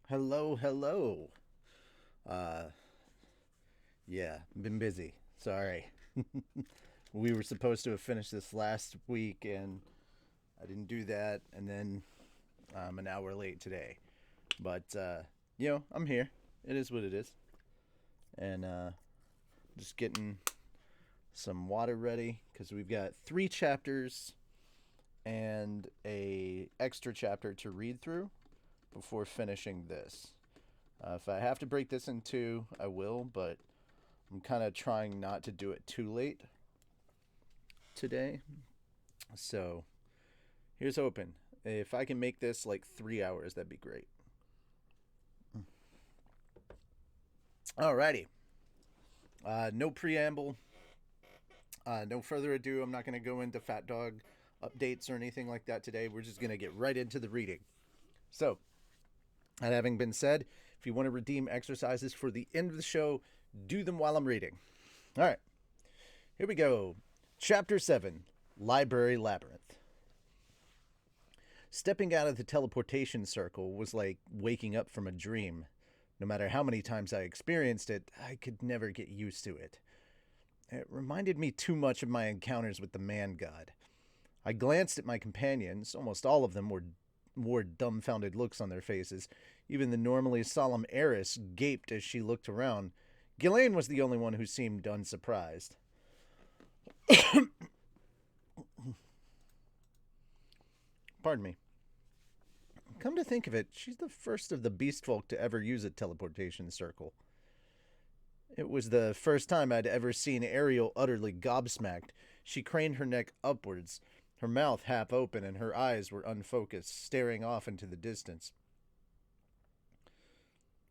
Hello, hello. Uh, yeah, been busy. Sorry. We were supposed to have finished this last week, and I didn't do that, and then I'm an hour late today. But I'm here. It is what it is. And just getting some water ready because we've got 3 chapters and a extra chapter to read through before finishing this. If I have to break this in two, I will, but I'm kind of trying not to do it too late today. So here's hoping. If I can make this like 3 hours, that'd be great. Alrighty. No preamble. No further ado. I'm not going to go into Fat Dog updates or anything like that today. We're just going to get right into the reading. So, that having been said, if you want to redeem exercises for the end of the show, do them while I'm reading. All right. Here we go. Chapter 7, Library Labyrinth. Stepping out of the teleportation circle was like waking up from a dream. No matter how many times I experienced it, I could never get used to it. It reminded me too much of my encounters with the man god. I glanced at my companions. Almost all of them wore dumbfounded looks on their faces. Even the normally solemn heiress gaped as she looked around. Ghislaine was the only one who seemed unsurprised. Pardon me. Come to think of it, she's the first of the beast folk to ever use a teleportation circle. It was the first time I'd ever seen Ariel utterly gobsmacked. She craned her neck upwards, her mouth half open, and her eyes were unfocused, staring off into the distance.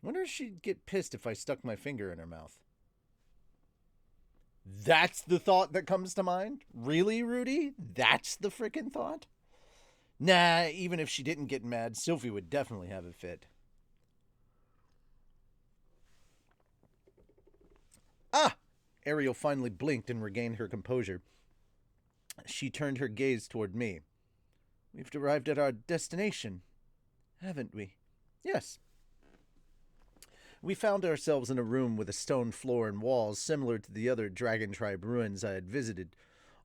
Wonder if she'd get pissed if I stuck my finger in her mouth. That's the thought that comes to mind? Really, Rudy? That's the frickin' thought? Nah, even if she didn't get mad, Sylvie would definitely have a fit. Ah! Ariel finally blinked and regained her composure. She turned her gaze toward me. We've arrived at our destination, haven't we? Yes. We found ourselves in a room with a stone floor and walls similar to the other Dragon Tribe ruins I had visited.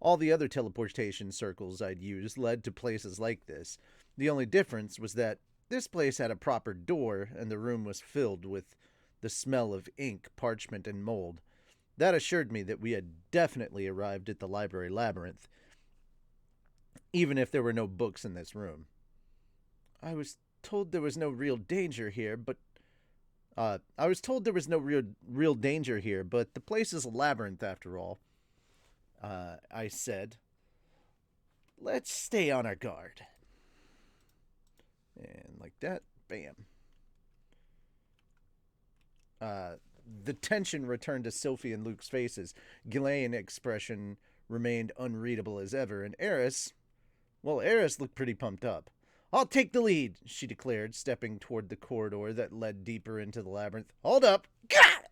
All the other teleportation circles I'd used led to places like this. The only difference was that this place had a proper door, and the room was filled with the smell of ink, parchment, and mold. That assured me that we had definitely arrived at the Library Labyrinth, even if there were no books in this room. I was told there was no real danger here, but real danger here, but the place is a labyrinth after all. I said, let's stay on our guard. And like that, bam. Uh, the tension returned to Sylphie and Luke's faces. Ghislaine's expression remained unreadable as ever, and Eris looked pretty pumped up. I'll take the lead, she declared, stepping toward the corridor that led deeper into the labyrinth. Hold up! Gah!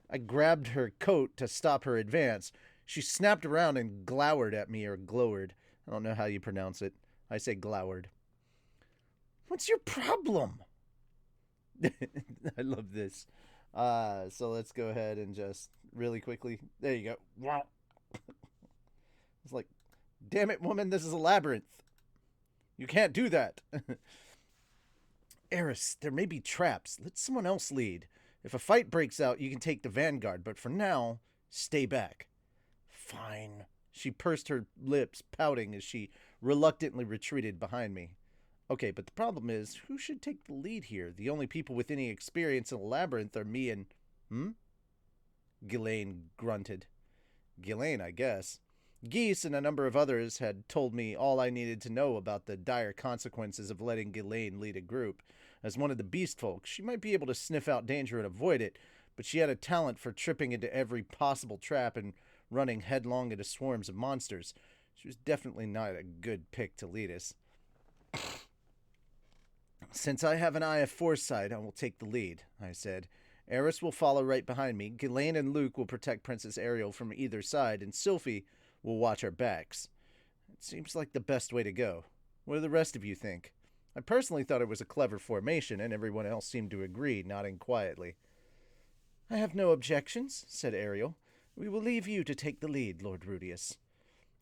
I grabbed her coat to stop her advance. She snapped around and glowered at me, or glowered. I don't know how you pronounce it. I say glowered. What's your problem? I love this. So let's go ahead and just really quickly. There you go. It's like, damn it, woman, this is a labyrinth. You can't do that. Eris, there may be traps. Let someone else lead. If a fight breaks out, you can take the vanguard, but for now, stay back. Fine. She pursed her lips, pouting as she reluctantly retreated behind me. Okay, but the problem is, who should take the lead here? The only people with any experience in a labyrinth are me and... Ghislaine grunted. Ghislaine, I guess. Geese and a number of others had told me all I needed to know about the dire consequences of letting Ghislaine lead a group. As one of the beast folk, she might be able to sniff out danger and avoid it, but she had a talent for tripping into every possible trap and running headlong into swarms of monsters. She was definitely not a good pick to lead us. Since I have an eye of foresight, I will take the lead, I said. Eris will follow right behind me. Ghislaine and Luke will protect Princess Ariel from either side, and Sylphie will watch our backs. It seems like the best way to go. What do the rest of you think? I personally thought it was a clever formation, and everyone else seemed to agree, nodding quietly. I have no objections, said Ariel. We will leave you to take the lead, Lord Rudius.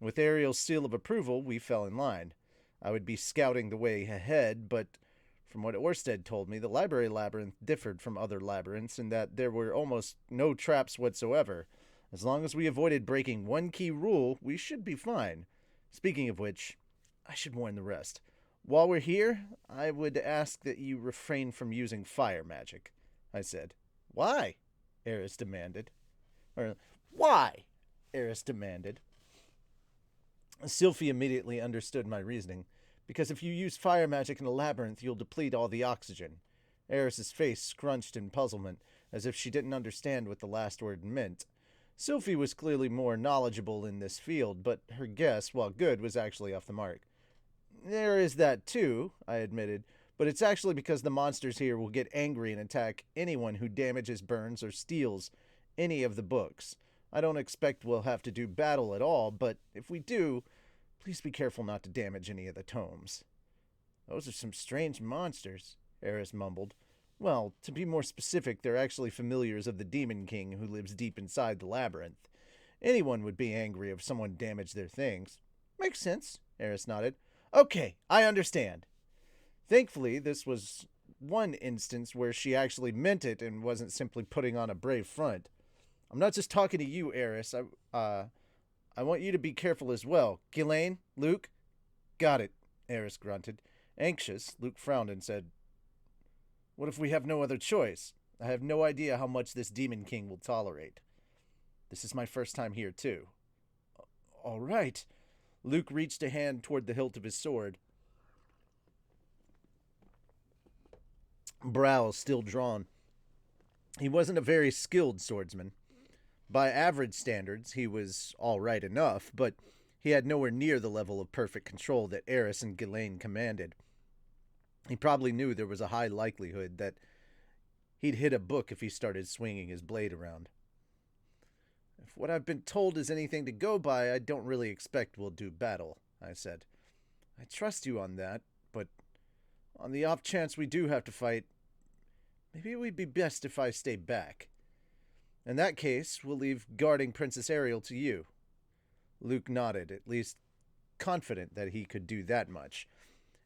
With Ariel's seal of approval, we fell in line. I would be scouting the way ahead, but from what Orsted told me, the Library Labyrinth differed from other labyrinths in that there were almost no traps whatsoever. As long as we avoided breaking one key rule, we should be fine. Speaking of which, I should warn the rest. While we're here, I would ask that you refrain from using fire magic, I said. Why? Eris demanded. Why? Eris demanded. Sylphie immediately understood my reasoning. Because if you use fire magic in a labyrinth, you'll deplete all the oxygen. Eris's face scrunched in puzzlement, as if she didn't understand what the last word meant. Sylphie was clearly more knowledgeable in this field, but her guess, while good, was actually off the mark. There is that too, I admitted, but it's actually because the monsters here will get angry and attack anyone who damages, burns, or steals any of the books. I don't expect we'll have to do battle at all, but if we do, please be careful not to damage any of the tomes. Those are some strange monsters, Eris mumbled. Well, to be more specific, they're actually familiars of the Demon King who lives deep inside the labyrinth. Anyone would be angry if someone damaged their things. Makes sense, Eris nodded. Okay, I understand. Thankfully, this was one instance where she actually meant it and wasn't simply putting on a brave front. I'm not just talking to you, Eris. I want you to be careful as well. Ghislaine, Luke? Got it, Eris grunted. Anxious, Luke frowned and said, What if we have no other choice? I have no idea how much this Demon King will tolerate. This is my first time here, too. All right. Luke reached a hand toward the hilt of his sword. Brows still drawn. He wasn't a very skilled swordsman. By average standards, he was all right enough, but he had nowhere near the level of perfect control that Eris and Ghislaine commanded. He probably knew there was a high likelihood that he'd hit a book if he started swinging his blade around. If what I've been told is anything to go by, I don't really expect we'll do battle, I said. I trust you on that, but on the off chance we do have to fight, maybe it would be best if I stay back. In that case, we'll leave guarding Princess Ariel to you. Luke nodded, at least confident that he could do that much.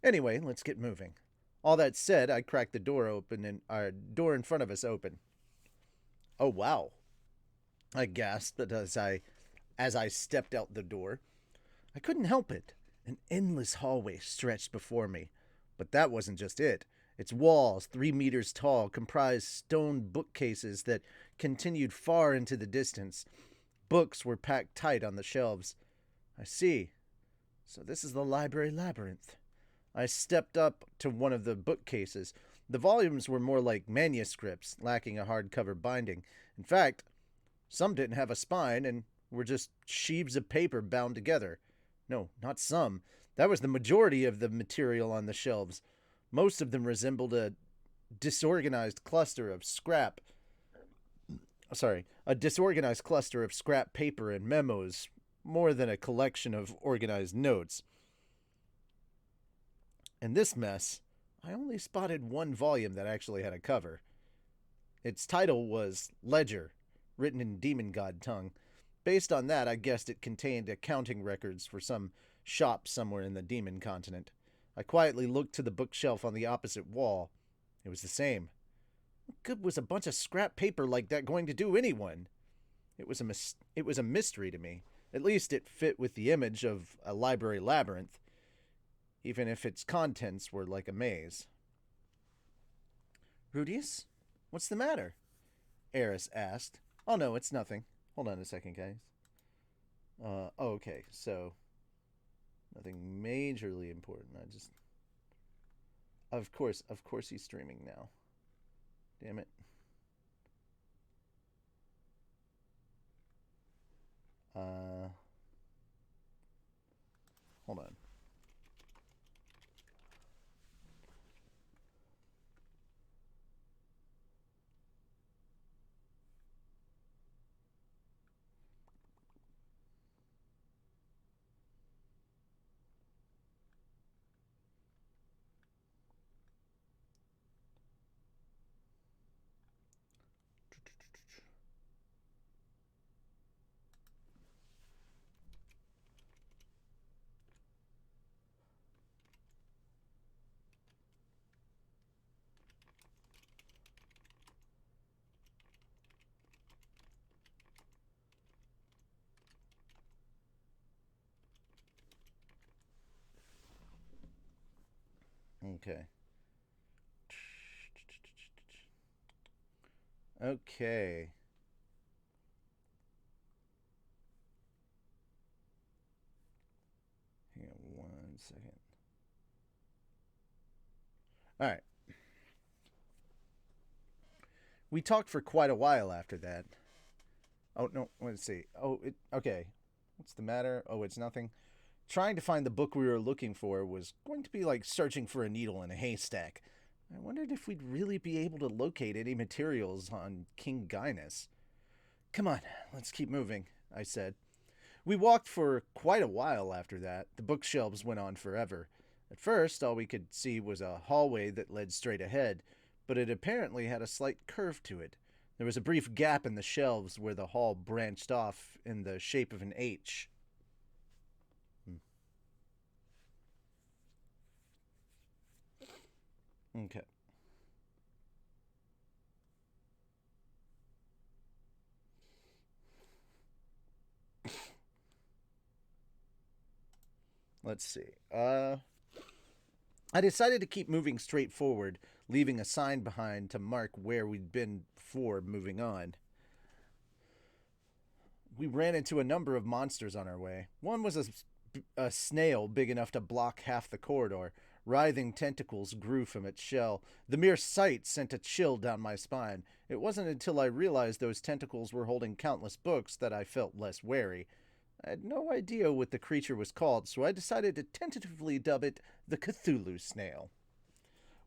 Anyway, let's get moving. All that said, I cracked the door open and our door in front of us open. Oh wow, I gasped as I stepped out the door. I couldn't help it. An endless hallway stretched before me. But that wasn't just it. Its walls, 3 meters tall, comprised stone bookcases that continued far into the distance. Books were packed tight on the shelves. I see. So this is the Library Labyrinth. I stepped up to one of the bookcases. The volumes were more like manuscripts, lacking a hardcover binding. In fact, some didn't have a spine and were just sheaves of paper bound together. No, not some. That was the majority of the material on the shelves. Most of them resembled a disorganized cluster of scrap paper and memos, more than a collection of organized notes. In this mess, I only spotted one volume that actually had a cover. Its title was Ledger, written in demon god tongue. Based on that, I guessed it contained accounting records for some shop somewhere in the demon continent. I quietly looked to the bookshelf on the opposite wall. It was the same. What good was a bunch of scrap paper like that going to do anyone? It was a mystery to me. At least it fit with the image of a library labyrinth, even if its contents were like a maze. Rudius? What's the matter? Eris asked. Oh no, it's nothing. Hold on a second, guys. Okay, so nothing majorly important. Of course he's streaming now. Damn it. Hold on. Okay. Okay. Hang on 1 second. All right. We talked for quite a while after that. Oh, no. Let's see. Okay. What's the matter? Oh, it's nothing. Trying to find the book we were looking for was going to be like searching for a needle in a haystack. I wondered if we'd really be able to locate any materials on King Gaius. Come on, let's keep moving, I said. We walked for quite a while after that. The bookshelves went on forever. At first, all we could see was a hallway that led straight ahead, but it apparently had a slight curve to it. There was a brief gap in the shelves where the hall branched off in the shape of an H. Okay. Let's see. I decided to keep moving straight forward, leaving a sign behind to mark where we'd been before moving on. We ran into a number of monsters on our way. One was a snail big enough to block half the corridor. Writhing tentacles grew from its shell. The mere sight sent a chill down my spine. It wasn't until I realized those tentacles were holding countless books that I felt less wary. I had no idea what the creature was called, so I decided to tentatively dub it the Cthulhu snail.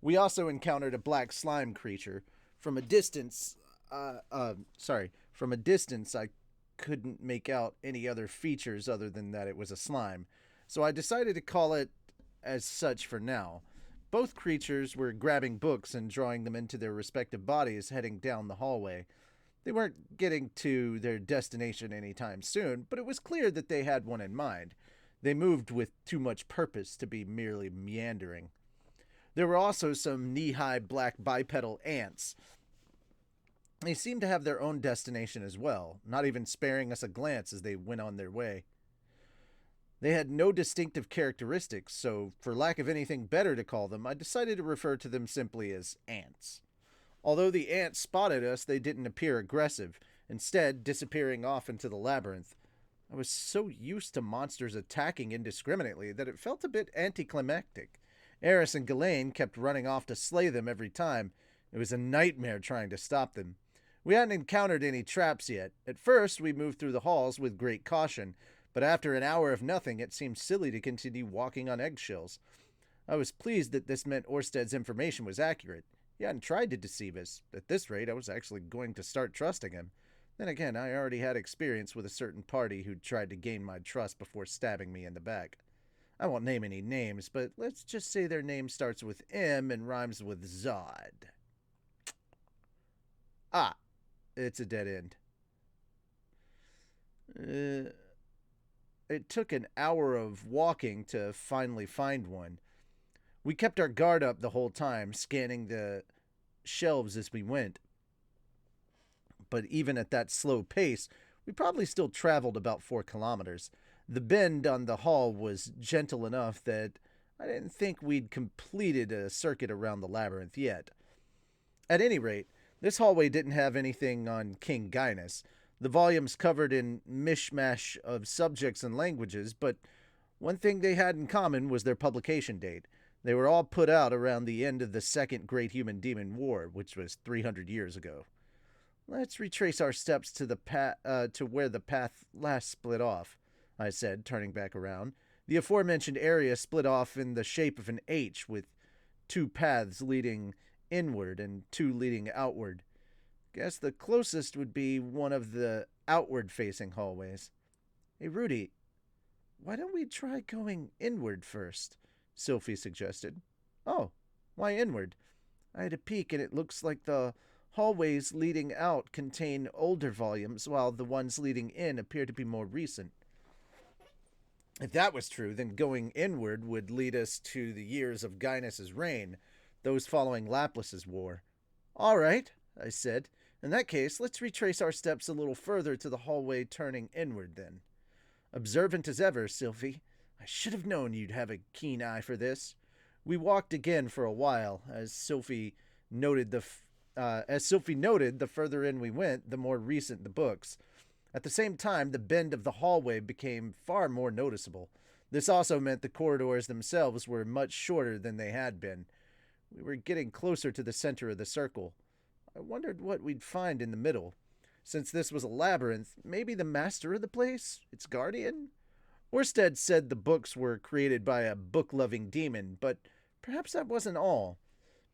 We also encountered a black slime creature. From a distance, from a distance, I couldn't make out any other features other than that it was a slime, so I decided to call it as such for now. Both creatures were grabbing books and drawing them into their respective bodies, heading down the hallway. They weren't getting to their destination anytime soon, but it was clear that they had one in mind. They moved with too much purpose to be merely meandering. There were also some knee-high black bipedal ants. They seemed to have their own destination as well, not even sparing us a glance as they went on their way. They had no distinctive characteristics, so for lack of anything better to call them, I decided to refer to them simply as ants. Although the ants spotted us, they didn't appear aggressive, instead disappearing off into the labyrinth. I was so used to monsters attacking indiscriminately that it felt a bit anticlimactic. Eris and Ghislaine kept running off to slay them every time. It was a nightmare trying to stop them. We hadn't encountered any traps yet. At first, we moved through the halls with great caution, but after an hour of nothing, it seemed silly to continue walking on eggshells. I was pleased that this meant Orsted's information was accurate. He hadn't tried to deceive us. At this rate, I was actually going to start trusting him. Then again, I already had experience with a certain party who'd tried to gain my trust before stabbing me in the back. I won't name any names, but let's just say their name starts with M and rhymes with Zod. Ah, it's a dead end. It took an hour of walking to finally find one. We kept our guard up the whole time, scanning the shelves as we went. But even at that slow pace, we probably still traveled about 4 kilometers. The bend on the hall was gentle enough that I didn't think we'd completed a circuit around the labyrinth yet. At any rate, this hallway didn't have anything on King Gaius. The volumes covered in mishmash of subjects and languages, but one thing they had in common was their publication date. They were all put out around the end of the Second Great Human-Demon War, which was 300 years ago. Let's retrace our steps to where the path last split off, I said, turning back around. The aforementioned area split off in the shape of an H, with 2 paths leading inward and 2 leading outward. Guess the closest would be one of the outward-facing hallways. Hey, Rudy, why don't we try going inward first? Sylphie suggested. Oh, why inward? I had a peek, and it looks like the hallways leading out contain older volumes, while the ones leading in appear to be more recent. If that was true, then going inward would lead us to the years of Gaius' reign, those following Laplace's war. All right, I said. In that case, let's retrace our steps a little further to the hallway turning inward, then. Observant as ever, Sylphie. I should have known you'd have a keen eye for this. We walked again for a while, as Sophie noted, the further in we went, the more recent the books. At the same time, the bend of the hallway became far more noticeable. This also meant the corridors themselves were much shorter than they had been. We were getting closer to the center of the circle. I wondered what we'd find in the middle. Since this was a labyrinth, maybe the master of the place, its guardian? Orsted said the books were created by a book-loving demon, but perhaps that wasn't all.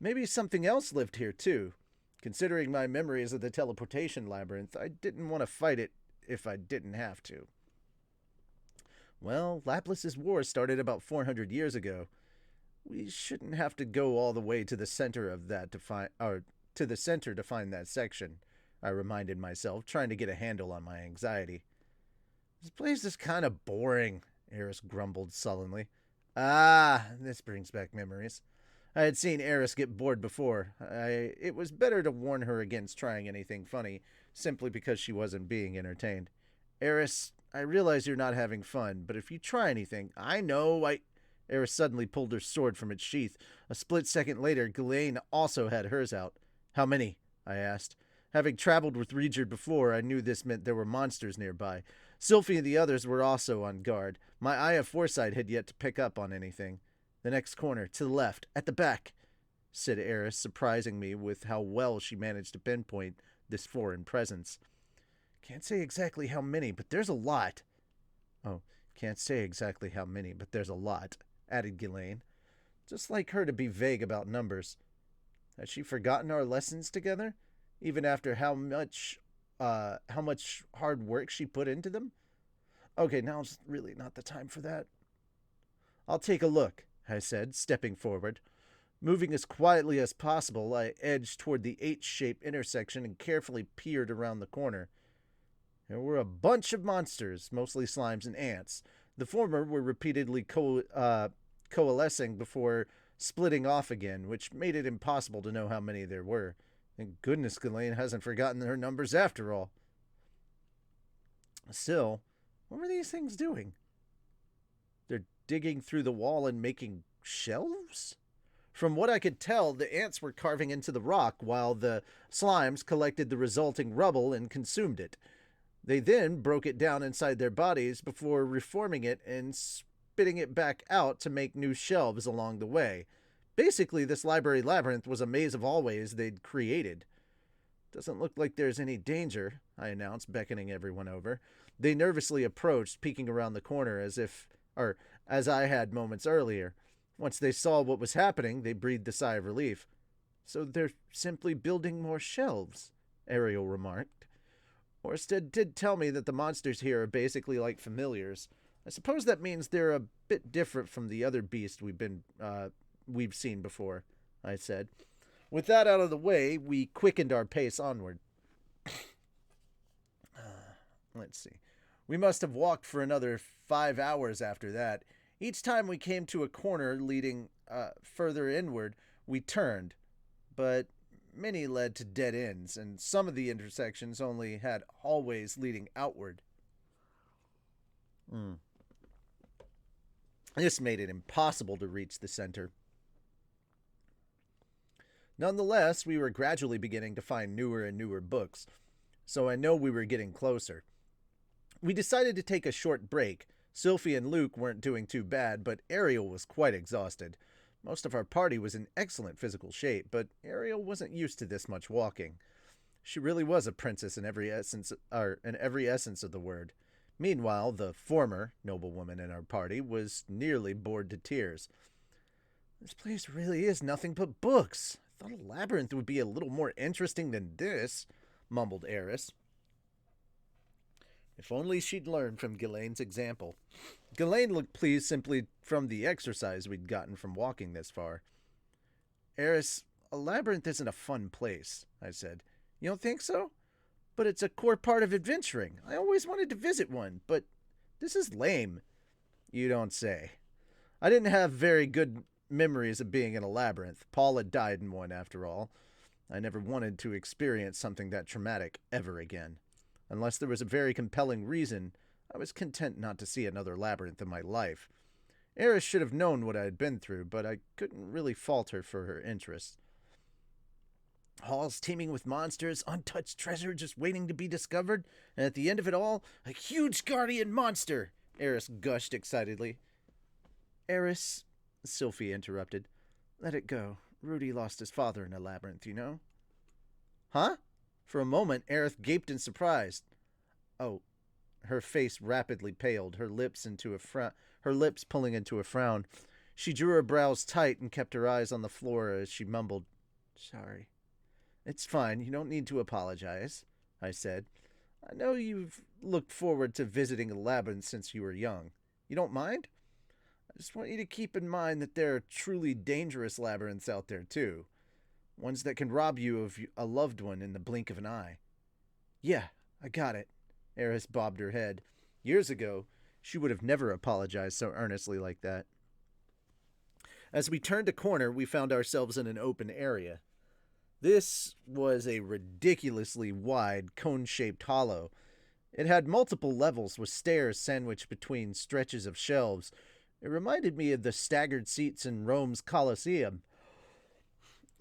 Maybe something else lived here, too. Considering my memories of the teleportation labyrinth, I didn't want to fight it if I didn't have to. Well, Laplace's war started about 400 years ago. We shouldn't have to go all the way to the center of that to the center to find that section, I reminded myself, trying to get a handle on my anxiety. This place is kind of boring, Eris grumbled sullenly. Ah, this brings back memories. I had seen Eris get bored before. It was better to warn her against trying anything funny, simply because she wasn't being entertained. Eris, I realize you're not having fun, but if you try anything, I know Eris suddenly pulled her sword from its sheath. A split second later, Ghislaine also had hers out. How many? I asked. Having traveled with Regard before, I knew this meant there were monsters nearby. Sylphie and the others were also on guard. My eye of foresight had yet to pick up on anything. The next corner, to the left, at the back, said Eris, surprising me with how well she managed to pinpoint this foreign presence. Can't say exactly how many, but there's a lot. Oh, can't say exactly how many, but there's a lot, added Ghislaine. Just like her to be vague about numbers. Had she forgotten our lessons together? Even after how much hard work she put into them? Okay, now's really not the time for that. I'll take a look, I said, stepping forward. Moving as quietly as possible, I edged toward the H-shaped intersection and carefully peered around the corner. There were a bunch of monsters, mostly slimes and ants. The former were repeatedly coalescing before splitting off again, which made it impossible to know how many there were. Thank goodness Ghislaine hasn't forgotten her numbers after all. Still, what were these things doing? They're digging through the wall and making shelves? From what I could tell, the ants were carving into the rock while the slimes collected the resulting rubble and consumed it. They then broke it down inside their bodies before reforming it and spitting it back out to make new shelves along the way. Basically, this library labyrinth was a maze of hallways they'd created. Doesn't look like there's any danger, I announced, beckoning everyone over. They nervously approached, peeking around the corner as I had moments earlier. Once they saw what was happening, they breathed a sigh of relief. So they're simply building more shelves, Ariel remarked. Orsted did tell me that the monsters here are basically like familiars. I suppose that means they're a bit different from the other beasts we've seen before, I said. With that out of the way, we quickened our pace onward. Let's see. We must have walked for another 5 hours after that. Each time we came to a corner leading further inward, we turned. But many led to dead ends, and some of the intersections only had hallways leading outward. This made it impossible to reach the center. Nonetheless, we were gradually beginning to find newer and newer books, so I know we were getting closer. We decided to take a short break. Sylphie and Luke weren't doing too bad, but Ariel was quite exhausted. Most of our party was in excellent physical shape, but Ariel wasn't used to this much walking. She really was a princess in every essence of the word. Meanwhile, the former noblewoman in our party was nearly bored to tears. This place really is nothing but books. I thought a labyrinth would be a little more interesting than this, mumbled Eris. If only she'd learned from Ghislaine's example. Ghislaine looked pleased simply from the exercise we'd gotten from walking this far. Eris, a labyrinth isn't a fun place, I said. You don't think so? But it's a core part of adventuring. I always wanted to visit one, but this is lame. You don't say. I didn't have very good memories of being in a labyrinth. Paul had died in one, after all. I never wanted to experience something that traumatic ever again. Unless there was a very compelling reason, I was content not to see another labyrinth in my life. Eris should have known what I had been through, but I couldn't really fault her for her interest. Halls teeming with monsters, untouched treasure just waiting to be discovered, and at the end of it all, a huge guardian monster, Eris gushed excitedly. Eris, Sylphie interrupted. Let it go. Rudy lost his father in a labyrinth, you know? Huh? For a moment, Eris gaped in surprise. Oh. Her face rapidly paled, her lips pulling into a frown. She drew her brows tight and kept her eyes on the floor as she mumbled, Sorry. It's fine, you don't need to apologize, I said. I know you've looked forward to visiting a labyrinth since you were young. You don't mind? I just want you to keep in mind that there are truly dangerous labyrinths out there, too. Ones that can rob you of a loved one in the blink of an eye. Yeah, I got it. Eris bobbed her head. Years ago, she would have never apologized so earnestly like that. As we turned a corner, we found ourselves in an open area. This was a ridiculously wide, cone-shaped hollow. It had multiple levels with stairs sandwiched between stretches of shelves. It reminded me of the staggered seats in Rome's Colosseum.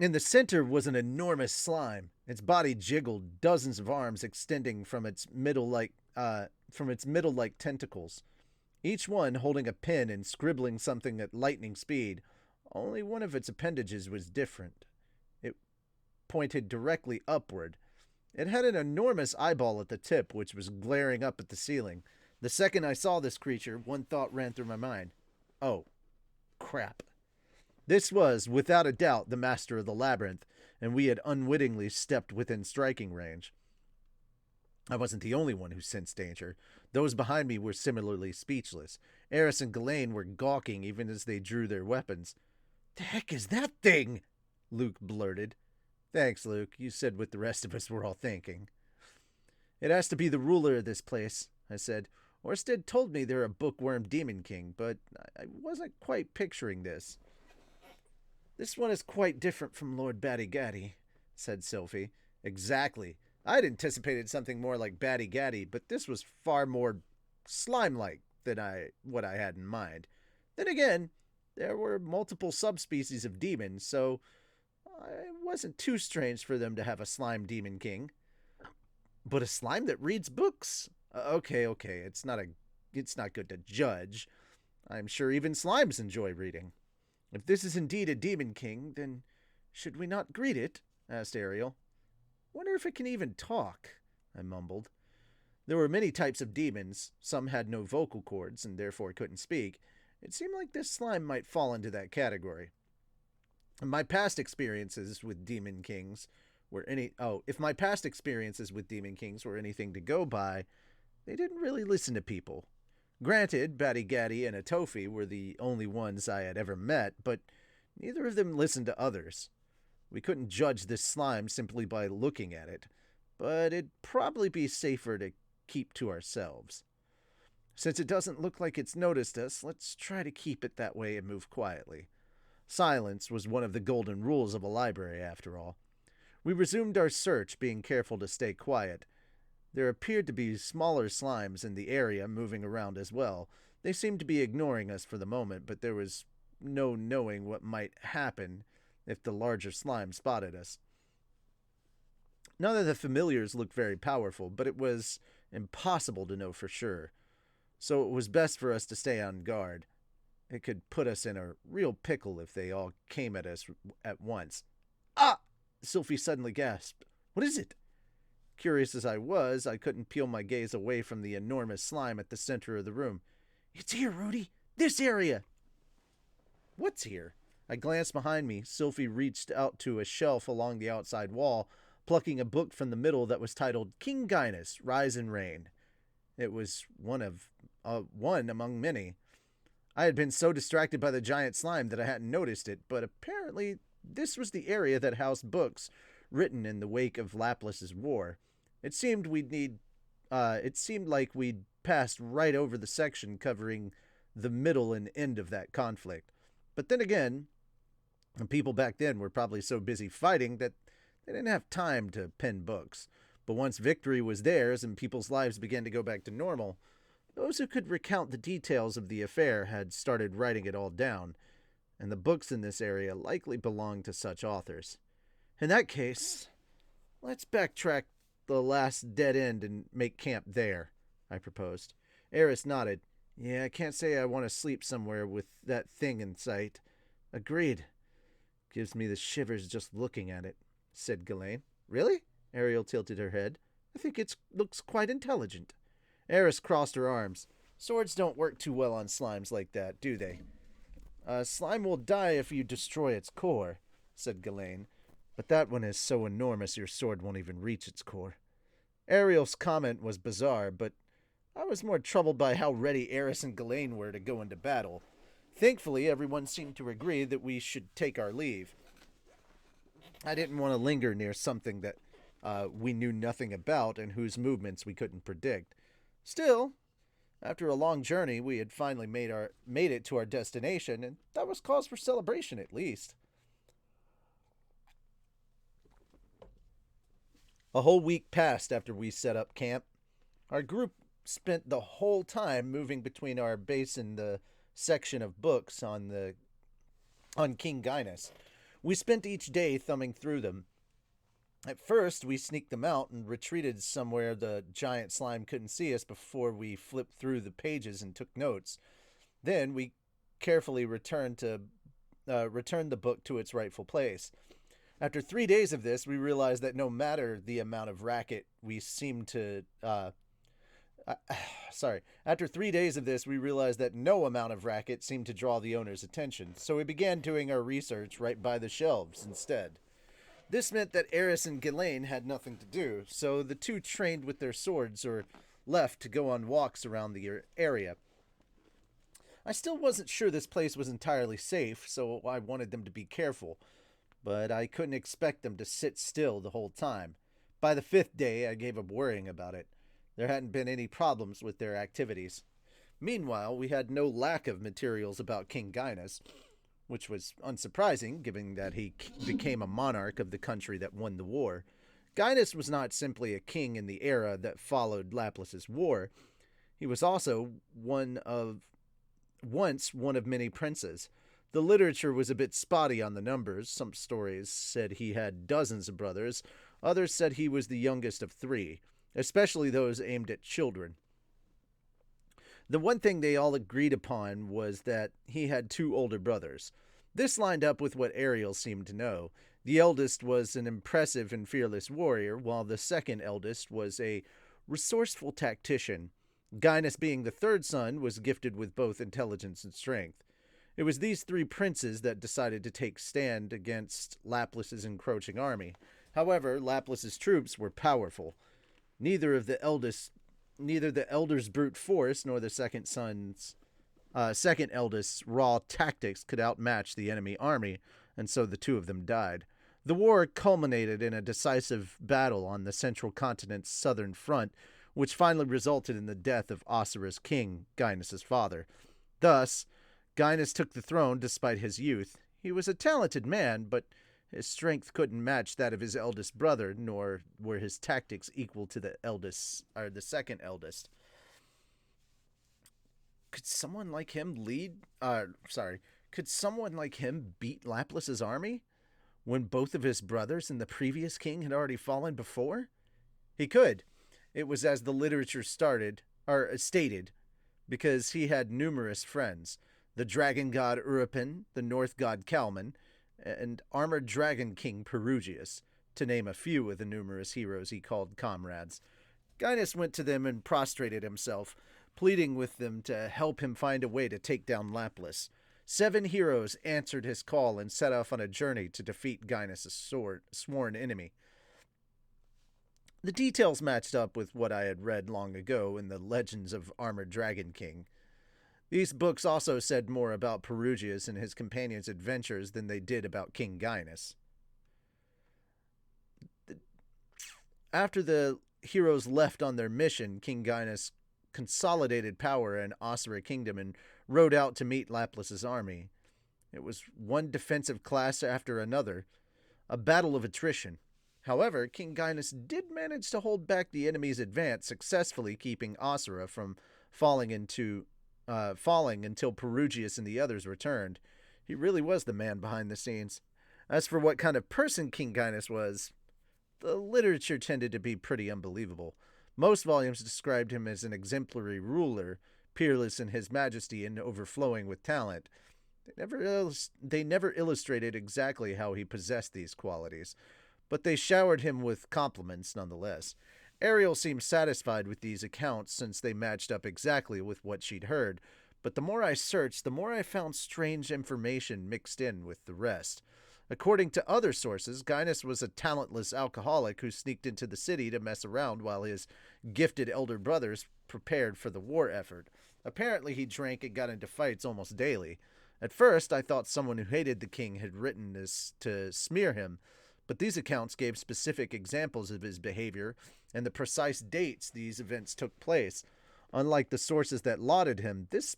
In the center was an enormous slime. Its body jiggled, dozens of arms extending from its middle like tentacles, each one holding a pen and scribbling something at lightning speed. Only one of its appendages was different. It pointed directly upward. It had an enormous eyeball at the tip, which was glaring up at the ceiling. The second I saw this creature, one thought ran through my mind. Oh, crap. This was, without a doubt, the master of the labyrinth, and we had unwittingly stepped within striking range. I wasn't the only one who sensed danger. Those behind me were similarly speechless. Eris and Ghislaine were gawking even as they drew their weapons. The heck is that thing? Luke blurted. Thanks, Luke. You said what the rest of us were all thinking. It has to be the ruler of this place, I said. Orsted told me they're a bookworm demon king, but I wasn't quite picturing this. This one is quite different from Lord Batty-Gaddy, said Sylphie. Exactly. I'd anticipated something more like Batty-Gaddy, but this was far more slime-like than what I had in mind. Then again, there were multiple subspecies of demons, so it wasn't too strange for them to have a slime demon king. But a slime that reads books? Okay, it's not good to judge. I'm sure even slimes enjoy reading. If this is indeed a demon king, then should we not greet it? Asked Ariel. Wonder if it can even talk, I mumbled. There were many types of demons. Some had no vocal cords and therefore couldn't speak. It seemed like this slime might fall into that category. My past experiences with demon kings were if my past experiences with demon kings were anything to go by, they didn't really listen to people. Granted, Batty-Gaddy and Atofi were the only ones I had ever met, but neither of them listened to others. We couldn't judge this slime simply by looking at it, but it'd probably be safer to keep to ourselves. Since it doesn't look like it's noticed us, let's try to keep it that way and move quietly. Silence was one of the golden rules of a library, after all. We resumed our search, being careful to stay quiet. There appeared to be smaller slimes in the area moving around as well. They seemed to be ignoring us for the moment, but there was no knowing what might happen if the larger slime spotted us. None of the familiars looked very powerful, but it was impossible to know for sure. So it was best for us to stay on guard. It could put us in a real pickle if they all came at us at once. Ah! Sylphie suddenly gasped. What is it? Curious as I was, I couldn't peel my gaze away from the enormous slime at the center of the room. It's here, Rudy! This area! What's here? I glanced behind me. Sylphie reached out to a shelf along the outside wall, plucking a book from the middle that was titled King Gaius, Rise and Reign. It was one among many. I had been so distracted by the giant slime that I hadn't noticed it, but apparently this was the area that housed books written in the wake of Laplace's war. It seemed like we'd passed right over the section covering the middle and end of that conflict. But then again, the people back then were probably so busy fighting that they didn't have time to pen books. But once victory was theirs and people's lives began to go back to normal, Those who could recount the details of the affair had started writing it all down, and the books in this area likely belonged to such authors. In that case, let's backtrack the last dead end and make camp there, I proposed. Eris nodded. Yeah, I can't say I want to sleep somewhere with that thing in sight. Agreed. Gives me the shivers just looking at it, said Ghislaine. Really? Ariel tilted her head. I think it looks quite intelligent. Eris crossed her arms. Swords don't work too well on slimes like that, do they? Slime will die if you destroy its core, said Ghislaine. But that one is so enormous your sword won't even reach its core. Ariel's comment was bizarre, but I was more troubled by how ready Eris and Ghislaine were to go into battle. Thankfully, everyone seemed to agree that we should take our leave. I didn't want to linger near something that we knew nothing about and whose movements we couldn't predict. Still, after a long journey, we had finally made it to our destination, and that was cause for celebration at least. A whole week passed after we set up camp. Our group spent the whole time moving between our base and the section of books on King Gaius. We spent each day thumbing through them. At first, we sneaked them out and retreated somewhere the giant slime couldn't see us before we flipped through the pages and took notes. Then we carefully returned the book to its rightful place. After 3 days of this, we realized that no matter the amount of racket we seemed to After 3 days of this, we realized that no amount of racket seemed to draw the owner's attention, so we began doing our research right by the shelves instead. This meant that Eris and Ghislaine had nothing to do, so the two trained with their swords or left to go on walks around the area. I still wasn't sure this place was entirely safe, so I wanted them to be careful, but I couldn't expect them to sit still the whole time. By the 5th day, I gave up worrying about it. There hadn't been any problems with their activities. Meanwhile, we had no lack of materials about King Gaius, which was unsurprising, given that he became a monarch of the country that won the war. Gaius was not simply a king in the era that followed Laplace's war. He was also once one of many princes. The literature was a bit spotty on the numbers. Some stories said he had dozens of brothers. Others said he was the youngest of 3, especially those aimed at children. The one thing they all agreed upon was that he had 2 older brothers. This lined up with what Ariel seemed to know. The eldest was an impressive and fearless warrior, while the second eldest was a resourceful tactician. Gaius, being the 3rd son, was gifted with both intelligence and strength. It was these 3 princes that decided to take stand against Laplace's encroaching army. However, Laplace's troops were powerful. Neither the elder's brute force nor the second eldest's raw tactics could outmatch the enemy army, and so the 2 of them died. The war culminated in a decisive battle on the central continent's southern front, which finally resulted in the death of Osira's king, Gaius' father. Thus, Gaius took the throne despite his youth. He was a talented man, but his strength couldn't match that of his eldest brother, nor were his tactics equal to the second eldest. Could someone like him beat Laplace's army when both of his brothers and the previous king had already fallen before? He could. It was as the literature stated, because he had numerous friends. The dragon god Urupin, the North god Kalman, and armored dragon king Perugius, to name a few of the numerous heroes he called comrades. Gaius went to them and prostrated himself, pleading with them to help him find a way to take down Laplace. 7 heroes answered his call and set off on a journey to defeat Gaius' sworn enemy. The details matched up with what I had read long ago in the Legends of Armored Dragon King. These books also said more about Perugius and his companions' adventures than they did about King Gaius. After the heroes left on their mission, King Gaius consolidated power in Osira Kingdom and rode out to meet Laplace's army. It was one defensive clash after another, a battle of attrition. However, King Gaius did manage to hold back the enemy's advance, successfully keeping Osira from falling until Perugius and the others returned. He really was the man behind the scenes. As for what kind of person King Gaius was, the literature tended to be pretty unbelievable. Most volumes described him as an exemplary ruler, peerless in his majesty and overflowing with talent. They never illustrated exactly how he possessed these qualities, but they showered him with compliments nonetheless. Ariel seemed satisfied with these accounts since they matched up exactly with what she'd heard, but the more I searched, the more I found strange information mixed in with the rest. According to other sources, Gaius was a talentless alcoholic who sneaked into the city to mess around while his gifted elder brothers prepared for the war effort. Apparently, he drank and got into fights almost daily. At first, I thought someone who hated the king had written this to smear him, but these accounts gave specific examples of his behavior and the precise dates these events took place. Unlike the sources that lauded him, this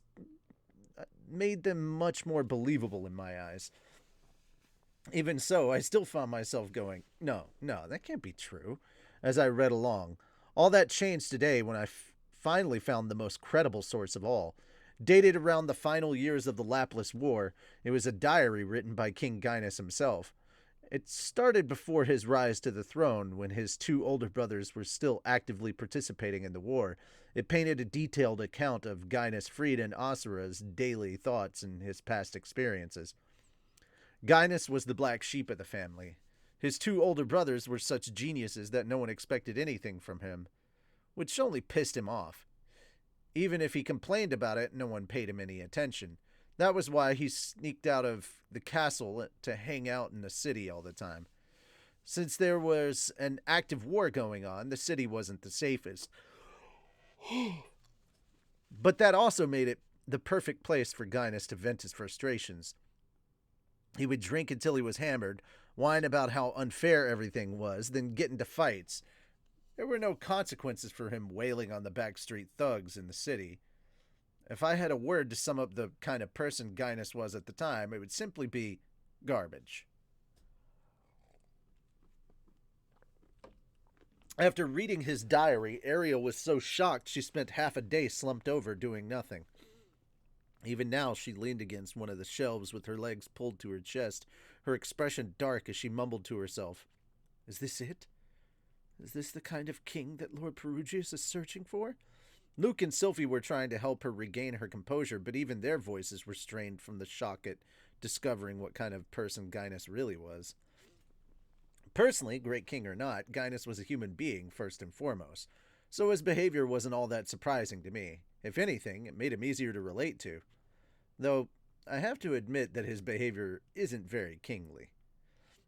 made them much more believable in my eyes. Even so, I still found myself going, no, that can't be true, as I read along. All that changed today when I finally found the most credible source of all. Dated around the final years of the Laplace War, it was a diary written by King Gaius himself. It started before his rise to the throne, when his two older brothers were still actively participating in the war. It painted a detailed account of Gaius Fried and Asura's daily thoughts and his past experiences. Gaius was the black sheep of the family. His two older brothers were such geniuses that no one expected anything from him, which only pissed him off. Even if he complained about it, no one paid him any attention. That was why he sneaked out of the castle to hang out in the city all the time. Since there was an active war going on, the city wasn't the safest. But that also made it the perfect place for Gaius to vent his frustrations. He would drink until he was hammered, whine about how unfair everything was, then get into fights. There were no consequences for him wailing on the backstreet thugs in the city. If I had a word to sum up the kind of person Gaius was at the time, it would simply be garbage. After reading his diary, Ariel was so shocked she spent half a day slumped over doing nothing. Even now, she leaned against one of the shelves with her legs pulled to her chest, her expression dark as she mumbled to herself, "Is this it? Is this the kind of king that Lord Perugius is searching for?" Luke and Sophie were trying to help her regain her composure, but even their voices were strained from the shock at discovering what kind of person Gaius really was. Personally, great king or not, Gaius was a human being first and foremost, so his behavior wasn't all that surprising to me. If anything, it made him easier to relate to. Though, I have to admit that his behavior isn't very kingly.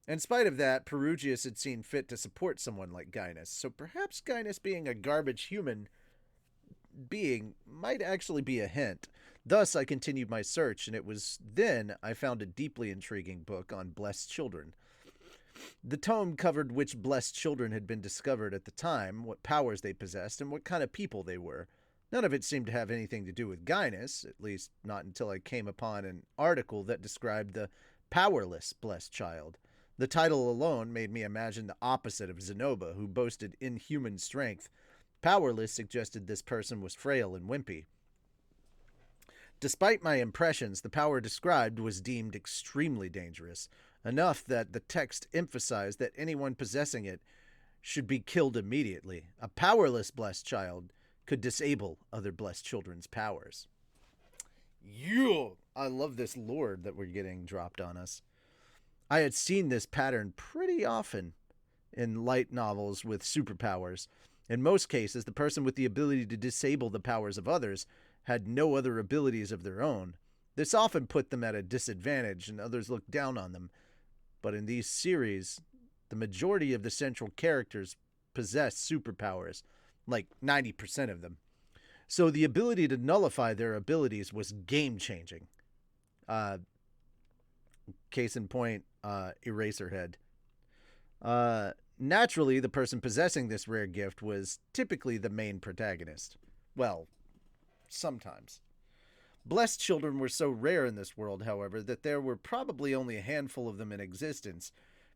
In spite of that, Perugius had seen fit to support someone like Gaius, so perhaps Gaius being a garbage human being might actually be a hint. Thus, I continued my search, and it was then I found a deeply intriguing book on blessed children. The tome covered which blessed children had been discovered at the time, what powers they possessed, and what kind of people they were. None of it seemed to have anything to do with Gaius, at least not until I came upon an article that described the Powerless blessed child. The title alone made me imagine the opposite of Zenoba, who boasted inhuman strength. Powerless suggested this person was frail and wimpy. Despite my impressions, the power described was deemed extremely dangerous, enough that the text emphasized that anyone possessing it should be killed immediately. A powerless blessed child could disable other blessed children's powers. I love this lore that we're getting dropped on us. I had seen this pattern pretty often in light novels with superpowers. In most cases, the person with the ability to disable the powers of others had no other abilities of their own. This often put them at a disadvantage, and others looked down on them. But in these series, the majority of the central characters possessed superpowers, like 90% of them. So the ability to nullify their abilities was game-changing. Case in point, Eraserhead. Naturally, the person possessing this rare gift was typically the main protagonist. Well, sometimes. Blessed children were so rare in this world, however, that there were probably only a handful of them in existence.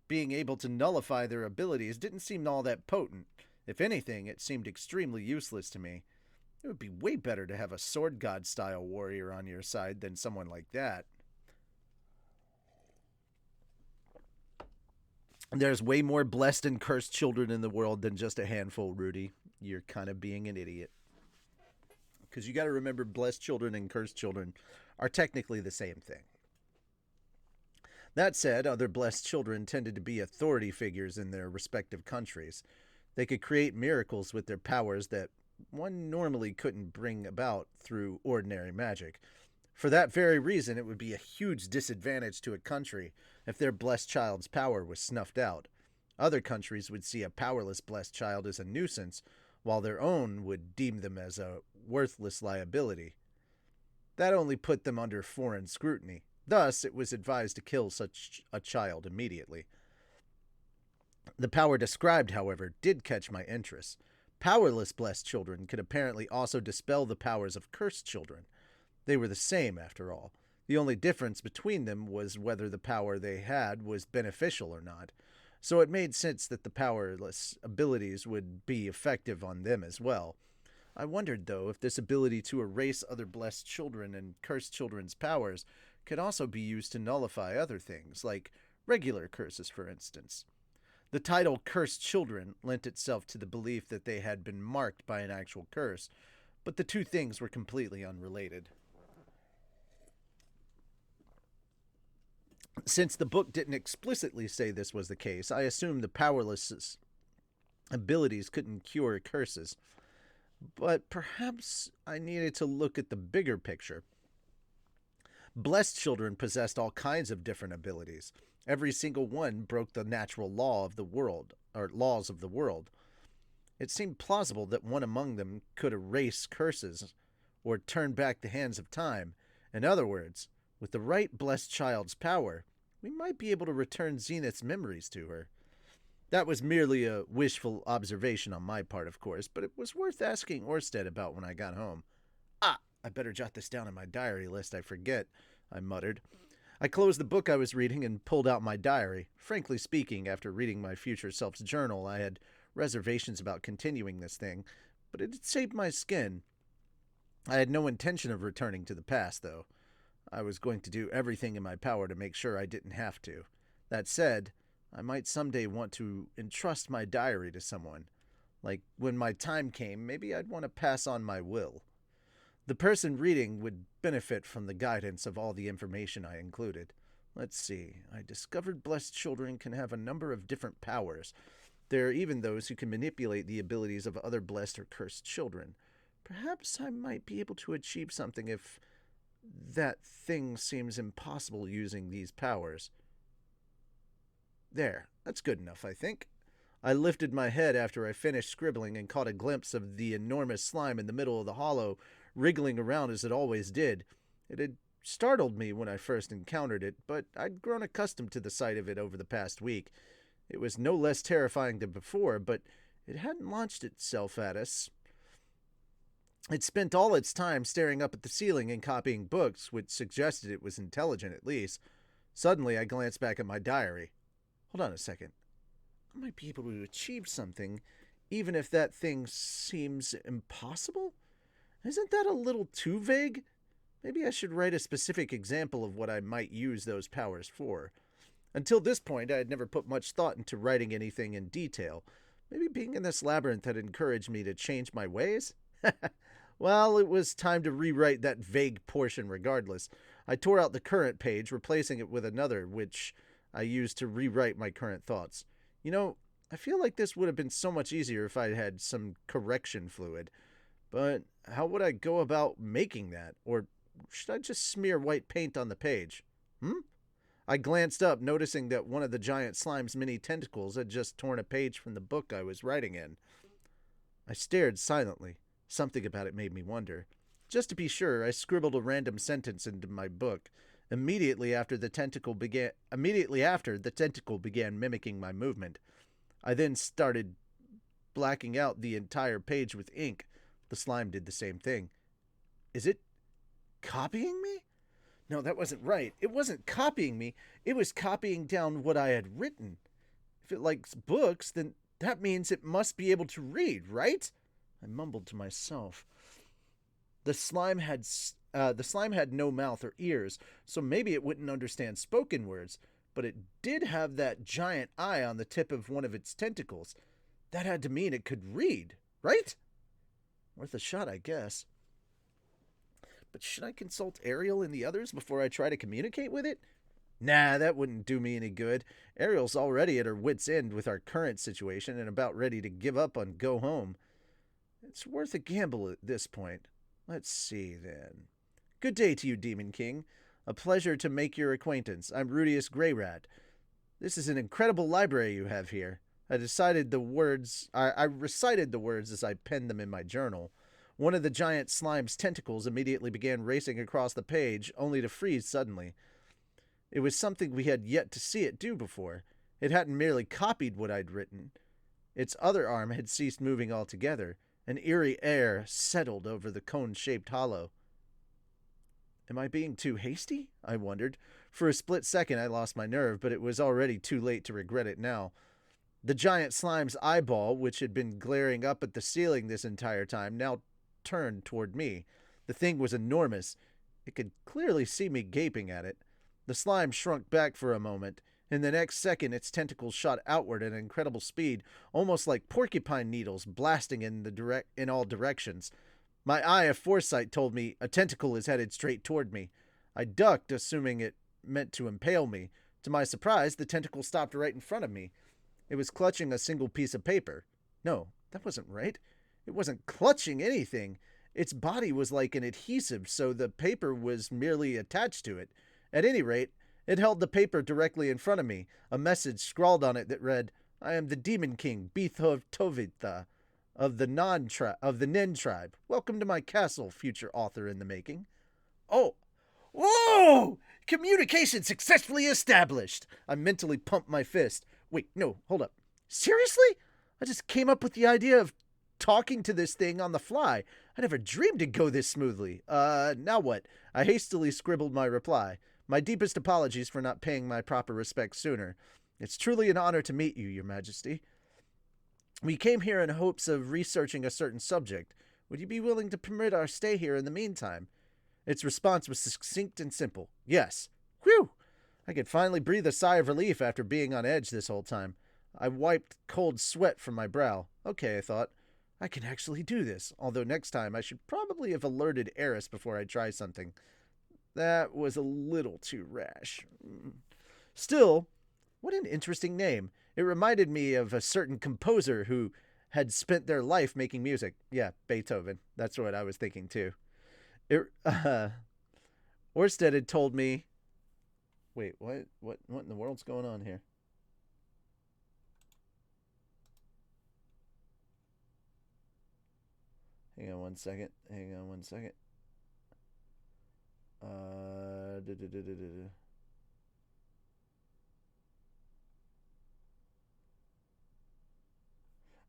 Being able to nullify their abilities didn't seem all that potent. If anything, it seemed extremely useless to me. It would be way better to have a sword god style warrior on your side than someone like that. There's way more blessed and cursed children in the world than just a handful, Rudy. You're kind of being an idiot. Because you got to remember, blessed children and cursed children are technically the same thing. That said, other blessed children tended to be authority figures in their respective countries. They could create miracles with their powers that one normally couldn't bring about through ordinary magic. For that very reason, it would be a huge disadvantage to a country if their blessed child's power was snuffed out. Other countries would see a powerless blessed child as a nuisance, while their own would deem them as a worthless liability. That only put them under foreign scrutiny. Thus, it was advised to kill such a child immediately. The power described, however, did catch my interest. Powerless blessed children could apparently also dispel the powers of cursed children. They were the same, after all. The only difference between them was whether the power they had was beneficial or not. So it made sense that the powerless abilities would be effective on them as well. I wondered, though, if this ability to erase other blessed children and cursed children's powers could also be used to nullify other things, like regular curses, for instance. The title Cursed Children lent itself to the belief that they had been marked by an actual curse, but the two things were completely unrelated. Since the book didn't explicitly say this was the case, I assumed the powerless abilities couldn't cure curses. But perhaps I needed to look at the bigger picture. Blessed children possessed all kinds of different abilities. Every single one broke the natural law of the world, or laws of the world. It seemed plausible that one among them could erase curses or turn back the hands of time. In other words, with the right blessed child's power, we might be able to return Zenith's memories to her. That was merely a wishful observation on my part, of course, but it was worth asking Orsted about when I got home. I better jot this down in my diary lest I forget, I muttered. I closed the book I was reading and pulled out my diary. Frankly speaking, after reading my future self's journal, I had reservations about continuing this thing, but it had saved my skin. I had no intention of returning to the past, though. I was going to do everything in my power to make sure I didn't have to. That said, I might someday want to entrust my diary to someone. Like, when my time came, maybe I'd want to pass on my will. The person reading would benefit from the guidance of all the information I included. Let's see. I discovered blessed children can have a number of different powers. There are even those who can manipulate the abilities of other blessed or cursed children. Perhaps I might be able to achieve something if that thing seems impossible using these powers. There, that's good enough, I think. I lifted my head after I finished scribbling and caught a glimpse of the enormous slime in the middle of the hollow, wriggling around as it always did. It had startled me when I first encountered it, but I'd grown accustomed to the sight of it over the past week. It was no less terrifying than before, but it hadn't launched itself at us. It spent all its time staring up at the ceiling and copying books, which suggested it was intelligent at least. Suddenly, I glanced back at my diary. Hold on a second. I might be able to achieve something, even if that thing seems impossible? Isn't that a little too vague? Maybe I should write a specific example of what I might use those powers for. Until this point, I had never put much thought into writing anything in detail. Maybe being in this labyrinth had encouraged me to change my ways? Well, it was time to rewrite that vague portion regardless. I tore out the current page, replacing it with another, which I used to rewrite my current thoughts. You know, I feel like this would have been so much easier if I had some correction fluid. But how would I go about making that? Or should I just smear white paint on the page? I glanced up, noticing that one of the giant slime's many tentacles had just torn a page from the book I was writing in. I stared silently. Something about it made me wonder. Just to be sure, I scribbled a random sentence into my book. Immediately after, the tentacle began mimicking my movement. I then started blacking out the entire page with ink. The slime did the same thing. Is it copying me? No, that wasn't right. It wasn't copying me. It was copying down what I had written. If it likes books, then that means it must be able to read, right? I mumbled to myself. The slime had no mouth or ears, so maybe it wouldn't understand spoken words, but it did have that giant eye on the tip of one of its tentacles. That had to mean it could read, right? Worth a shot, I guess. But should I consult Ariel and the others before I try to communicate with it? Nah, that wouldn't do me any good. Ariel's already at her wits' end with our current situation and about ready to give up on go home. It's worth a gamble at this point. Let's see, then. Good day to you, Demon King. A pleasure to make your acquaintance. I'm Rudius Greyrat. This is an incredible library you have here. I recited the words as I penned them in my journal. One of the giant slime's tentacles immediately began racing across the page, only to freeze suddenly. It was something we had yet to see it do before. It hadn't merely copied what I'd written. Its other arm had ceased moving altogether. An eerie air settled over the cone-shaped hollow. Am I being too hasty? I wondered. For a split second I lost my nerve, but it was already too late to regret it now. The giant slime's eyeball, which had been glaring up at the ceiling this entire time, now turned toward me. The thing was enormous. It could clearly see me gaping at it. The slime shrunk back for a moment. In the next second, its tentacles shot outward at incredible speed, almost like porcupine needles blasting in all directions. My eye of foresight told me a tentacle is headed straight toward me. I ducked, assuming it meant to impale me. To my surprise, the tentacle stopped right in front of me. It was clutching a single piece of paper. No, that wasn't right. It wasn't clutching anything. Its body was like an adhesive, so the paper was merely attached to it. At any rate, it held the paper directly in front of me, a message scrawled on it that read, I am the Demon King, Beethov Tovitha, of the Nen tribe. Welcome to my castle, future author in the making. Oh! Whoa! Communication successfully established! I mentally pumped my fist. Wait, no, hold up. Seriously? I just came up with the idea of talking to this thing on the fly. I never dreamed it'd go this smoothly. Now what? I hastily scribbled my reply. My deepest apologies for not paying my proper respects sooner. It's truly an honor to meet you, Your Majesty. We came here in hopes of researching a certain subject. Would you be willing to permit our stay here in the meantime? Its response was succinct and simple. Yes. Whew! I could finally breathe a sigh of relief after being on edge this whole time. I wiped cold sweat from my brow. Okay, I thought. I can actually do this, although next time I should probably have alerted Eris before I try something. That was a little too rash. Still, what an interesting name. It reminded me of a certain composer who had spent their life making music. Yeah, Beethoven. That's what I was thinking too. Orsted had told me... Wait, what in the world's going on here? Hang on one second.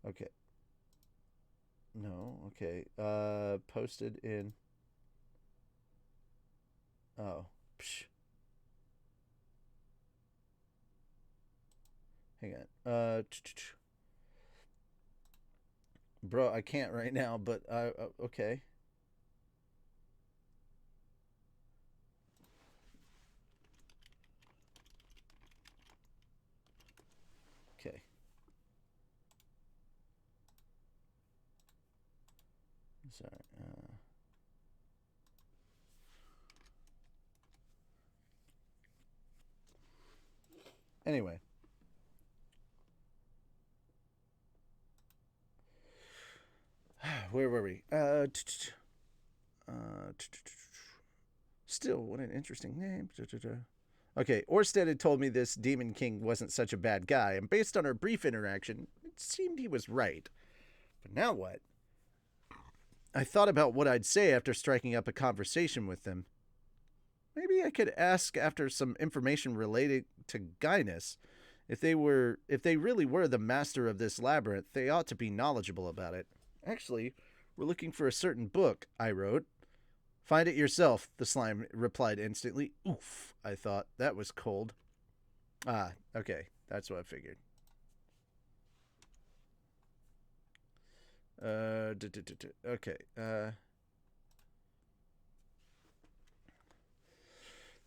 Okay. No, okay. Posted in... Oh. Psh. Hang on. Bro, I can't right now, but okay. Okay. Sorry. Anyway. Where were we? Still, what an interesting name. Okay, Orsted had told me this Demon King wasn't such a bad guy, and based on our brief interaction, it seemed he was right. But now what? I thought about what I'd say after striking up a conversation with them. Maybe I could ask after some information related to Gaius. If they really were the master of this labyrinth, they ought to be knowledgeable about it. Actually, we're looking for a certain book, I wrote. Find it yourself, the slime replied instantly. Oof, I thought. That was cold. Ah, okay. That's what I figured. Okay.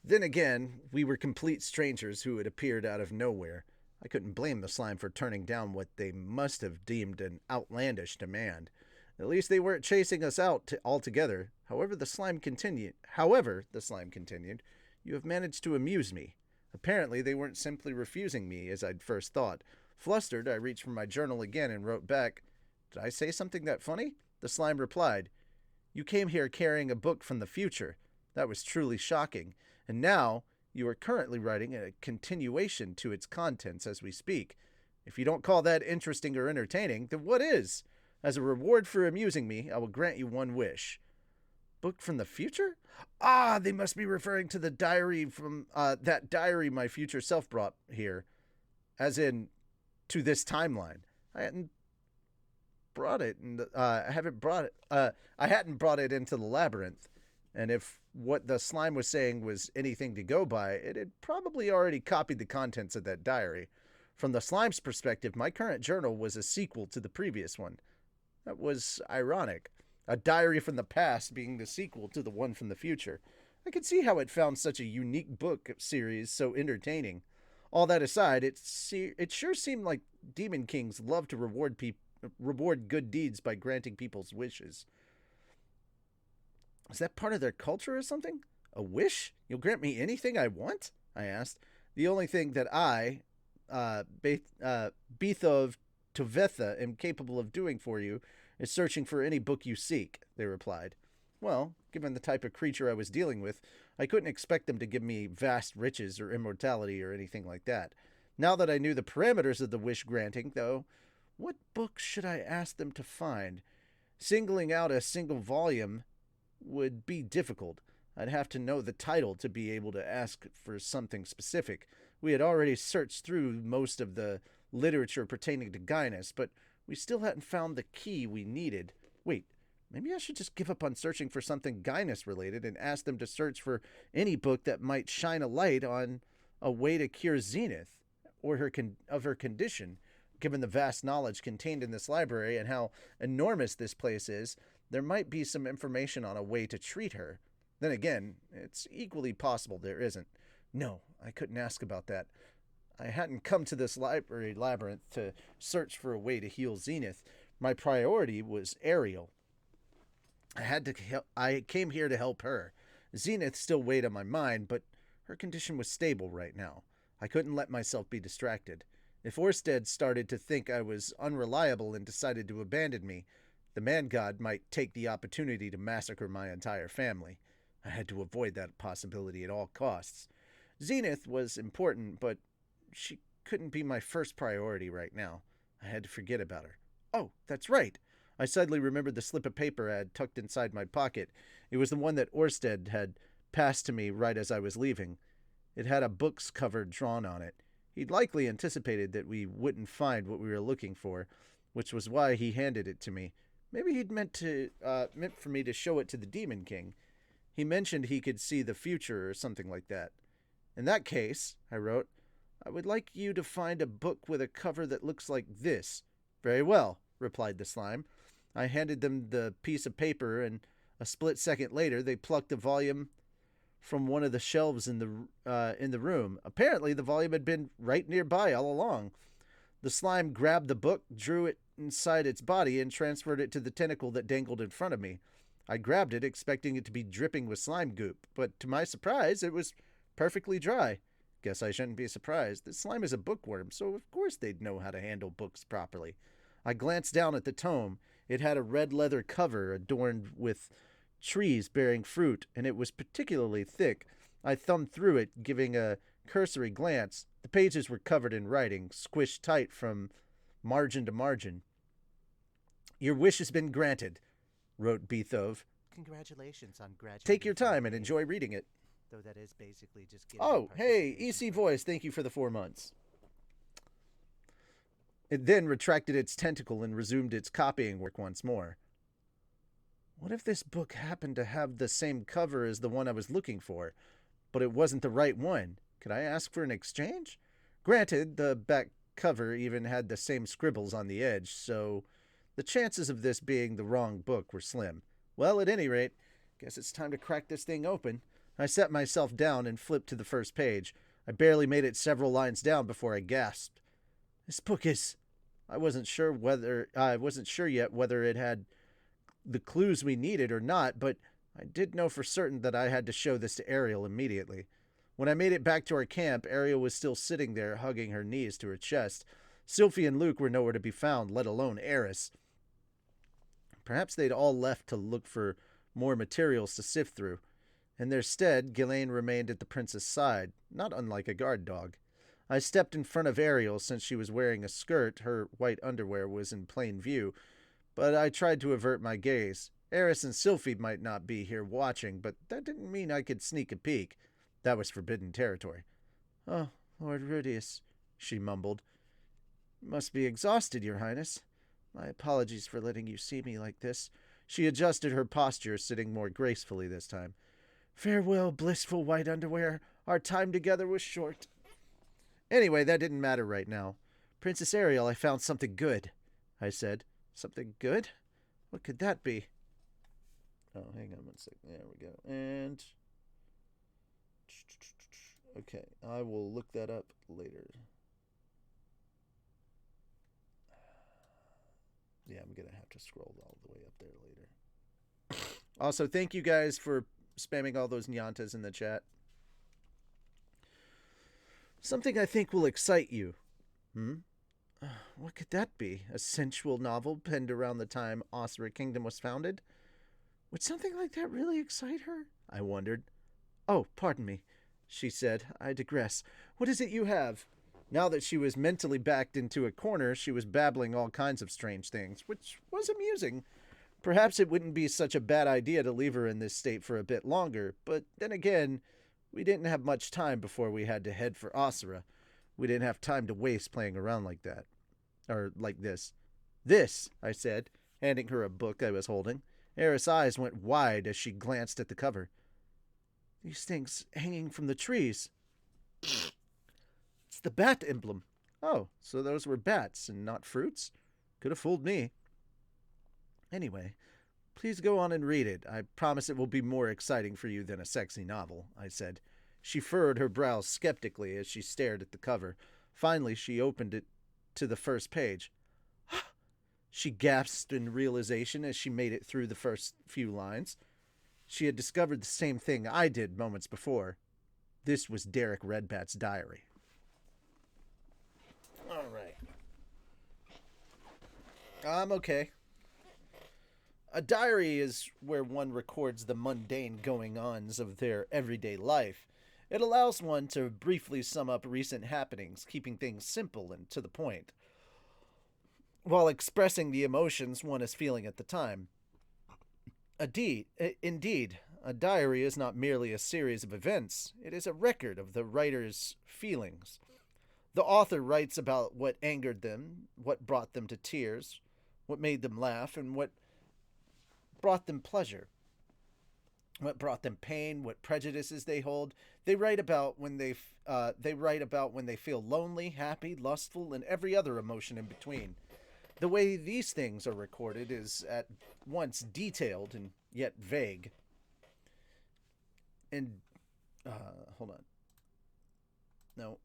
Then again, we were complete strangers who had appeared out of nowhere. I couldn't blame the slime for turning down what they must have deemed an outlandish demand. At least they weren't chasing us out altogether. However, the slime continued, you have managed to amuse me. Apparently, they weren't simply refusing me, as I'd first thought. Flustered, I reached for my journal again and wrote back, Did I say something that funny? The slime replied, You came here carrying a book from the future. That was truly shocking. And now, you are currently writing a continuation to its contents as we speak. If you don't call that interesting or entertaining, then what is? As a reward for amusing me, I will grant you one wish. Book from the future? Ah, they must be referring to the diary from that diary my future self brought here. As in, to this timeline. I hadn't brought it, and I hadn't brought it into the labyrinth. And if what the slime was saying was anything to go by, it had probably already copied the contents of that diary. From the slime's perspective, my current journal was a sequel to the previous one. That was ironic. A diary from the past being the sequel to the one from the future. I could see how it found such a unique book series so entertaining. All that aside, it sure seemed like Demon Kings love to reward good deeds by granting people's wishes. Is that part of their culture or something? A wish? You'll grant me anything I want? I asked. The only thing that I, Bethov Tovetha, am capable of doing for you is searching for any book you seek, they replied. Well, given the type of creature I was dealing with, I couldn't expect them to give me vast riches or immortality or anything like that. Now that I knew the parameters of the wish granting, though, what book should I ask them to find? Singling out a single volume would be difficult. I'd have to know the title to be able to ask for something specific. We had already searched through most of the literature pertaining to Gaius, but we still hadn't found the key we needed. Wait, maybe I should just give up on searching for something Gaius related and ask them to search for any book that might shine a light on a way to cure Zenith or her condition. Given the vast knowledge contained in this library and how enormous this place is, there might be some information on a way to treat her. Then again, it's equally possible there isn't. No, I couldn't ask about that. I hadn't come to this library labyrinth to search for a way to heal Zenith. My priority was Ariel. I came here to help her. Zenith still weighed on my mind, but her condition was stable right now. I couldn't let myself be distracted. If Orsted started to think I was unreliable and decided to abandon me, the man-god might take the opportunity to massacre my entire family. I had to avoid that possibility at all costs. Zenith was important, but she couldn't be my first priority right now. I had to forget about her. Oh, that's right. I suddenly remembered the slip of paper I had tucked inside my pocket. It was the one that Orsted had passed to me right as I was leaving. It had a book's cover drawn on it. He'd likely anticipated that we wouldn't find what we were looking for, which was why he handed it to me. Maybe he'd meant for me to show it to the Demon King. He mentioned he could see the future or something like that. In that case, I wrote, I would like you to find a book with a cover that looks like this. Very well, replied the slime. I handed them the piece of paper, and a split second later they plucked a volume from one of the shelves in the room. Apparently, the volume had been right nearby all along. The slime grabbed the book, drew it inside its body, and transferred it to the tentacle that dangled in front of me. I grabbed it, expecting it to be dripping with slime goop, but to my surprise, it was perfectly dry. Guess I shouldn't be surprised. The slime is a bookworm, so of course they'd know how to handle books properly. I glanced down at the tome. It had a red leather cover adorned with trees bearing fruit, and it was particularly thick. I thumbed through it, giving a cursory glance. The pages were covered in writing, squished tight from margin to margin. Your wish has been granted, wrote Bethov. Congratulations on graduating. Take your time and enjoy reading it. Though that is basically just getting. Oh, hey, EC Voice, thank you for the 4 months. It then retracted its tentacle and resumed its copying work once more. What if this book happened to have the same cover as the one I was looking for, but it wasn't the right one? Could I ask for an exchange? Granted, the back cover even had the same scribbles on the edge, so the chances of this being the wrong book were slim. Well, at any rate, guess it's time to crack this thing open. I set myself down and flipped to the first page. I barely made it several lines down before I gasped. This book is... I wasn't sure yet whether it had the clues we needed or not, but I did know for certain that I had to show this to Ariel immediately. When I made it back to our camp, Ariel was still sitting there, hugging her knees to her chest. Sylphie and Luke were nowhere to be found, let alone Eris. Perhaps they'd all left to look for more materials to sift through. In their stead, Ghislaine remained at the prince's side, not unlike a guard dog. I stepped in front of Ariel since she was wearing a skirt. Her white underwear was in plain view, but I tried to avert my gaze. Eris and Sylphie might not be here watching, but that didn't mean I could sneak a peek. That was forbidden territory. Oh, Lord Rudius, she mumbled. You must be exhausted, Your Highness. My apologies for letting you see me like this. She adjusted her posture, sitting more gracefully this time. Farewell, blissful white underwear. Our time together was short. Anyway, that didn't matter right now. Princess Ariel, I found something good, I said. Something good? What could that be? Oh, hang on one second. There we go. And... okay, I will look that up later. Yeah, I'm going to have to scroll all the way up there later. Also, thank you guys for spamming all those nyantas in the chat. Something I think will excite you. What could that be? A sensual novel penned around the time Osric Kingdom was founded? Would something like that really excite her? I wondered. Oh, pardon me, she said. I digress. What is it you have? Now that she was mentally backed into a corner, she was babbling all kinds of strange things, which was amusing. Perhaps it wouldn't be such a bad idea to leave her in this state for a bit longer, but then again, we didn't have much time before we had to head for Osira. We didn't have time to waste playing around like that. Or like this. This, I said, handing her a book I was holding. Eris' eyes went wide as she glanced at the cover. These things hanging from the trees. It's the bat emblem. Oh, so those were bats and not fruits? Could have fooled me. Anyway, please go on and read it. I promise it will be more exciting for you than a sexy novel, I said. She furrowed her brows skeptically as she stared at the cover. Finally, she opened it to the first page. She gasped in realization as she made it through the first few lines. She had discovered the same thing I did moments before. This was Derek Redbat's diary. All right. I'm okay. A diary is where one records the mundane going-ons of their everyday life. It allows one to briefly sum up recent happenings, keeping things simple and to the point, while expressing the emotions one is feeling at the time. Indeed, a diary is not merely a series of events. It is a record of the writer's feelings. The author writes about what angered them, what brought them to tears, what made them laugh, and what brought them pleasure, what brought them pain, what prejudices they hold. They write about when they feel lonely, happy, lustful, and every other emotion in between. The way these things are recorded is at once detailed and yet vague. And hold on. No.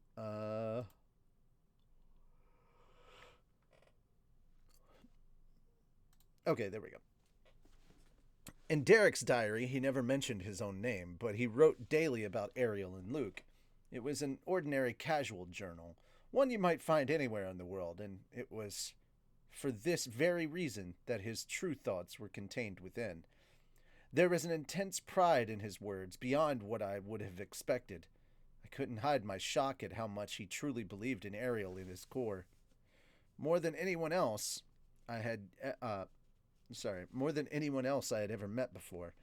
Okay, there we go. In Derek's diary, he never mentioned his own name, but he wrote daily about Ariel and Luke. It was an ordinary casual journal, one you might find anywhere in the world, and it was for this very reason that his true thoughts were contained within. There was an intense pride in his words beyond what I would have expected. I couldn't hide my shock at how much he truly believed in Ariel in his core. More than anyone else I had ever met before.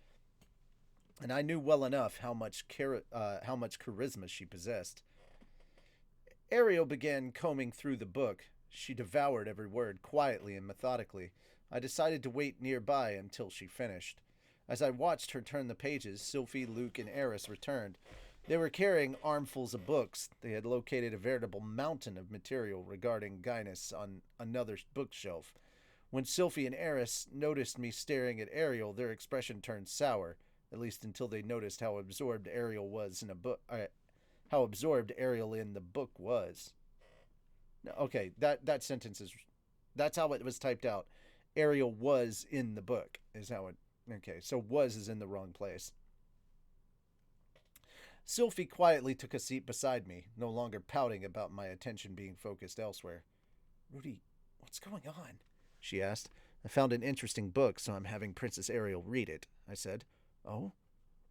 And I knew well enough how much charisma she possessed. Ariel began combing through the book. She devoured every word quietly and methodically. I decided to wait nearby until she finished. As I watched her turn the pages, Sylphie, Luke, and Eris returned. They were carrying armfuls of books. They had located a veritable mountain of material regarding Gaius on another bookshelf. When Sylphie and Eris noticed me staring at Ariel, their expression turned sour. at least until they noticed how absorbed Ariel was in a book. How absorbed Ariel in the book was. No, okay, that sentence is. That's how it was typed out. Ariel was in the book, is how it. Okay, so was is in the wrong place. Sylphie quietly took a seat beside me, no longer pouting about my attention being focused elsewhere. Rudy, what's going on? She asked. I found an interesting book, so I'm having Princess Ariel read it, I said. Oh?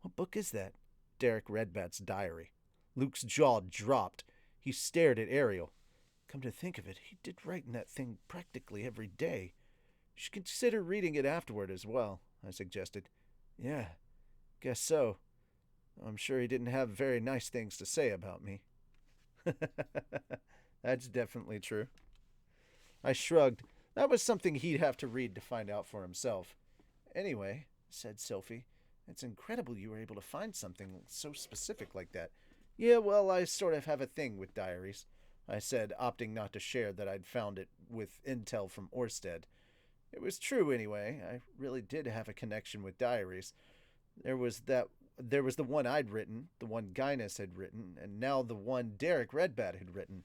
What book is that? Derek Redbat's diary. Luke's jaw dropped. He stared at Ariel. Come to think of it, he did write in that thing practically every day. You should consider reading it afterward as well, I suggested. Yeah, guess so. I'm sure he didn't have very nice things to say about me. That's definitely true. I shrugged. That was something he'd have to read to find out for himself. Anyway, said Sylphie, it's incredible you were able to find something so specific like that. Yeah, well, I sort of have a thing with diaries, I said, opting not to share that I'd found it with intel from Orsted. It was true anyway. I really did have a connection with diaries. There was the one I'd written, the one Guinness had written, and now the one Derek Redbat had written.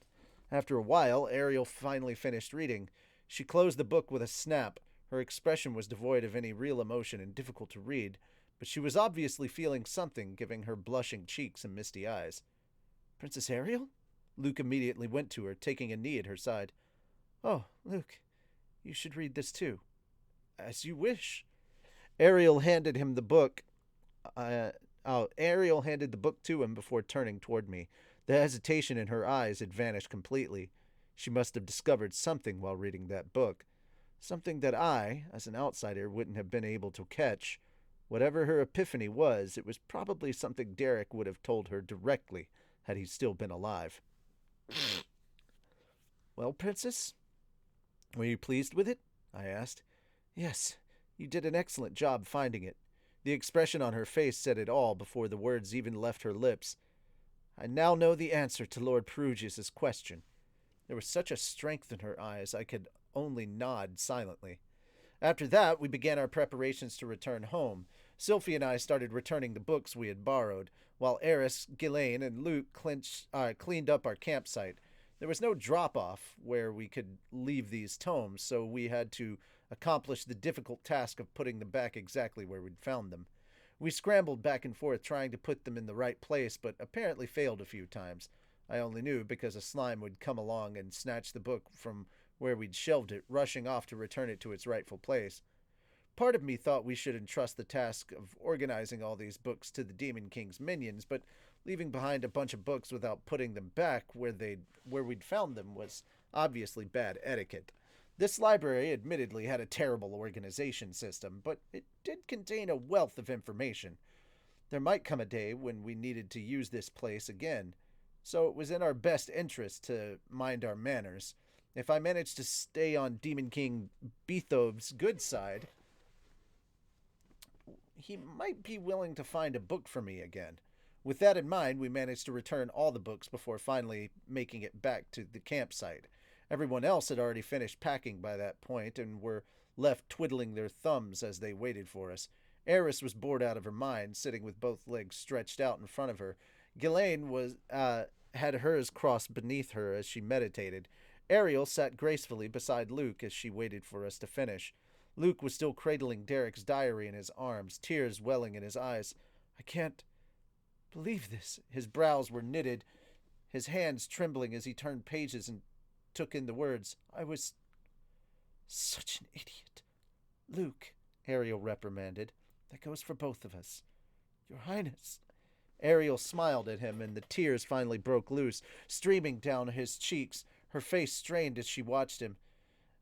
After a while, Ariel finally finished reading. She closed the book with a snap. Her expression was devoid of any real emotion and difficult to read, but she was obviously feeling something, giving her blushing cheeks and misty eyes. Princess Ariel? Luke immediately went to her, taking a knee at her side. Oh, Luke, you should read this too. As you wish. Ariel handed him the book. Ariel handed the book to him before turning toward me. The hesitation in her eyes had vanished completely. She must have discovered something while reading that book. Something that I, as an outsider, wouldn't have been able to catch. Whatever her epiphany was, it was probably something Derek would have told her directly had he still been alive. Well, Princess? Were you pleased with it? I asked. Yes, you did an excellent job finding it. The expression on her face said it all before the words even left her lips. I now know the answer to Lord Perugius's question. There was such a strength in her eyes I could only nod silently. After that, we began our preparations to return home. Sylphie and I started returning the books we had borrowed, while Eris, Ghislaine, and Luke cleaned up our campsite. There was no drop-off where we could leave these tomes, so we had to accomplish the difficult task of putting them back exactly where we'd found them. We scrambled back and forth trying to put them in the right place, but apparently failed a few times. I only knew because a slime would come along and snatch the book from where we'd shelved it, rushing off to return it to its rightful place. Part of me thought we should entrust the task of organizing all these books to the Demon King's minions, but leaving behind a bunch of books without putting them back where we'd found them was obviously bad etiquette. This library admittedly had a terrible organization system, but it did contain a wealth of information. There might come a day when we needed to use this place again, so it was in our best interest to mind our manners. If I managed to stay on Demon King Beethoven's good side, he might be willing to find a book for me again. With that in mind, we managed to return all the books before finally making it back to the campsite. Everyone else had already finished packing by that point and were left twiddling their thumbs as they waited for us. Eris was bored out of her mind, sitting with both legs stretched out in front of her. Ghislaine had hers crossed beneath her as she meditated. Ariel sat gracefully beside Luke as she waited for us to finish. Luke was still cradling Derek's diary in his arms, tears welling in his eyes. I can't believe this. His brows were knitted, his hands trembling as he turned pages and took in the words. I was such an idiot. Luke, Ariel reprimanded. That goes for both of us. Your Highness. Ariel smiled at him, and the tears finally broke loose, streaming down his cheeks. Her face strained as she watched him.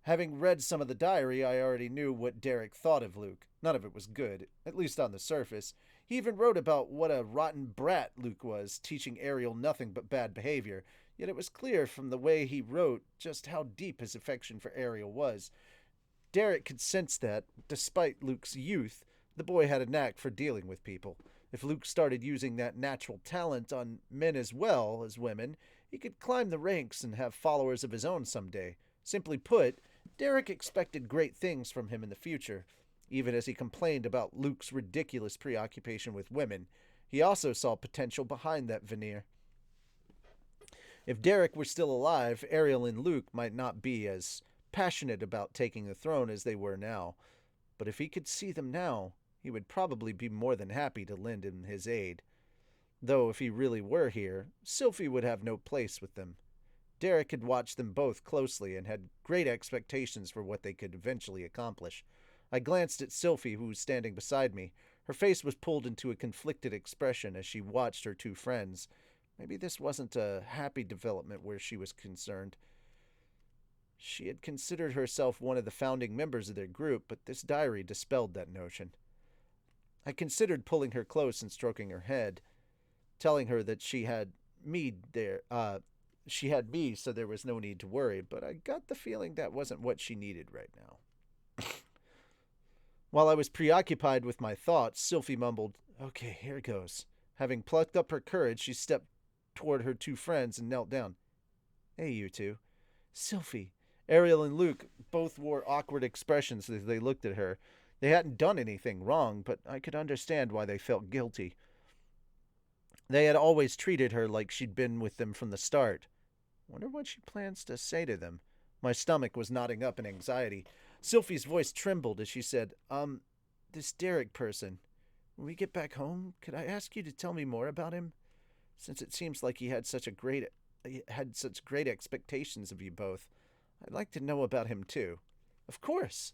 Having read some of the diary, I already knew what Derek thought of Luke. None of it was good, at least on the surface. He even wrote about what a rotten brat Luke was, teaching Ariel nothing but bad behavior. Yet it was clear from the way he wrote just how deep his affection for Ariel was. Derek could sense that, despite Luke's youth, the boy had a knack for dealing with people. If Luke started using that natural talent on men as well as women, he could climb the ranks and have followers of his own someday. Simply put, Derek expected great things from him in the future. Even as he complained about Luke's ridiculous preoccupation with women, he also saw potential behind that veneer. If Derek were still alive, Ariel and Luke might not be as passionate about taking the throne as they were now, but if he could see them now, he would probably be more than happy to lend him his aid. Though if he really were here, Sylphie would have no place with them. Derek had watched them both closely and had great expectations for what they could eventually accomplish. I glanced at Sylphie, who was standing beside me. Her face was pulled into a conflicted expression as she watched her two friends. Maybe this wasn't a happy development where she was concerned. She had considered herself one of the founding members of their group, but this diary dispelled that notion. I considered pulling her close and stroking her head, telling her that she had me, so there was no need to worry, but I got the feeling that wasn't what she needed right now. While I was preoccupied with my thoughts, Sylphie mumbled, "Okay, here goes." Having plucked up her courage, she stepped toward her two friends and knelt down. "Hey, you two." "Sylphie." Ariel and Luke both wore awkward expressions as they looked at her. They hadn't done anything wrong, but I could understand why they felt guilty. They had always treated her like she'd been with them from the start. Wonder what she plans to say to them. My stomach was knotting up in anxiety. Sylphie's voice trembled as she said, this Derek person, when we get back home, could I ask you to tell me more about him? Since it seems like he had such great expectations of you both, I'd like to know about him too." "Of course,"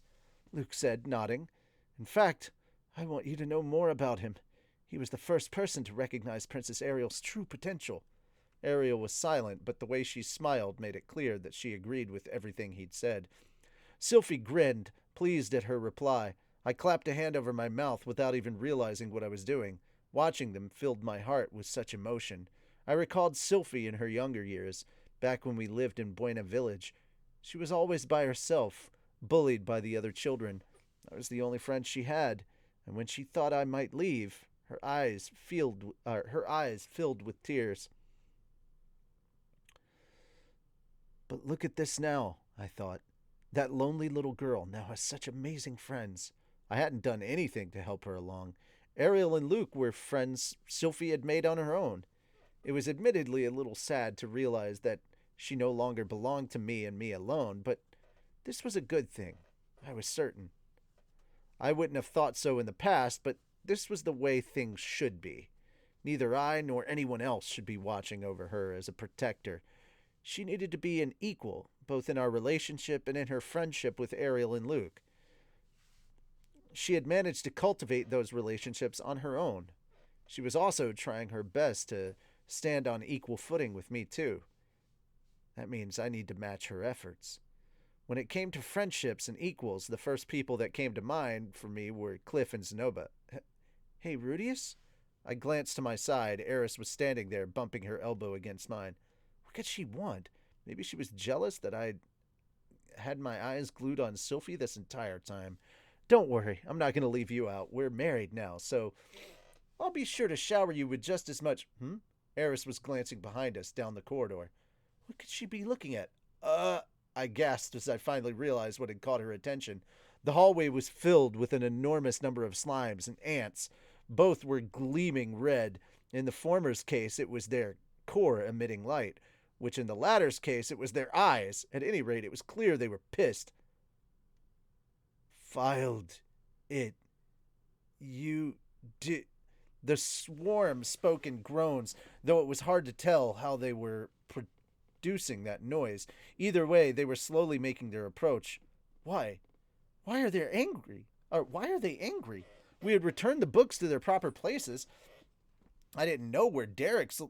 Luke said, nodding. "In fact, I want you to know more about him. He was the first person to recognize Princess Ariel's true potential." Ariel was silent, but the way she smiled made it clear that she agreed with everything he'd said. Sylphie grinned, pleased at her reply. I clapped a hand over my mouth without even realizing what I was doing. Watching them filled my heart with such emotion. I recalled Sylphie in her younger years, back when we lived in Buena Village. She was always by herself, bullied by the other children. I was the only friend she had, and when she thought I might leave, her eyes filled with tears. But look at this now, I thought. That lonely little girl now has such amazing friends. I hadn't done anything to help her along. Ariel and Luke were friends Sylphie had made on her own. It was admittedly a little sad to realize that she no longer belonged to me and me alone, but this was a good thing. I was certain. I wouldn't have thought so in the past, but this was the way things should be. Neither I nor anyone else should be watching over her as a protector. She needed to be an equal, both in our relationship and in her friendship with Ariel and Luke. She had managed to cultivate those relationships on her own. She was also trying her best to stand on equal footing with me, too. That means I need to match her efforts. When it came to friendships and equals, the first people that came to mind for me were Cliff and Zenoba. "Hey, Rudius?" I glanced to my side. Eris was standing there, bumping her elbow against mine. What could she want? Maybe she was jealous that I'd had my eyes glued on Sylphie this entire time. "Don't worry, I'm not going to leave you out. We're married now, so I'll be sure to shower you with just as much..." Eris was glancing behind us down the corridor. What could she be looking at? I gasped as I finally realized what had caught her attention. The hallway was filled with an enormous number of slimes and ants. Both were gleaming red. In the former's case, it was their core emitting light, which in the latter's case, it was their eyes. At any rate, it was clear they were pissed. "Filed it. You did..." The swarm spoke in groans, though it was hard to tell how they were producing that noise. Either way, they were slowly making their approach. Why? Why are they angry? We had returned the books to their proper places. I didn't know where Derek's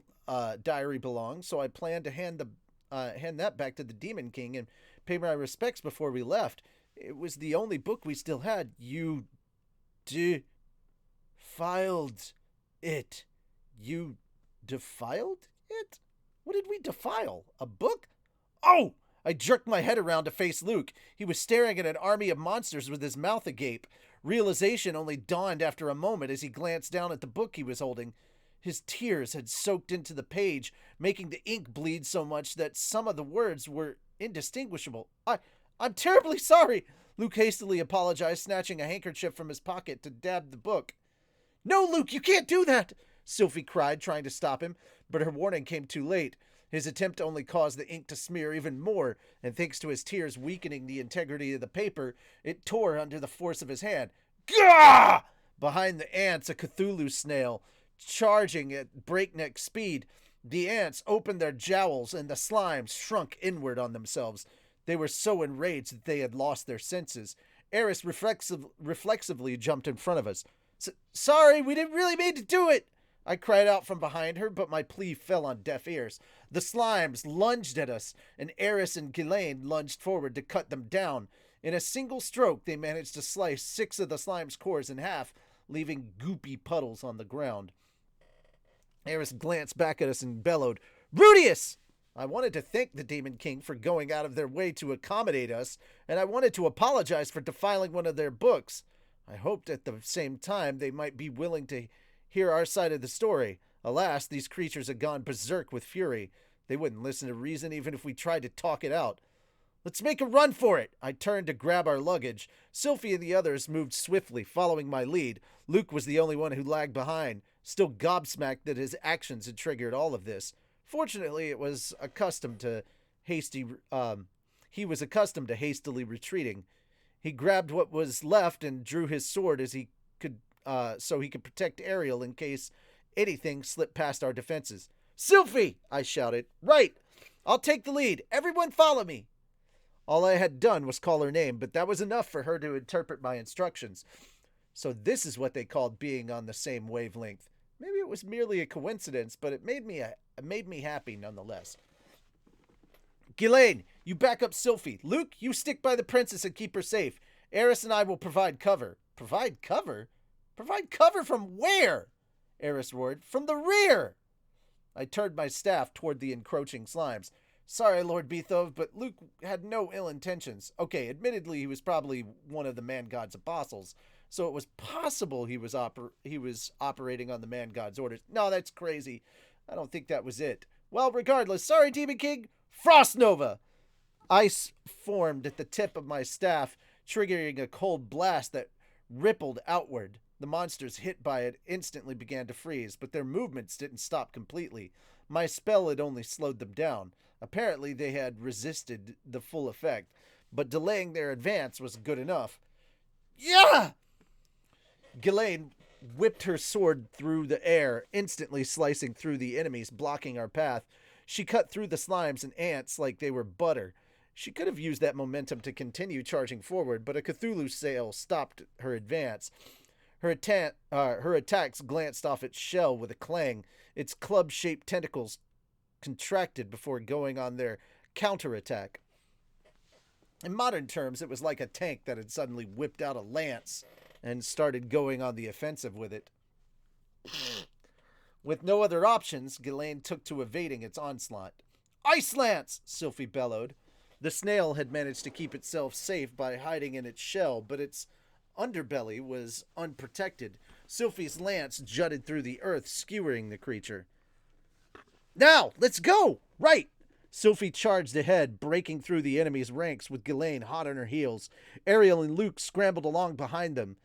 diary belonged, so I planned to hand that back to the Demon King and pay my respects before we left. It was the only book we still had. You defiled it. You defiled it? What did we defile? A book? Oh! I jerked my head around to face Luke. He was staring at an army of monsters with his mouth agape. Realization only dawned after a moment as he glanced down at the book he was holding. His tears had soaked into the page, making the ink bleed so much that some of the words were indistinguishable. I'm terribly sorry, Luke hastily apologized, snatching a handkerchief from his pocket to dab the book. No, Luke, you can't do that, Sylphie cried, trying to stop him, but her warning came too late. His attempt only caused the ink to smear even more, and thanks to his tears weakening the integrity of the paper, it tore under the force of his hand. Gah! Behind the ants, a Cthulhu snail, charging at breakneck speed. The ants opened their jowls, and the slimes shrunk inward on themselves. They were so enraged that they had lost their senses. Eris reflexively jumped in front of us. Sorry, we didn't really mean to do it, I cried out from behind her, but my plea fell on deaf ears. The slimes lunged at us, and Eris and Ghislaine lunged forward to cut them down. In a single stroke, they managed to slice 6 of the slime's cores in half, leaving goopy puddles on the ground. Eris glanced back at us and bellowed, Rudius! I wanted to thank the Demon King for going out of their way to accommodate us, and I wanted to apologize for defiling one of their books. I hoped at the same time they might be willing to hear our side of the story. Alas, these creatures had gone berserk with fury. They wouldn't listen to reason even if we tried to talk it out. Let's make a run for it! I turned to grab our luggage. Sylphie and the others moved swiftly, following my lead. Luke was the only one who lagged behind, still gobsmacked that his actions had triggered all of this. Fortunately, he was accustomed to hastily retreating. He grabbed what was left and drew his sword as he could, so he could protect Ariel in case anything slipped past our defenses. Sylphie! I shouted. Right! I'll take the lead. Everyone follow me! All I had done was call her name, but that was enough for her to interpret my instructions. So this is what they called being on the same wavelength. Maybe it was merely a coincidence, but it made me happy nonetheless. Ghislaine, you back up Sylphie. Luke, you stick by the princess and keep her safe. Eris and I will provide cover. Provide cover? Provide cover from where? Eris roared. From the rear! I turned my staff toward the encroaching slimes. Sorry, Lord Beethove, but Luke had no ill intentions. Okay, admittedly, he was probably one of the man-god's apostles, so it was possible he was operating on the man-god's orders. No, that's crazy. I don't think that was it. Well, regardless, sorry, Demon King. Frost Nova! Ice formed at the tip of my staff, triggering a cold blast that rippled outward. The monsters hit by it instantly began to freeze, but their movements didn't stop completely. My spell had only slowed them down. Apparently they had resisted the full effect, but delaying their advance was good enough. Yeah! Ghislaine whipped her sword through the air, instantly slicing through the enemies blocking our path. She cut through the slimes and ants like they were butter. She could have used that momentum to continue charging forward, but a Cthulhu sail stopped her advance. Her attacks glanced off its shell with a clang. Its club-shaped tentacles contracted before going on their counterattack. In modern terms, it was like a tank that had suddenly whipped out a lance and started going on the offensive with it. With no other options, Ghislaine took to evading its onslaught. Ice Lance! Sylphie bellowed. The snail had managed to keep itself safe by hiding in its shell, but its underbelly was unprotected. Sylphie's lance jutted through the earth, skewering the creature. Now, let's go! Right! Sylphie charged ahead, breaking through the enemy's ranks with Ghislaine hot on her heels. Ariel and Luke scrambled along behind them,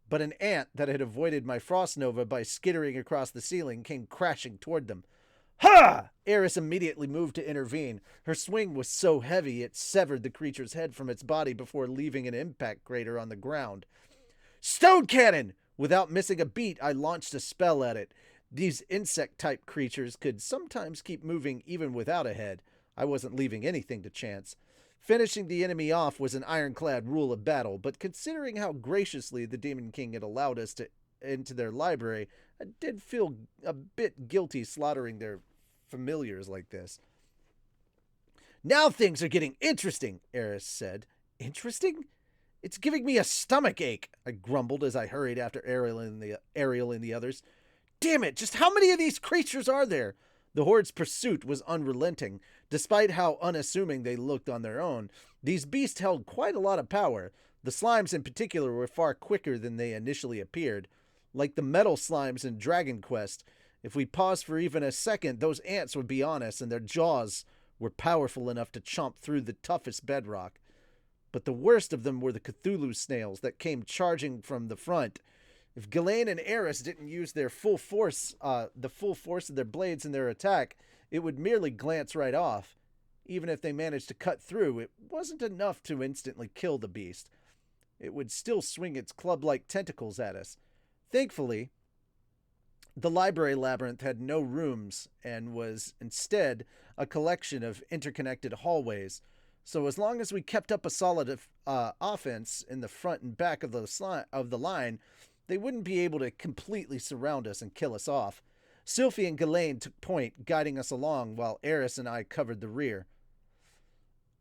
but an ant that had avoided my frost nova by skittering across the ceiling came crashing toward them. Ha! Eris immediately moved to intervene. Her swing was so heavy it severed the creature's head from its body before leaving an impact crater on the ground. Stone Cannon! Without missing a beat, I launched a spell at it. These insect-type creatures could sometimes keep moving even without a head. I wasn't leaving anything to chance. Finishing the enemy off was an ironclad rule of battle, but considering how graciously the Demon King had allowed us into their library, I did feel a bit guilty slaughtering their familiars like this. Now things are getting interesting, Eris said. Interesting? It's giving me a stomach ache, I grumbled as I hurried after Ariel and the others. Damn it, just how many of these creatures are there? The horde's pursuit was unrelenting. Despite how unassuming they looked on their own, these beasts held quite a lot of power. The slimes in particular were far quicker than they initially appeared. Like the metal slimes in Dragon Quest, if we paused for even a second, those ants would be on us, and their jaws were powerful enough to chomp through the toughest bedrock. But the worst of them were the Cthulhu snails that came charging from the front. If Ghislaine and Eris didn't use their full force, the full force of their blades in their attack, it would merely glance right off. Even if they managed to cut through, it wasn't enough to instantly kill the beast. It would still swing its club-like tentacles at us. Thankfully, the Library Labyrinth had no rooms and was instead a collection of interconnected hallways. So as long as we kept up a solid offense in the front and back of the line, they wouldn't be able to completely surround us and kill us off. Sylphie and Ghislaine took point, guiding us along, while Eris and I covered the rear.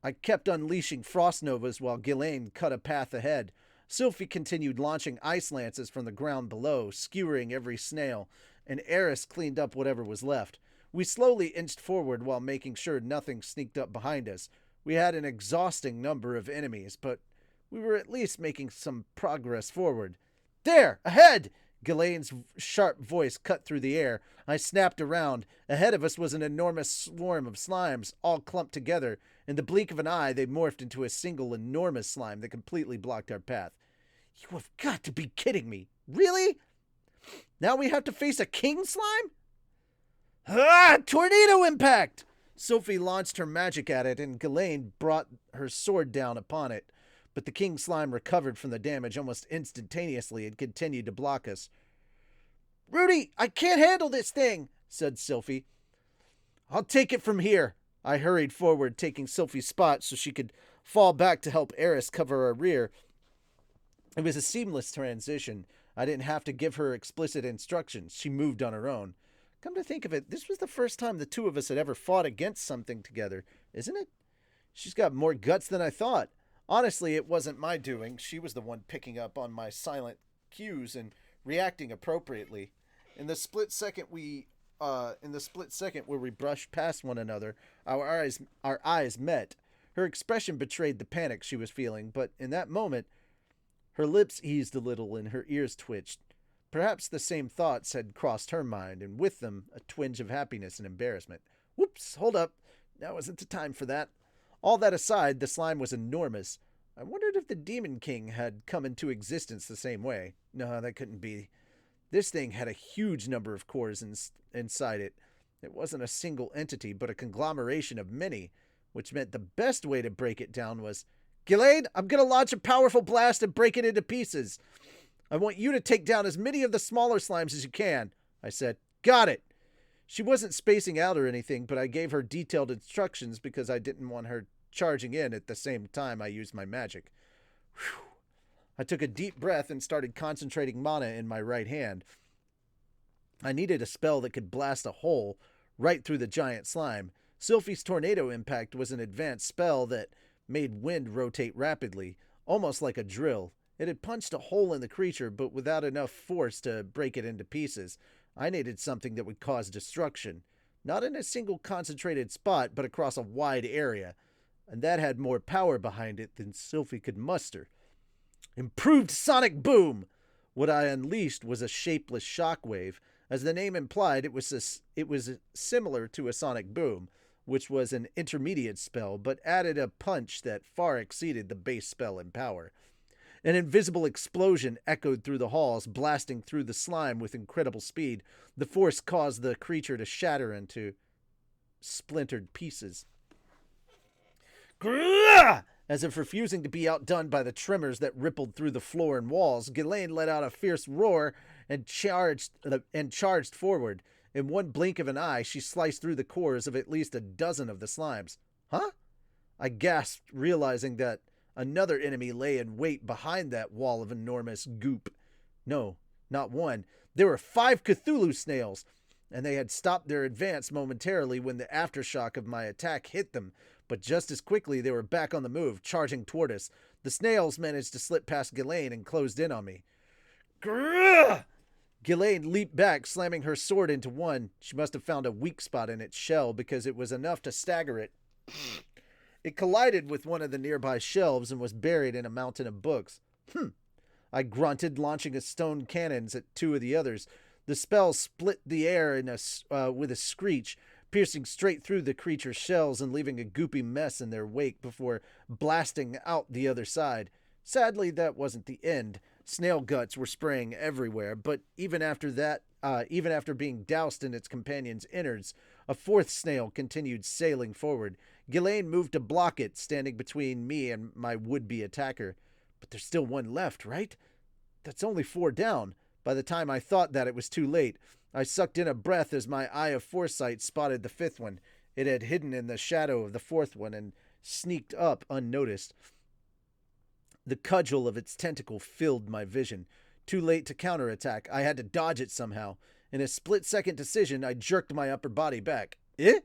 I kept unleashing frost novas while Ghislaine cut a path ahead. Sylphie continued launching ice lances from the ground below, skewering every snail, and Eris cleaned up whatever was left. We slowly inched forward while making sure nothing sneaked up behind us. We had an exhausting number of enemies, but we were at least making some progress forward. There! Ahead! Ghislaine's sharp voice cut through the air. I snapped around. Ahead of us was an enormous swarm of slimes, all clumped together. In the blink of an eye, they morphed into a single enormous slime that completely blocked our path. You have got to be kidding me. Really? Now we have to face a king slime? Ah! Tornado impact! Sophie launched her magic at it, and Ghislaine brought her sword down upon it. But the king slime recovered from the damage almost instantaneously and continued to block us. Rudy, I can't handle this thing, said Sylphie. I'll take it from here. I hurried forward, taking Sylphie's spot so she could fall back to help Eris cover our rear. It was a seamless transition. I didn't have to give her explicit instructions. She moved on her own. Come to think of it, this was the first time the two of us had ever fought against something together, isn't it? She's got more guts than I thought. Honestly, it wasn't my doing. She was the one picking up on my silent cues and reacting appropriately. In the split second where we brushed past one another, our eyes met. Her expression betrayed the panic she was feeling, but in that moment, her lips eased a little and her ears twitched. Perhaps the same thoughts had crossed her mind, and with them a twinge of happiness and embarrassment. Whoops, hold up. Now isn't the time for that. All that aside, the slime was enormous. I wondered if the Demon King had come into existence the same way. No, that couldn't be. This thing had a huge number of cores inside it. It wasn't a single entity, but a conglomeration of many, which meant the best way to break it down was, Ghislaine, I'm going to launch a powerful blast and break it into pieces. I want you to take down as many of the smaller slimes as you can, I said. Got it. She wasn't spacing out or anything, but I gave her detailed instructions because I didn't want her charging in at the same time I used my magic. Whew. I took a deep breath and started concentrating mana in my right hand. I needed a spell that could blast a hole right through the giant slime. Sylphie's Tornado Impact was an advanced spell that made wind rotate rapidly, almost like a drill. It had punched a hole in the creature, but without enough force to break it into pieces. I needed something that would cause destruction. Not in a single concentrated spot, but across a wide area. And that had more power behind it than Sylphie could muster. Improved Sonic Boom! What I unleashed was a shapeless shockwave. As the name implied, it was similar to a Sonic Boom, which was an intermediate spell, but added a punch that far exceeded the base spell in power. An invisible explosion echoed through the halls, blasting through the slime with incredible speed. The force caused the creature to shatter into splintered pieces. Grrrr! As if refusing to be outdone by the tremors that rippled through the floor and walls, Ghislaine let out a fierce roar and charged forward. In one blink of an eye, she sliced through the cores of at least a dozen of the slimes. Huh? I gasped, realizing that another enemy lay in wait behind that wall of enormous goop. No, not one. There were 5 Cthulhu snails, and they had stopped their advance momentarily when the aftershock of my attack hit them. But just as quickly, they were back on the move, charging toward us. The snails managed to slip past Ghislaine and closed in on me. Grrrr! Ghislaine leaped back, slamming her sword into one. She must have found a weak spot in its shell because it was enough to stagger it. It collided with one of the nearby shelves and was buried in a mountain of books. I grunted, launching a stone cannons at 2 of the others. The spell split the air with a screech, piercing straight through the creature's shells and leaving a goopy mess in their wake before blasting out the other side. Sadly, that wasn't the end. Snail guts were spraying everywhere, but even after being doused in its companion's innards, a fourth snail continued sailing forward. Ghislaine moved to block it, standing between me and my would-be attacker. But there's still one left, right? That's only 4 down. By the time I thought that, it was too late. I sucked in a breath as my eye of foresight spotted the 5th one. It had hidden in the shadow of the 4th one and sneaked up unnoticed. The cudgel of its tentacle filled my vision. Too late to counterattack. I had to dodge it somehow. In a split-second decision, I jerked my upper body back. It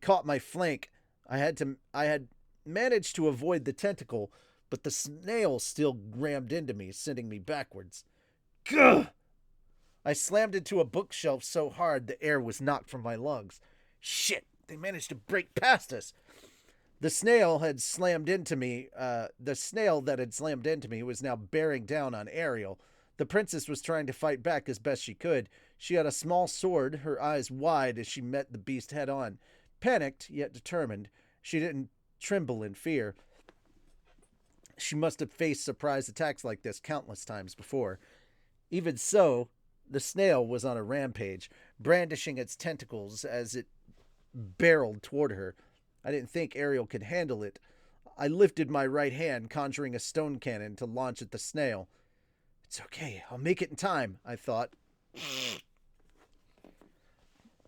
caught my flank. I had managed to avoid the tentacle, but the snail still rammed into me, sending me backwards. Gah! I slammed into a bookshelf so hard the air was knocked from my lungs. Shit! They managed to break past us. The snail that had slammed into me was now bearing down on Ariel. The princess was trying to fight back as best she could. She had a small sword, her eyes wide as she met the beast head on. Panicked, yet determined, she didn't tremble in fear. She must have faced surprise attacks like this countless times before. Even so, the snail was on a rampage, brandishing its tentacles as it barreled toward her. I didn't think Ariel could handle it. I lifted my right hand, conjuring a stone cannon to launch at the snail. It's okay, I'll make it in time, I thought.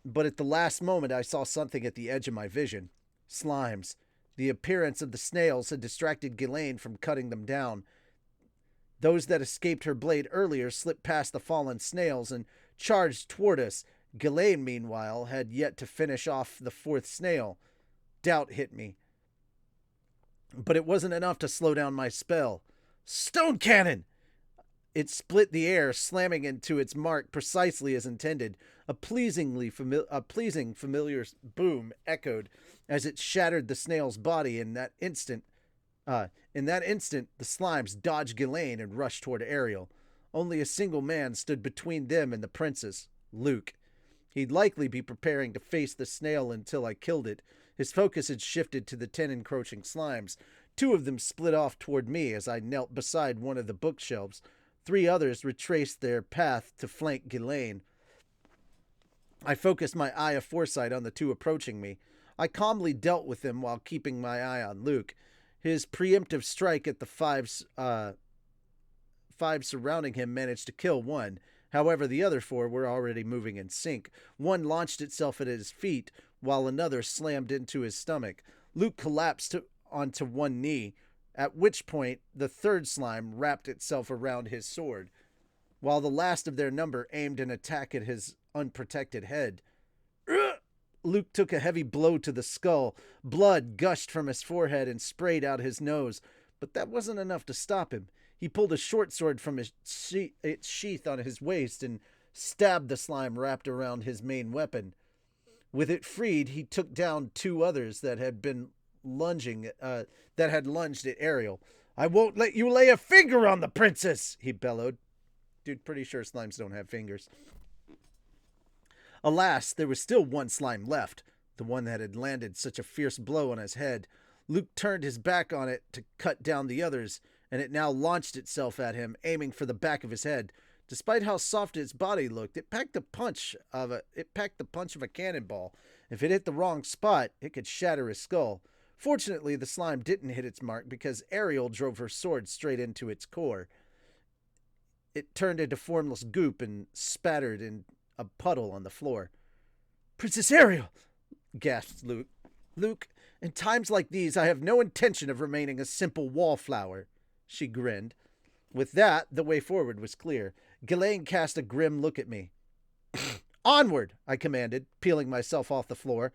But at the last moment, I saw something at the edge of my vision. Slimes. The appearance of the snails had distracted Ghislaine from cutting them down. Those that escaped her blade earlier slipped past the fallen snails and charged toward us. Ghislaine, meanwhile, had yet to finish off the 4th snail. Doubt hit me. But it wasn't enough to slow down my spell. Stone cannon! It split the air, slamming into its mark precisely as intended. A pleasing familiar boom echoed as it shattered the snail's body. In that instant, the slimes dodged Ghislaine and rushed toward Ariel. Only a single man stood between them and the princess, Luke. He'd likely be preparing to face the snail until I killed it. His focus had shifted to the 10 encroaching slimes. 2 of them split off toward me as I knelt beside one of the bookshelves. 3 others retraced their path to flank Ghislaine. I focused my eye of foresight on the 2 approaching me. I calmly dealt with them while keeping my eye on Luke. His preemptive strike at the 5 surrounding him managed to kill 1. However, the other 4 were already moving in sync. One launched itself at his feet, while another slammed into his stomach. Luke collapsed onto one knee, at which point the 3rd slime wrapped itself around his sword, while the last of their number aimed an attack at his unprotected head. Luke took a heavy blow to the skull. Blood gushed from his forehead and sprayed out his nose, but that wasn't enough to stop him. He pulled a short sword from its sheath on his waist and stabbed the slime wrapped around his main weapon. With it freed, he took down 2 others that had lunged at Ariel. I won't let you lay a finger on the princess, he bellowed. Dude, pretty sure slimes don't have fingers. Alas, there was still 1 slime left, the one that had landed such a fierce blow on his head. Luke turned his back on it to cut down the others, and it now launched itself at him, aiming for the back of his head. Despite how soft its body looked, it packed the punch of a cannonball. If it hit the wrong spot, it could shatter his skull. Fortunately, the slime didn't hit its mark because Ariel drove her sword straight into its core. It turned into formless goop and spattered in a puddle on the floor. Princess Ariel! Gasped Luke. Luke, in times like these, I have no intention of remaining a simple wallflower. She grinned. With that, the way forward was clear. Ghislaine cast a grim look at me. Onward, I commanded, peeling myself off the floor.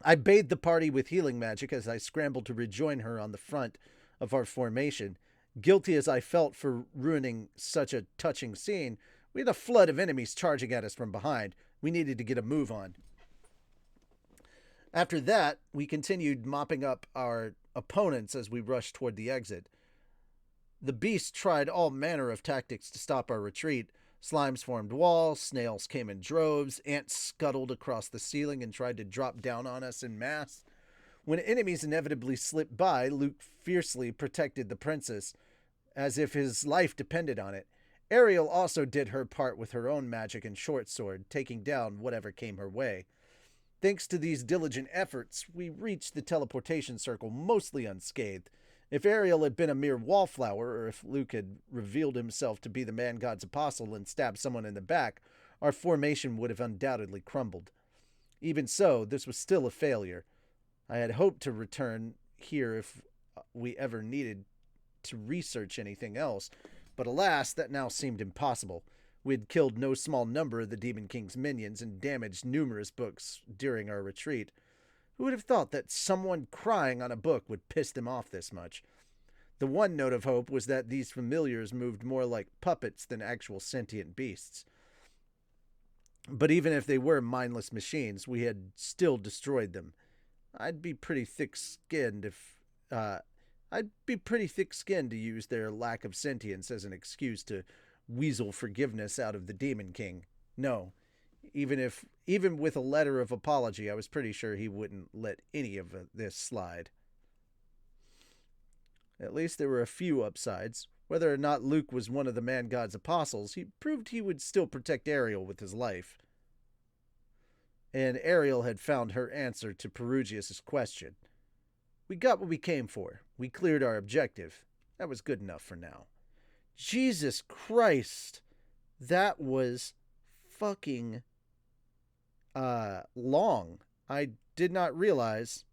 I bathed the party with healing magic as I scrambled to rejoin her on the front of our formation. Guilty as I felt for ruining such a touching scene, we had a flood of enemies charging at us from behind. We needed to get a move on. After that, we continued mopping up our opponents as we rushed toward the exit. The beast tried all manner of tactics to stop our retreat. Slimes formed walls, snails came in droves, ants scuttled across the ceiling and tried to drop down on us en masse. When enemies inevitably slipped by, Luke fiercely protected the princess, as if his life depended on it. Ariel also did her part with her own magic and short sword, taking down whatever came her way. Thanks to these diligent efforts, we reached the teleportation circle mostly unscathed. If Ariel had been a mere wallflower, or if Luke had revealed himself to be the man god's apostle and stabbed someone in the back, our formation would have undoubtedly crumbled. Even so, this was still a failure. I had hoped to return here if we ever needed to research anything else, but alas, that now seemed impossible. We had killed no small number of the Demon King's minions and damaged numerous books during our retreat. Who would have thought that someone crying on a book would piss them off this much? The one note of hope was that these familiars moved more like puppets than actual sentient beasts. But even if they were mindless machines, we had still destroyed them. I'd be pretty thick-skinned to use their lack of sentience as an excuse to weasel forgiveness out of the Demon King. No, even with a letter of apology, I was pretty sure he wouldn't let any of this slide. At least there were a few upsides. Whether or not Luke was one of the man god's apostles, he proved he would still protect Ariel with his life. And Ariel had found her answer to Perugius' question. We got what we came for. We cleared our objective. That was good enough for now. Jesus Christ. That was fucking long. I did not realize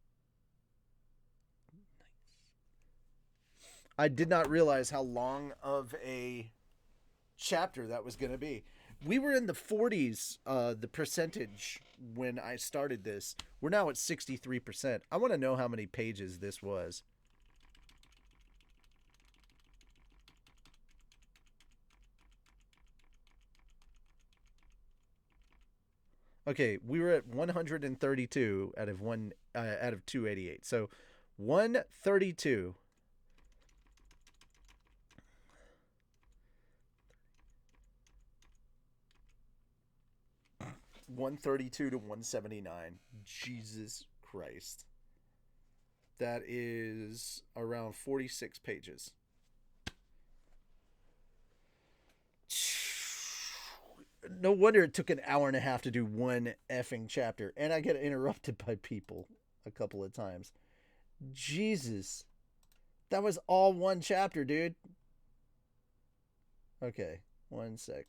how long of a chapter that was going to be. We were in the 40s, the percentage when I started this. We're now at 63%. I want to know how many pages this was. Okay, we were at 132 out of 288. So 132. $132 to $179. Jesus Christ. That is around 46 pages. No wonder it took an hour and a half to do one effing chapter. And I get interrupted by people a couple of times. Jesus. That was all one chapter, dude. Okay, one sec.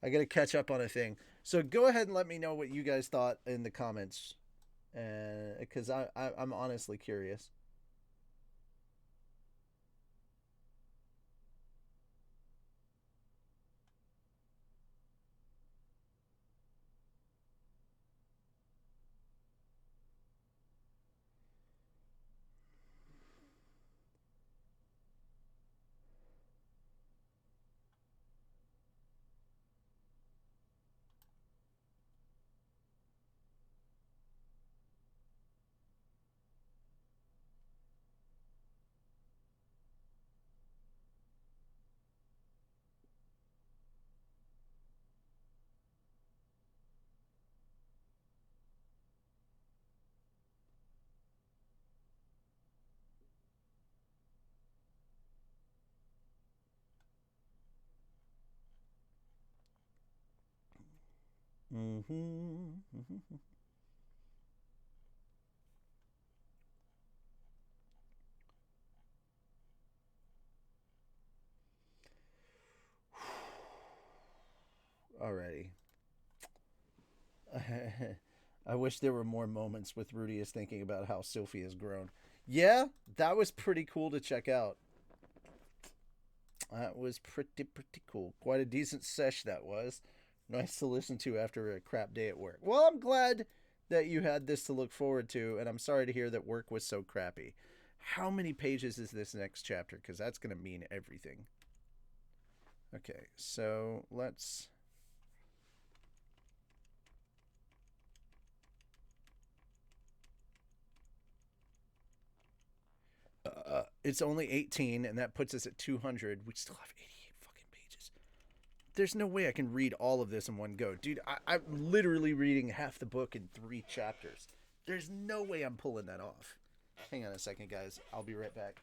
I gotta catch up on a thing. So go ahead and let me know what you guys thought in the comments. Because I'm honestly curious. Alrighty. I wish there were more moments with Rudius thinking about how Sophie has grown. Yeah, that was pretty cool to check out. That was pretty cool. Quite a decent sesh that was. Nice to listen to after a crap day at work. Well, I'm glad that you had this to look forward to, and I'm sorry to hear that work was so crappy. How many pages is this next chapter? Because that's going to mean everything. Okay, so let's... it's only 18, and that puts us at 200. We still have 88 fucking pages. there's no way I can read all of this in one go. Dude, I'm literally reading half the book in 3 chapters. There's no way I'm pulling that off. Hang on a second, guys. I'll be right back.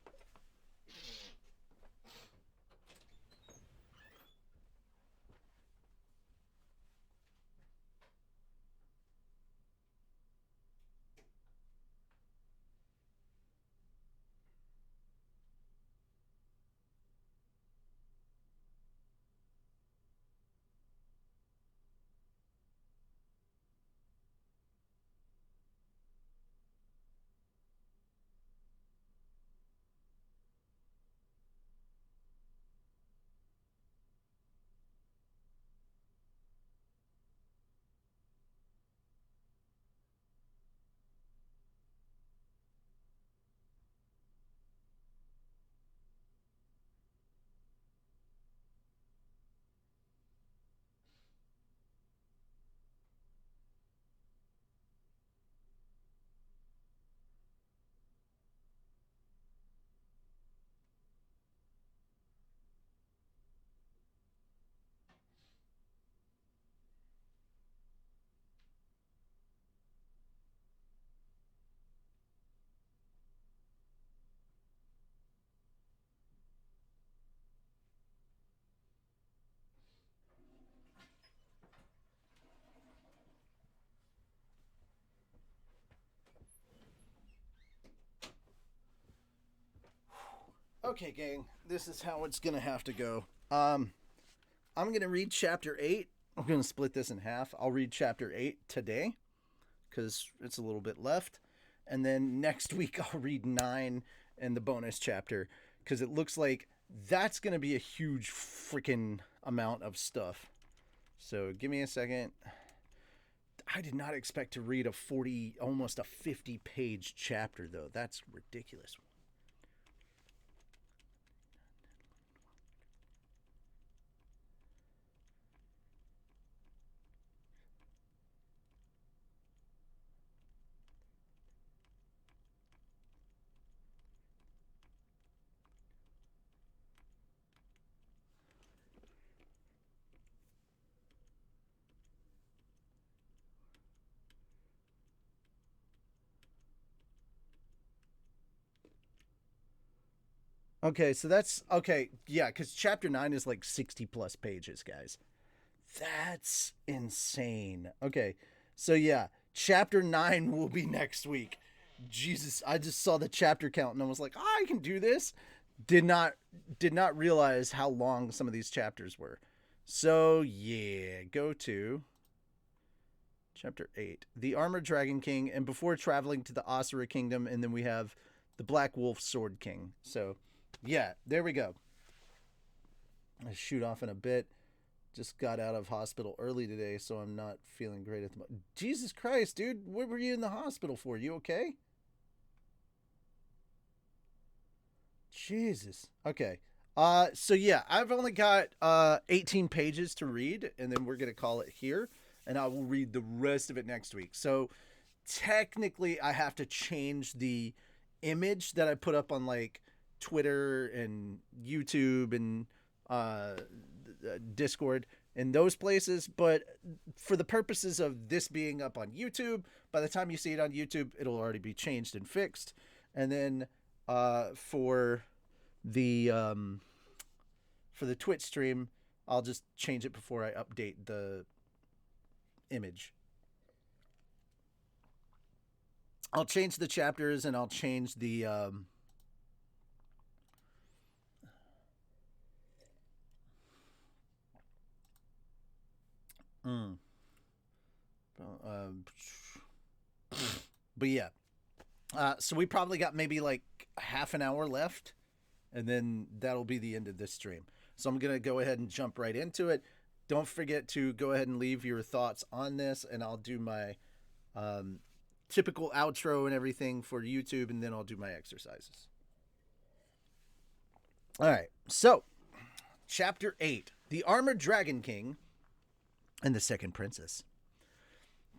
Okay, gang, this is how it's gonna have to go. I'm gonna read chapter 8. I'm gonna split this in half. I'll read chapter 8 today because it's a little bit left, and then next week I'll read 9 and the bonus chapter because it looks like that's gonna be a huge freaking amount of stuff. So give me a second. I did not expect to read a 40, almost a 50-page chapter though. That's ridiculous. Okay, so that's okay. Yeah, because chapter 9 is like 60 plus pages, guys. That's insane. Okay, so yeah, chapter 9 will be next week. Jesus, I just saw the chapter count and I was like, oh, I can do this. Did not realize how long some of these chapters were. So yeah, go to chapter 8, the Armored Dragon King, and before traveling to the Asura Kingdom, and then we have the Black Wolf Sword King. So yeah, there we go. I shoot off in a bit. Just got out of hospital early today, so I'm not feeling great at the moment. Jesus Christ, dude, what were you in the hospital for? You okay? Jesus. Okay. So yeah, I've only got 18 pages to read, and then we're gonna call it here, and I will read the rest of it next week. So technically, I have to change the image that I put up on like Twitter and YouTube and Discord and those places, but for the purposes of this being up on YouTube, by the time you see it on YouTube, it'll already be changed and fixed. And then for the Twitch stream, I'll just change it before I update the image. I'll change the chapters and I'll change the but yeah. So we probably got maybe like half an hour left, and then that'll be the end of this stream. So I'm going to go ahead and jump right into it. Don't forget to go ahead and leave your thoughts on this, and I'll do my typical outro and everything for YouTube, and then I'll do my exercises. All right, so Chapter 8, The Armored Dragon King and the Second Princess.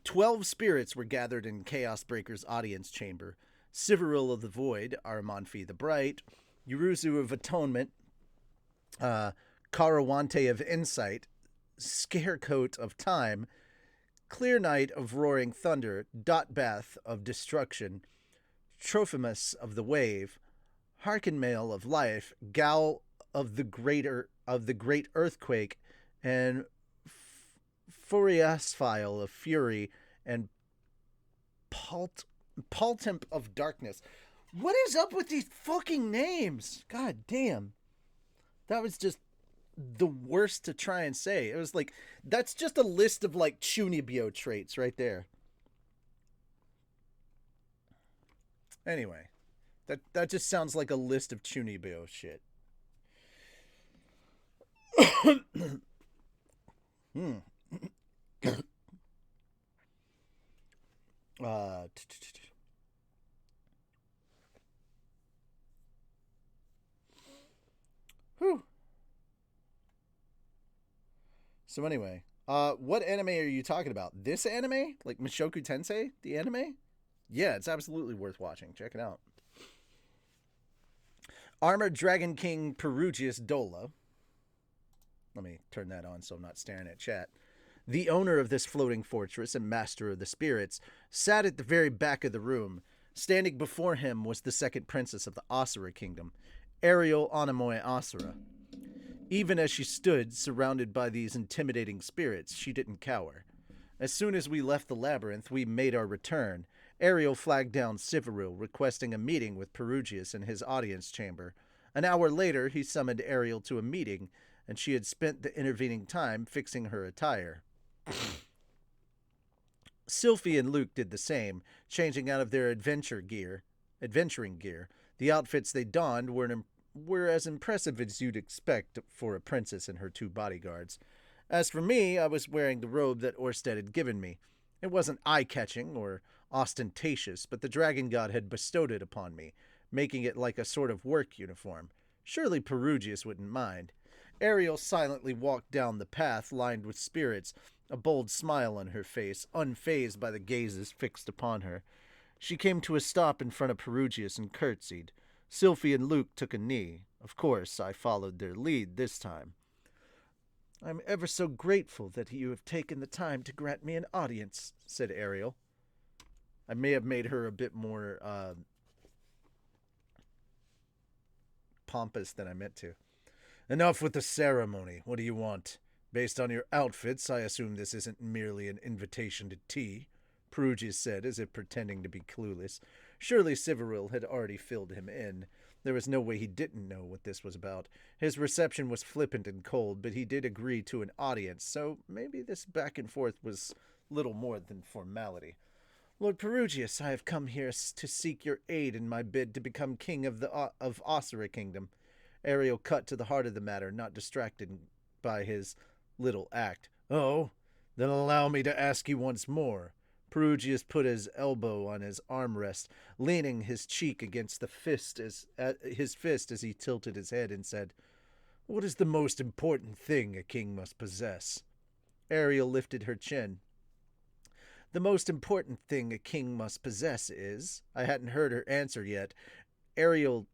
12 spirits were gathered in Chaos Breaker's audience chamber. Siviril of the Void, Aramanfi the Bright, Yuruzu of Atonement, Karawante of Insight, Scarecoat of Time, Clear Night of Roaring Thunder, Dot Bath of Destruction, Trophimus of the Wave, Harken Mail of Life, Gal of the Great Earthquake, and Furiasphile of Fury, and Paltemp of Darkness. What is up with these fucking names? God damn. That was just the worst to try and say. It was like, that's just a list of like Chunibyo traits right there. Anyway, that just sounds like a list of Chunibyo shit. Whew. So anyway, what anime are you talking about? This anime? Like Mushoku Tensei, the anime? Yeah, it's absolutely worth watching. Check it out. Armored Dragon King Perugius Dola. Let me turn that on so I'm not staring at chat. The owner of this floating fortress and master of the spirits sat at the very back of the room. Standing before him was the second princess of the Asura kingdom, Ariel Anamoy Asura. Even as she stood, surrounded by these intimidating spirits, she didn't cower. As soon as we left the labyrinth, we made our return. Ariel flagged down Sivaril, requesting a meeting with Perugius in his audience chamber. An hour later, he summoned Ariel to a meeting, and she had spent the intervening time fixing her attire. Sylphie and Luke did the same, changing out of their adventuring gear. The outfits they donned were as impressive as you'd expect for a princess and her two bodyguards. As for me, I was wearing the robe that Orsted had given me. It wasn't eye-catching or ostentatious, but the dragon god had bestowed it upon me, making it like a sort of work uniform. Surely Perugius wouldn't mind. Ariel silently walked down the path lined with spirits, a bold smile on her face, unfazed by the gazes fixed upon her. She came to a stop in front of Perugius and curtsied. Sylphie and Luke took a knee. Of course, I followed their lead this time. "I'm ever so grateful that you have taken the time to grant me an audience," said Ariel. I may have made her a bit more pompous than I meant to. "Enough with the ceremony. What do you want? Based on your outfits, I assume this isn't merely an invitation to tea," Perugius said, as if pretending to be clueless. Surely Sivaril had already filled him in. There was no way he didn't know what this was about. His reception was flippant and cold, but he did agree to an audience, so maybe this back and forth was little more than formality. "Lord Perugius, I have come here to seek your aid in my bid to become king of the Asura kingdom." Ariel cut to the heart of the matter, not distracted by his little act. "Oh, then allow me to ask you once more." Perugius put his elbow on his armrest, leaning his cheek against his fist as he tilted his head and said, "What is the most important thing a king must possess?" Ariel lifted her chin. "The most important thing a king must possess is..." I hadn't heard her answer yet. Ariel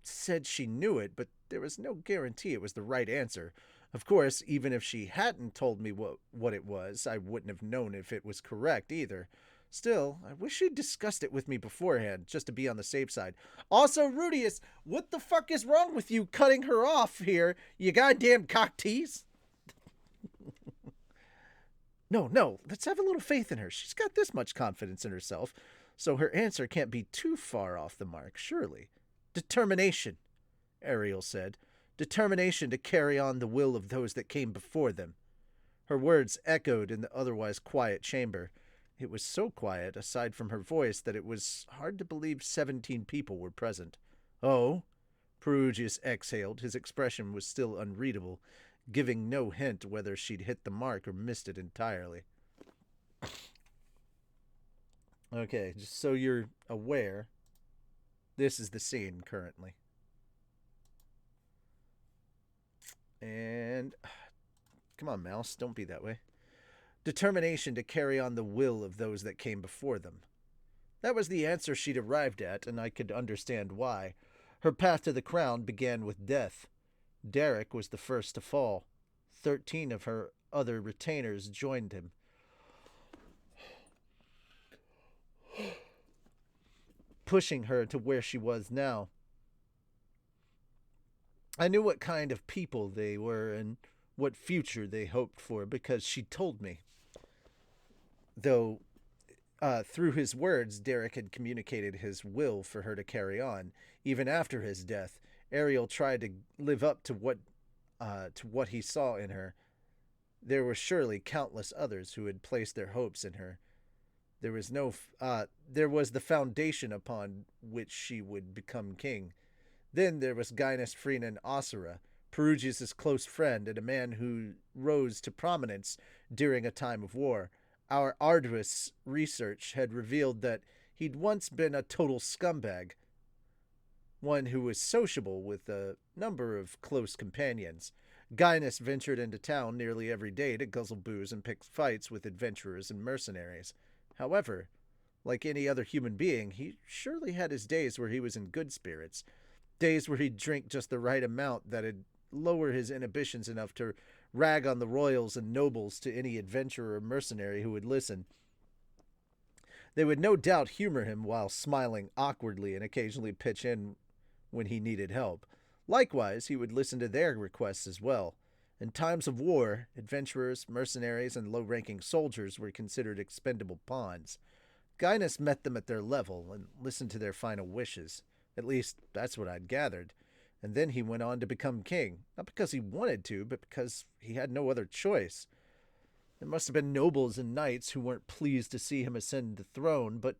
said she knew it, but there was no guarantee it was the right answer. Of course, even if she hadn't told me what it was, I wouldn't have known if it was correct either. Still, I wish she'd discussed it with me beforehand, just to be on the safe side. Also, Rudius, what the fuck is wrong with you cutting her off here, you goddamn cock tease? No, let's have a little faith in her. She's got this much confidence in herself, so her answer can't be too far off the mark, surely. "Determination," Ariel said. "Determination to carry on the will of those that came before them." Her words echoed in the otherwise quiet chamber. It was so quiet, aside from her voice, that it was hard to believe 17 people were present. "Oh?" Perugius exhaled. His expression was still unreadable, giving no hint whether she'd hit the mark or missed it entirely. Okay, just so you're aware, this is the scene currently. And come on, mouse, don't be that way. Determination to carry on the will of those that came before them. That was the answer she'd arrived at, and I could understand why. Her path to the crown began with death. Derek was the first to fall. 13 of her other retainers joined him. Pushing her to where she was now. I knew what kind of people they were and what future they hoped for because she told me. Though, through his words, Derek had communicated his will for her to carry on. Even after his death, Ariel tried to live up to what he saw in her. There were surely countless others who had placed their hopes in her. There was the foundation upon which she would become king. Then there was Gaius Freenan Osira, Perugius' close friend and a man who rose to prominence during a time of war. Our arduous research had revealed that he'd once been a total scumbag, one who was sociable with a number of close companions. Gaius ventured into town nearly every day to guzzle booze and pick fights with adventurers and mercenaries. However, like any other human being, he surely had his days where he was in good spirits. Days where he'd drink just the right amount that'd lower his inhibitions enough to rag on the royals and nobles to any adventurer or mercenary who would listen. They would no doubt humor him while smiling awkwardly and occasionally pitch in when he needed help. Likewise, he would listen to their requests as well. In times of war, adventurers, mercenaries, and low-ranking soldiers were considered expendable pawns. Gaius met them at their level and listened to their final wishes. At least, that's what I'd gathered. And then he went on to become king, not because he wanted to, but because he had no other choice. There must have been nobles and knights who weren't pleased to see him ascend the throne, but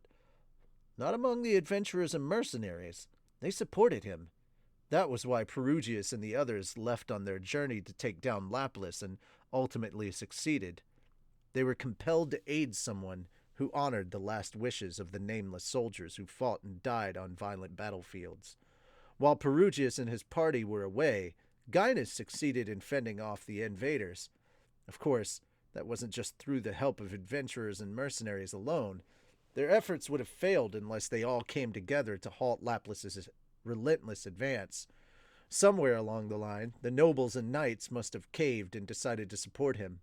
not among the adventurers and mercenaries. They supported him. That was why Perugius and the others left on their journey to take down Laplace and ultimately succeeded. They were compelled to aid someone who honored the last wishes of the nameless soldiers who fought and died on violent battlefields. While Perugius and his party were away, Gaius succeeded in fending off the invaders. Of course, that wasn't just through the help of adventurers and mercenaries alone. Their efforts would have failed unless they all came together to halt Laplace's relentless advance. Somewhere along the line, the nobles and knights must have caved and decided to support him.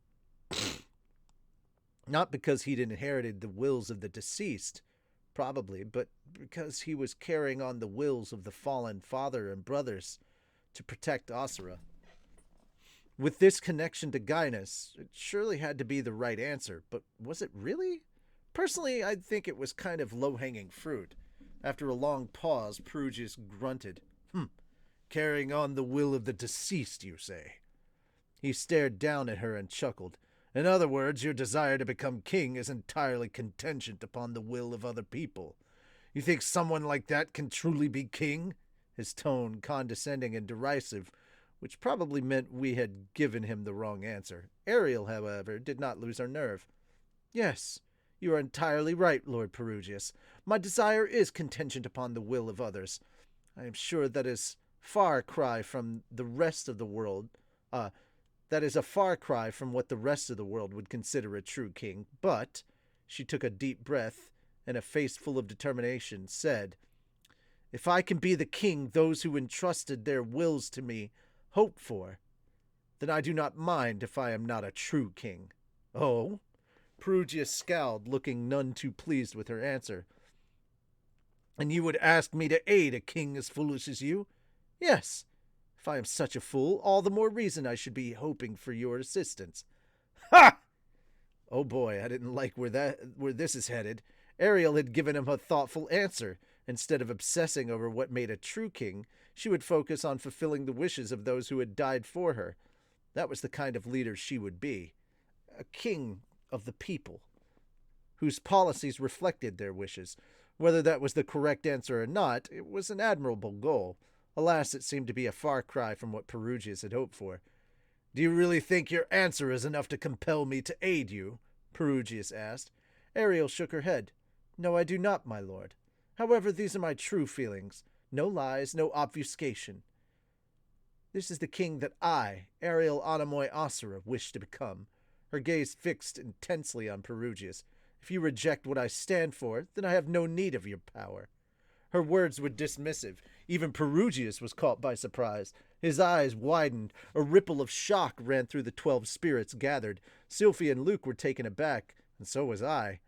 Not because he'd inherited the wills of the deceased, probably, but because he was carrying on the wills of the fallen father and brothers to protect Osira. With this connection to Gaius, it surely had to be the right answer, but was it really? Personally, I'd think it was kind of low-hanging fruit. After a long pause, Perugius grunted. Carrying on the will of the deceased, you say? He stared down at her and chuckled. In other words, your desire to become king is entirely contingent upon the will of other people. You think someone like that can truly be king? His tone condescending and derisive, which probably meant we had given him the wrong answer. Ariel, however, did not lose her nerve. Yes, you are entirely right, Lord Perugius. My desire is contingent upon the will of others. I am sure that is far cry from the rest of the world. That is a far cry from what the rest of the world would consider a true king. But, she took a deep breath, and a face full of determination said, if I can be the king those who entrusted their wills to me hope for, then I do not mind if I am not a true king. Oh? Perugius scowled, looking none too pleased with her answer. And you would ask me to aid a king as foolish as you? Yes. If I am such a fool, all the more reason I should be hoping for your assistance. Ha! Oh boy, I didn't like where this is headed. Ariel had given him a thoughtful answer. Instead of obsessing over what made a true king, she would focus on fulfilling the wishes of those who had died for her. That was the kind of leader she would be. A king of the people, whose policies reflected their wishes. Whether that was the correct answer or not, it was an admirable goal. Alas, it seemed to be a far cry from what Perugius had hoped for. Do you really think your answer is enough to compel me to aid you? Perugius asked. Ariel shook her head. No, I do not, my lord. However, these are my true feelings. No lies, no obfuscation. This is the king that I, Ariel Anamoy Osira, wish to become. Her gaze fixed intensely on Perugius. If you reject what I stand for, then I have no need of your power. Her words were dismissive. Even Perugius was caught by surprise. His eyes widened. A ripple of shock ran through the 12 spirits gathered. Sylphie and Luke were taken aback, and so was I.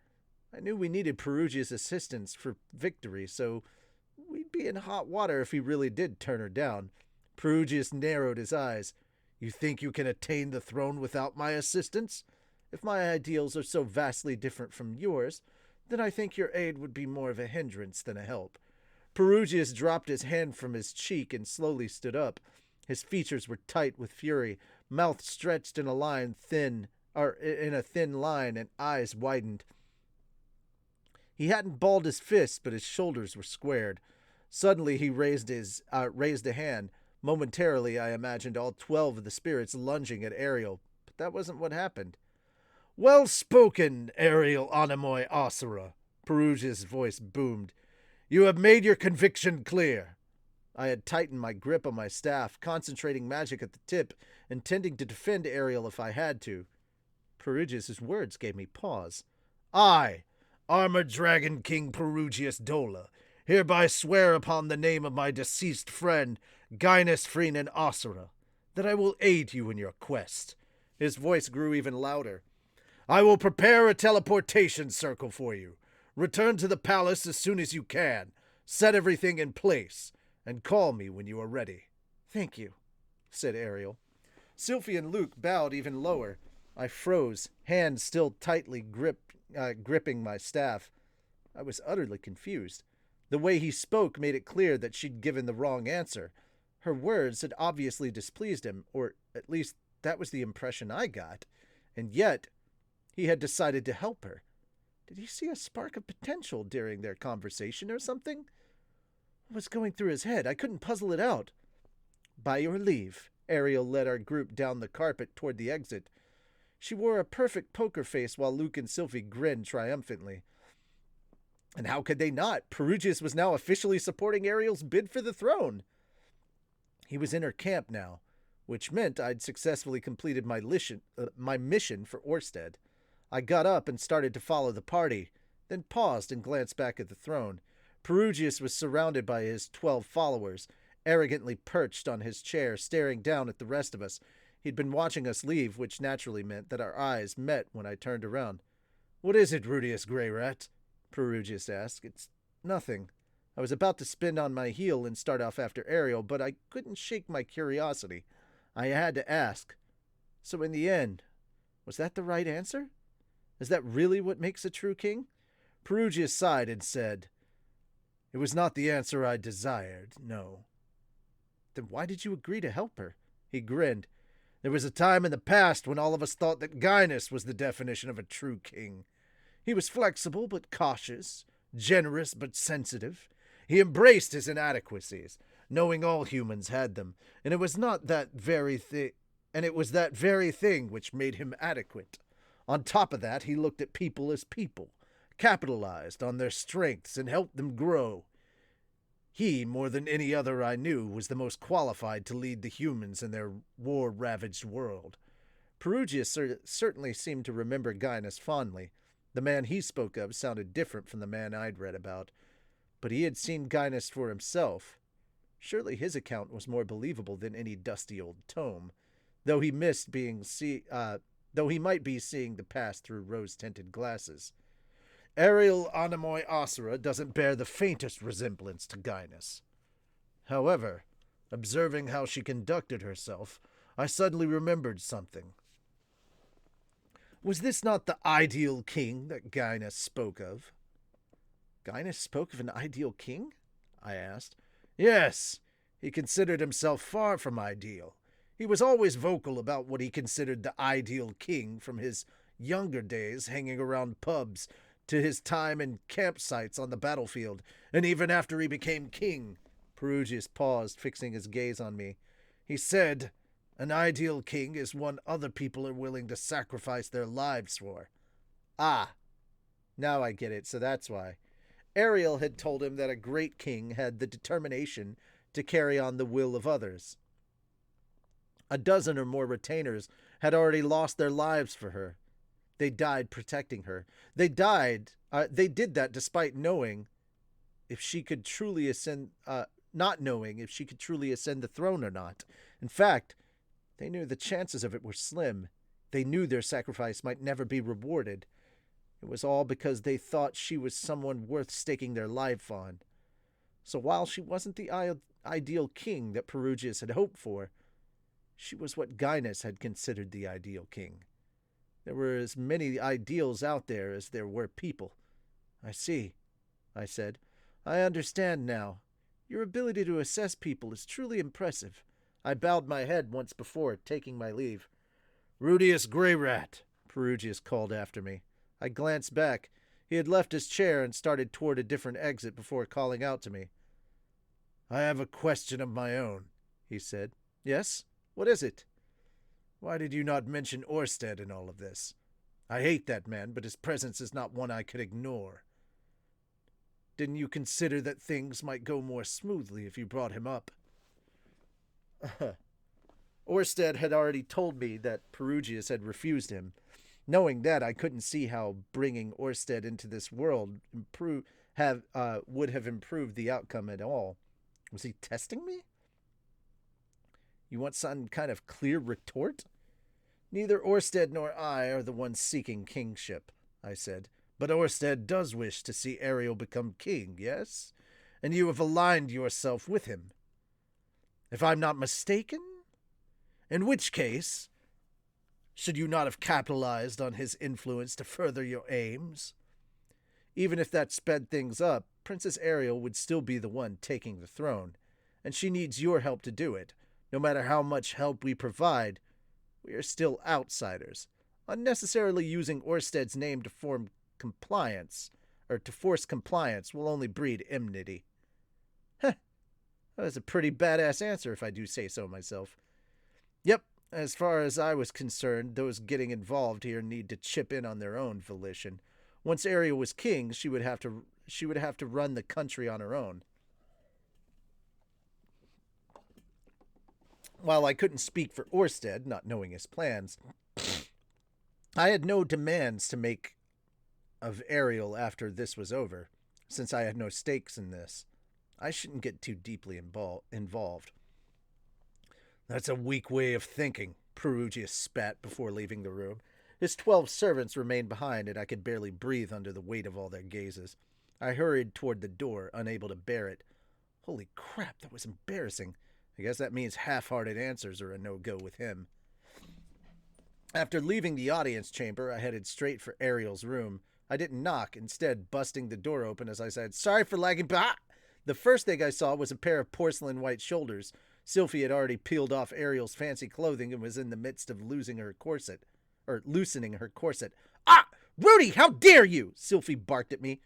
I knew we needed Perugia's assistance for victory, so we'd be in hot water if he really did turn her down. Perugius narrowed his eyes. You think you can attain the throne without my assistance? If my ideals are so vastly different from yours, then I think your aid would be more of a hindrance than a help. Perugius dropped his hand from his cheek and slowly stood up. His features were tight with fury, mouth stretched in a thin line, and eyes widened. He hadn't balled his fists, but his shoulders were squared. Suddenly he raised a hand. Momentarily, I imagined all 12 of the spirits lunging at Ariel, but that wasn't what happened. Well spoken, Ariel Anemoi Asura, Perugia's voice boomed. You have made your conviction clear. I had tightened my grip on my staff, concentrating magic at the tip, intending to defend Ariel if I had to. Perugius' words gave me pause. I, Armored Dragon King Perugius Dola, hereby swear upon the name of my deceased friend, Gaius Freenan Asura, that I will aid you in your quest. His voice grew even louder. I will prepare a teleportation circle for you. Return to the palace as soon as you can. Set everything in place, and call me when you are ready. Thank you, said Ariel. Sylphie and Luke bowed even lower. I froze, hands still tightly gripping my staff. I was utterly confused. The way he spoke made it clear that she'd given the wrong answer. Her words had obviously displeased him, or at least that was the impression I got. And yet, he had decided to help her. Did he see a spark of potential during their conversation or something? What was going through his head? I couldn't puzzle it out. By your leave, Ariel led our group down the carpet toward the exit. She wore a perfect poker face while Luke and Sylphie grinned triumphantly. And how could they not? Perugius was now officially supporting Ariel's bid for the throne. He was in her camp now, which meant I'd successfully completed my mission for Orsted. I got up and started to follow the party, then paused and glanced back at the throne. Perugius was surrounded by his 12 followers, arrogantly perched on his chair, staring down at the rest of us. He'd been watching us leave, which naturally meant that our eyes met when I turned around. What is it, Rudius Greyrat? Perugius asked. It's nothing. I was about to spin on my heel and start off after Ariel, but I couldn't shake my curiosity. I had to ask. So in the end, was that the right answer? Is that really what makes a true king? Perugius sighed and said, It was not the answer I desired, no. Then why did you agree to help her? He grinned. There was a time in the past when all of us thought that Gaius was the definition of a true king. He was flexible but cautious, generous but sensitive. He embraced his inadequacies, knowing all humans had them, and it was that very thing which made him adequate. On top of that, he looked at people as people, capitalized on their strengths and helped them grow. He, more than any other I knew, was the most qualified to lead the humans in their war-ravaged world. Perugius certainly seemed to remember Gaius fondly. The man he spoke of sounded different from the man I'd read about. But he had seen Gaius for himself. Surely his account was more believable than any dusty old tome, though he might be seeing the past through rose-tinted glasses. Ariel Anemoi Asura doesn't bear the faintest resemblance to Gaius. However, observing how she conducted herself, I suddenly remembered something. Was this not the ideal king that Gaius spoke of? Gaius spoke of an ideal king? I asked. Yes, he considered himself far from ideal. He was always vocal about what he considered the ideal king, from his younger days hanging around pubs to his time in campsites on the battlefield, and even after he became king. Perugius paused, fixing his gaze on me. He said, An ideal king is one other people are willing to sacrifice their lives for. Ah, now I get it, so that's why. Ariel had told him that a great king had the determination to carry on the will of others. A dozen or more retainers had already lost their lives for her. They died protecting her. They did that despite knowing if she could truly ascend not knowing if she could truly ascend the throne or not. In fact, they knew the chances of it were slim. They knew their sacrifice might never be rewarded. It was all because they thought she was someone worth staking their life on. So while she wasn't the ideal king that Perugius had hoped for, she was what Gaius had considered the ideal king. There were as many ideals out there as there were people. I see, I said. I understand now. Your ability to assess people is truly impressive. I bowed my head once before, taking my leave. Rudius Greyrat, Perugius called after me. I glanced back. He had left his chair and started toward a different exit before calling out to me. I have a question of my own, he said. Yes? What is it? Why did you not mention Orsted in all of this? I hate that man, but his presence is not one I could ignore. Didn't you consider that things might go more smoothly if you brought him up? Orsted had already told me that Perugius had refused him. Knowing that, I couldn't see how bringing Orsted into this world would have improved the outcome at all. Was he testing me? You want some kind of clear retort? Neither Orsted nor I are the ones seeking kingship, I said. But Orsted does wish to see Ariel become king, yes? And you have aligned yourself with him. If I'm not mistaken? In which case, should you not have capitalized on his influence to further your aims? Even if that sped things up, Princess Ariel would still be the one taking the throne, and she needs your help to do it. No matter how much help we provide, we are still outsiders. Unnecessarily using Orsted's name to force compliance will only breed enmity. Heh, that was a pretty badass answer if I do say so myself. Yep, as far as I was concerned, those getting involved here need to chip in on their own volition. Once Ariel was king, she would have to run the country on her own. While I couldn't speak for Orsted, not knowing his plans, I had no demands to make of Ariel after this was over, since I had no stakes in this. I shouldn't get too deeply involved. That's a weak way of thinking, Perugius spat before leaving the room. His 12 servants remained behind, and I could barely breathe under the weight of all their gazes. I hurried toward the door, unable to bear it. Holy crap, that was embarrassing. I guess that means half-hearted answers are a no-go with him. After leaving the audience chamber, I headed straight for Ariel's room. I didn't knock, instead busting the door open as I said, "Sorry for lagging, bah!" The first thing I saw was a pair of porcelain white shoulders. Sylphie had already peeled off Ariel's fancy clothing and was in the midst of loosening her corset. Ah! Rudy, how dare you! Sylphie barked at me.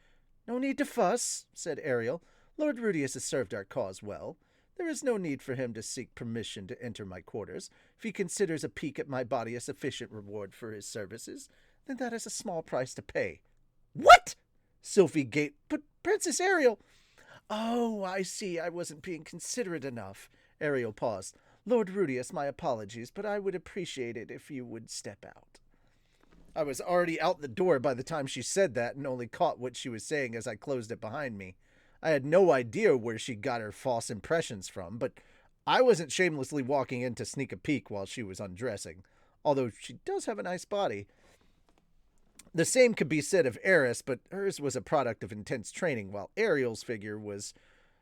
No need to fuss, said Ariel. Lord Rudius has served our cause well. There is no need for him to seek permission to enter my quarters. If he considers a peek at my body a sufficient reward for his services, then that is a small price to pay. What? Sylphie gaped. But Princess Ariel... Oh, I see. I wasn't being considerate enough. Ariel paused. Lord Rudius, my apologies, but I would appreciate it if you would step out. I was already out the door by the time she said that and only caught what she was saying as I closed it behind me. I had no idea where she got her false impressions from, but I wasn't shamelessly walking in to sneak a peek while she was undressing, although she does have a nice body. The same could be said of Eris, but hers was a product of intense training, while Ariel's figure was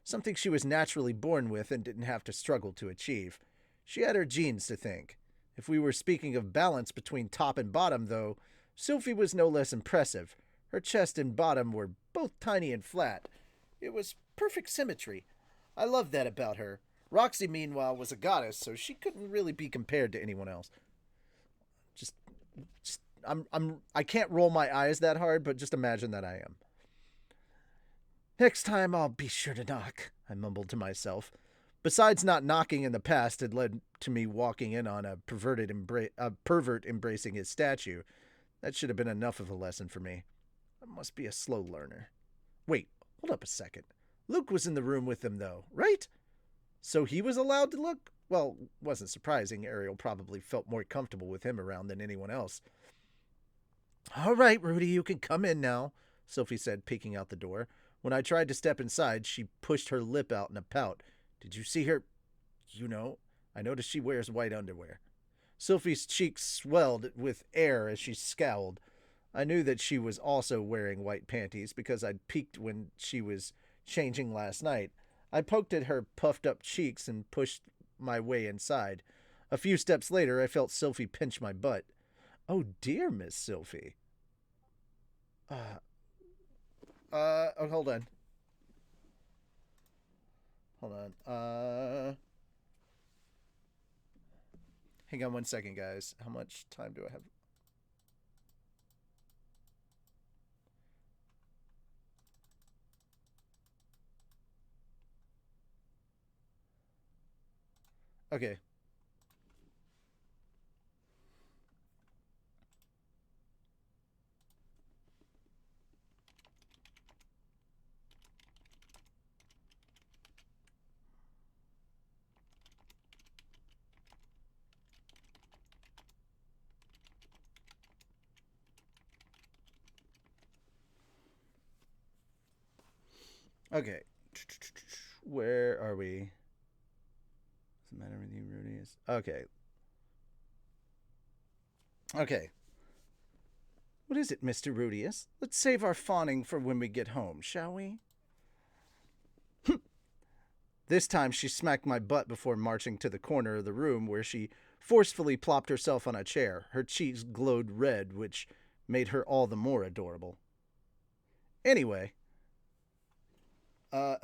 something she was naturally born with and didn't have to struggle to achieve. She had her genes to thank. If we were speaking of balance between top and bottom, though, Sylphie was no less impressive. Her chest and bottom were both tiny and flat. It was perfect symmetry. I loved that about her. Roxy, meanwhile, was a goddess, so she couldn't really be compared to anyone else. I can't roll my eyes that hard, but just imagine that I am. Next time I'll be sure to knock, I mumbled to myself. Besides not knocking in the past had led to me walking in on a pervert embracing his statue. That should have been enough of a lesson for me. I must be a slow learner. Wait, hold up a second. Luke was in the room with them, though, right? So he was allowed to look? Well, wasn't surprising. Ariel probably felt more comfortable with him around than anyone else. All right, Rudy, you can come in now, Sylphie said, peeking out the door. When I tried to step inside, she pushed her lip out in a pout. Did you see her? You know, I noticed she wears white underwear. Sylphie's cheeks swelled with air as she scowled. I knew that she was also wearing white panties because I'd peeked when she was changing last night. I poked at her puffed up cheeks and pushed my way inside. A few steps later, I felt Sylphie pinch my butt. Oh dear, Miss Sylphie. Oh, hold on. Hold on. Hang on one second, guys. How much time do I have? Okay. Okay. Where are we? Doesn't matter with you, Rudy is. Okay. Okay. What is it, Mr. Rudius? Let's save our fawning for when we get home, shall we? This time she smacked my butt before marching to the corner of the room where she forcefully plopped herself on a chair. Her cheeks glowed red, which made her all the more adorable. Anyway, uh,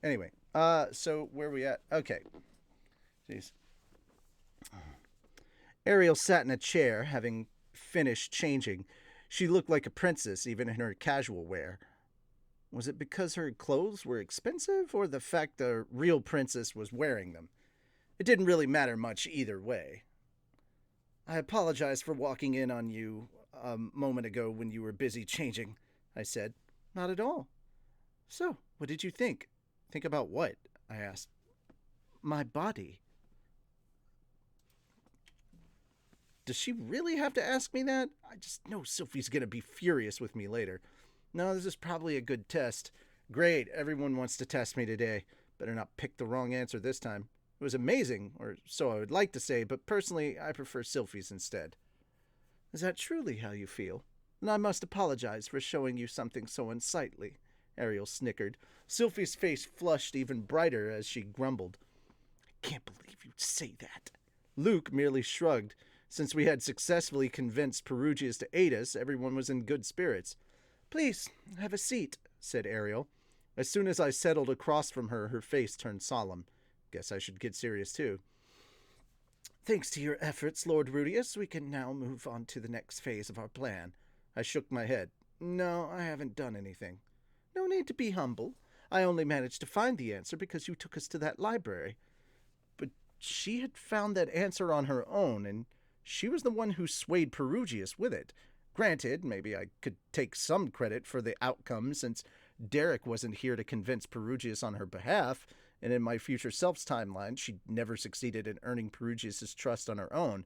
anyway, so where are we at? Okay. Jeez. Ariel sat in a chair, having finished changing. She looked like a princess, even in her casual wear. Was it because her clothes were expensive, or the fact the real princess was wearing them? It didn't really matter much either way. I apologize for walking in on you a moment ago when you were busy changing, I said. Not at all. So, what did you think? Think about what? I asked. My body. Does she really have to ask me that? I just know Sophie's gonna be furious with me later. No, this is probably a good test. Great, everyone wants to test me today. Better not pick the wrong answer this time. It was amazing, or so I would like to say, but personally, I prefer Sylphie's instead. Is that truly how you feel? Then I must apologize for showing you something so unsightly. Ariel snickered. Sylphie's face flushed even brighter as she grumbled. I can't believe you'd say that. Luke merely shrugged. Since we had successfully convinced Perugius to aid us, everyone was in good spirits. Please, have a seat, said Ariel. As soon as I settled across from her, her face turned solemn. Guess I should get serious, too. Thanks to your efforts, Lord Rudius, we can now move on to the next phase of our plan. I shook my head. No, I haven't done anything. No need to be humble. I only managed to find the answer because you took us to that library. But she had found that answer on her own, and she was the one who swayed Perugius with it. Granted, maybe I could take some credit for the outcome since Derek wasn't here to convince Perugius on her behalf, and in my future self's timeline, she never succeeded in earning Perugius' trust on her own.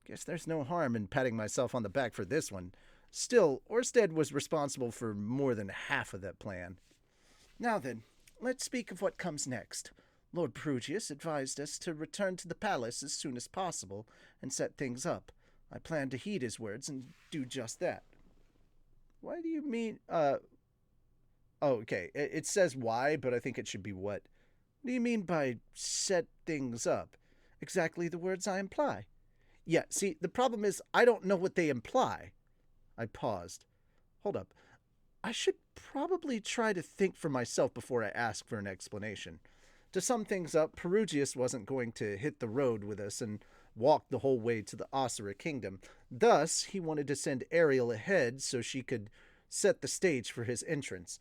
Guess there's no harm in patting myself on the back for this one. Still, Orsted was responsible for more than half of that plan. Now then, let's speak of what comes next. Lord Perugius advised us to return to the palace as soon as possible and set things up. I plan to heed his words and do just that. Why do you mean, Oh, okay. It says why, but I think it should be what. What do you mean by set things up? Exactly the words I imply. Yeah, see, the problem is I don't know what they imply. I paused. Hold up. I should probably try to think for myself before I ask for an explanation. To sum things up, Perugius wasn't going to hit the road with us and walk the whole way to the Asura kingdom. Thus, he wanted to send Ariel ahead so she could set the stage for his entrance.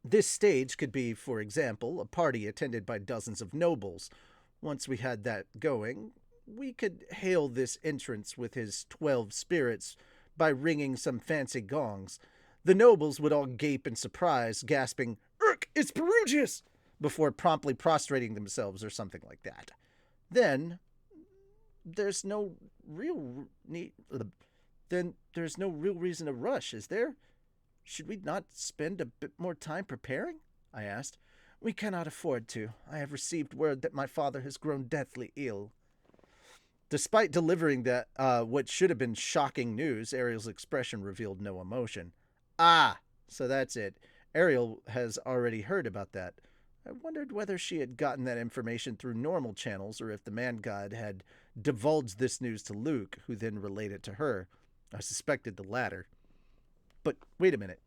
This stage could be, for example, a party attended by dozens of nobles. Once we had that going, we could hail this entrance with his 12 spirits by ringing some fancy gongs. The nobles would all gape in surprise, gasping, "Urk, it's Perugius!" before promptly prostrating themselves or something like that. Then there's no real need. Then there's no real reason to rush, is there? Should we not spend a bit more time preparing? I asked. We cannot afford to. I have received word that my father has grown deathly ill. Despite delivering that what should have been shocking news, Ariel's expression revealed no emotion. Ah, so that's it. Ariel has already heard about that. I wondered whether she had gotten that information through normal channels or if the man god had divulged this news to Luke, who then relayed it to her. I suspected the latter. But wait a minute.